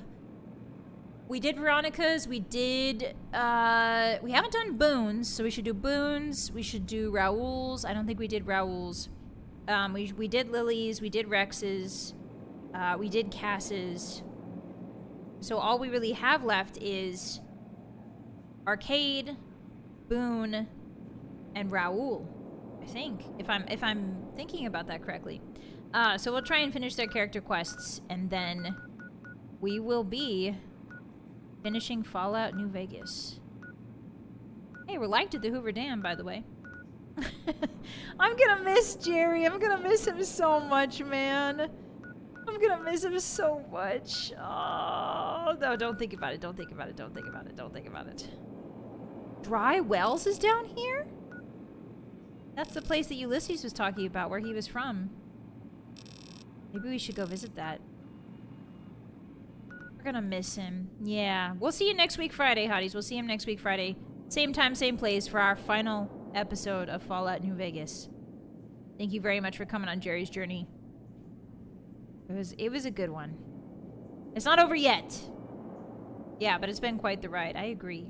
We did Veronica's, we did... we haven't done Boone's, so we should do Boone's. We should do Raoul's. I don't think we did Raoul's. We did Lily's, we did Rex's. We did Cass's. So all we really have left is... Arcade, Boone, and Raoul, I think, if I'm thinking about that correctly. So we'll try and finish their character quests, and then we will be finishing Fallout New Vegas. Hey, we're liked at the Hoover Dam, by the way. I'm gonna miss Jerry. I'm gonna miss him so much, man. I'm gonna miss him so much. Oh, no, don't think about it. Don't think about it. Don't think about it. Don't think about it. Dry Wells is down here? That's the place that Ulysses was talking about, where he was from. Maybe we should go visit that. We're gonna miss him. Yeah. We'll see you next week Friday, Hotties. We'll see him next week Friday. Same time, same place for our final episode of Fallout New Vegas. Thank you very much for coming on Jerry's journey. It was a good one. It's not over yet. Yeah, but it's been quite the ride. I agree.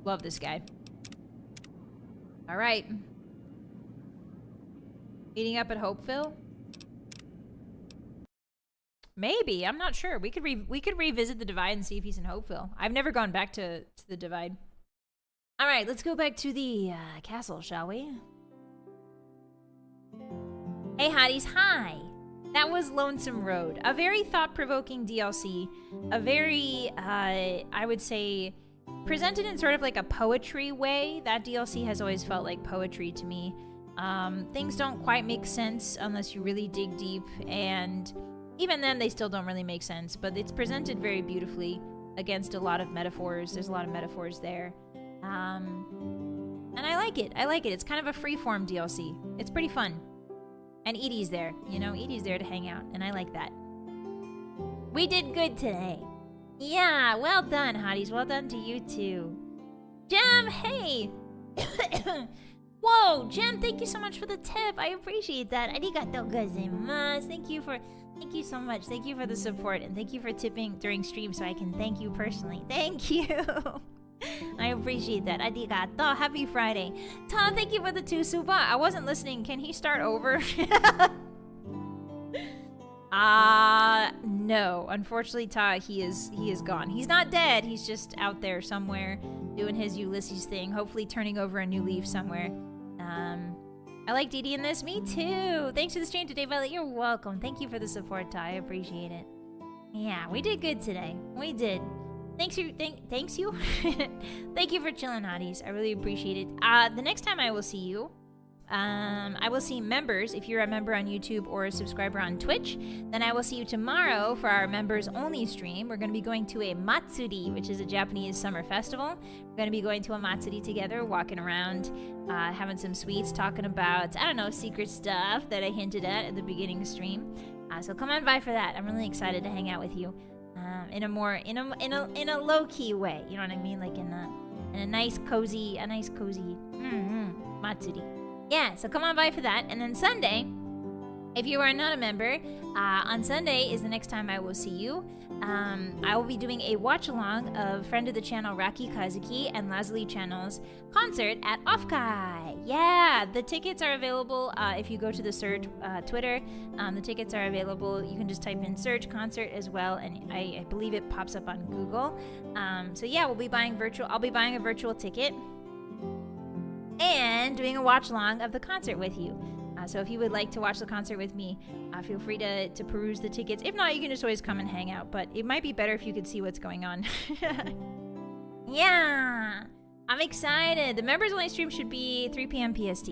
Love this guy. All right. Meeting up at Hopeville? Maybe. I'm not sure. We could revisit the Divide and see if he's in Hopeville. I've never gone back to the Divide. All right, let's go back to the castle, shall we? Hey, Hotties. Hi. That was Lonesome Road. A very thought-provoking DLC. A very, I would say, presented in sort of like a poetry way. That DLC has always felt like poetry to me. Things don't quite make sense unless you really dig deep, and even then they still don't really make sense, but it's presented very beautifully against a lot of metaphors. There's a lot of metaphors there. And I like it. I like it. It's kind of a freeform DLC. It's pretty fun. And Edie's there. You know, Edie's there to hang out, and I like that. We did good today. Yeah, well done, Hotties. Well done to you, too. Jem, hey! Whoa, Jem, thank you so much for the tip. I appreciate that. Arigatou gozaimasu. Thank you so much. Thank you for the support, and thank you for tipping during stream so I can thank you personally. Thank you. I appreciate that. Arigatou. Happy Friday. Tom, thank you for the 2 super. I wasn't listening. Can he start over? No. Unfortunately, Ta, he is gone. He's not dead. He's just out there somewhere doing his Ulysses thing. Hopefully turning over a new leaf somewhere. I like Dee Dee in this. Me too. Thanks for the stream today, Vylett. You're welcome. Thank you for the support, Ta. I appreciate it. Yeah, we did good today. We did. Thanks you. Thank you for chilling, Hotties. I really appreciate it. The next time I will see you, I will see members. If you're a member on YouTube or a subscriber on Twitch, then I will see you tomorrow for our members only stream. We're going to be going to a Matsuri, which is a Japanese summer festival. We're going to be going to a Matsuri together, walking around, having some sweets, talking about, I don't know, secret stuff that I hinted at the beginning of stream. So come on by for that. I'm really excited to hang out with you. In a low-key way, you know what I mean? Like in a nice cozy Matsuri. Yeah, so come on by for that. And then Sunday, if you are not a member, on Sunday is the next time I will see you. I will be doing a watch-along of friend of the channel Raki Kazuki and Lazuli Channel's concert at Offkai. Yeah, the tickets are available if you go to the search Twitter. The tickets are available. You can just type in search concert as well, and I believe it pops up on Google. So yeah, I'll be buying a virtual ticket and doing a watch-along of the concert with you. So if you would like to watch the concert with me, feel free to peruse the tickets. If not, you can just always come and hang out, but it might be better if you could see what's going on. Yeah, I'm excited. The members only stream should be 3 p.m. PST,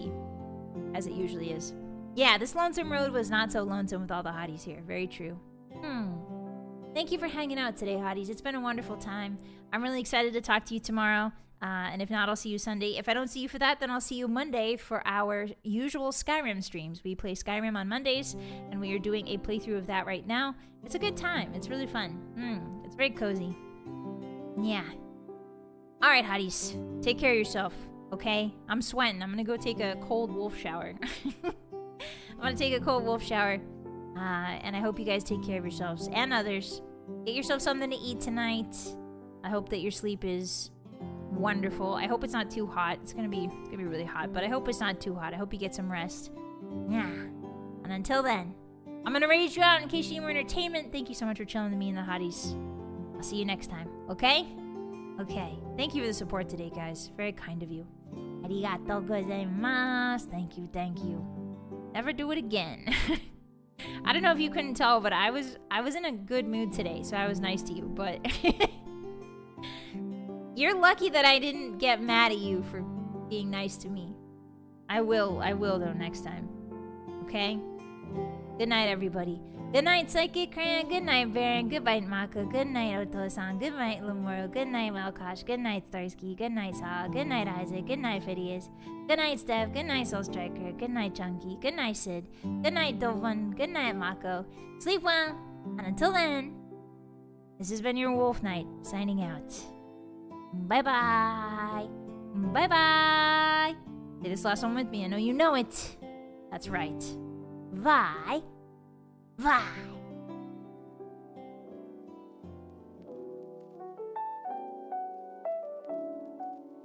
as it usually is. Yeah, this Lonesome Road was not so lonesome with all the Hotties here. Very true. Thank you for hanging out today, Hotties. It's been a wonderful time. I'm really excited to talk to you tomorrow. And if not, I'll see you Sunday. If I don't see you for that, then I'll see you Monday for our usual Skyrim streams. We play Skyrim on Mondays, and we are doing a playthrough of that right now. It's a good time. It's really fun. It's very cozy. Yeah. All right, Hotties. Take care of yourself, okay? I'm sweating. I'm going to go take a cold wolf shower. I'm going to take a cold wolf shower. And I hope you guys take care of yourselves and others. Get yourself something to eat tonight. I hope that your sleep is wonderful. I hope it's not too hot. It's gonna be really hot, but I hope it's not too hot. I hope you get some rest. Yeah. And until then, I'm gonna raise you out in case you need more entertainment. Thank you so much for chilling with me and the Hotties. I'll see you next time, okay? Okay. Thank you for the support today, guys. Very kind of you. Arigatou gozaimasu. Thank you. Never do it again. I don't know if you couldn't tell, but I was in a good mood today, so I was nice to you, but You're lucky that I didn't get mad at you for being nice to me. I will though next time. Okay? Good night, everybody. Good night, Psychic Cran. Good night, Baron. Good night, Maka. Good night, Otosan. Good night, Lemuro. Good night, Malkosh. Good night, Starsky. Good night, Saw. Good night, Isaac. Good night, Phidias. Good night, Steph. Good night, Soul Striker. Good night, Chunky. Good night, Sid. Good night, Dovan. Good night, Mako. Sleep well. And until then, this has been your Wolf Knight, signing out. Bye-bye. Bye-bye. Say this last one with me. I know you know it. That's right. Bye.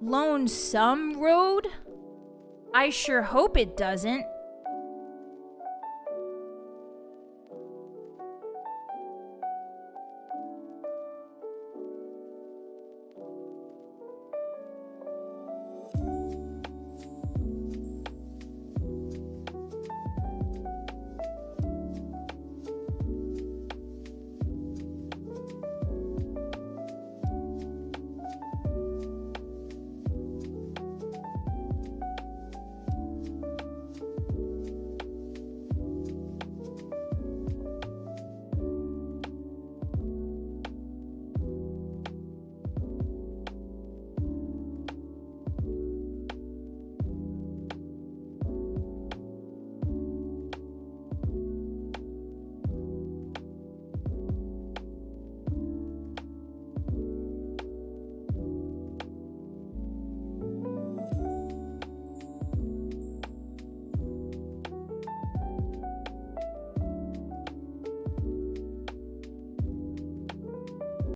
Lonesome Road? I sure hope it doesn't.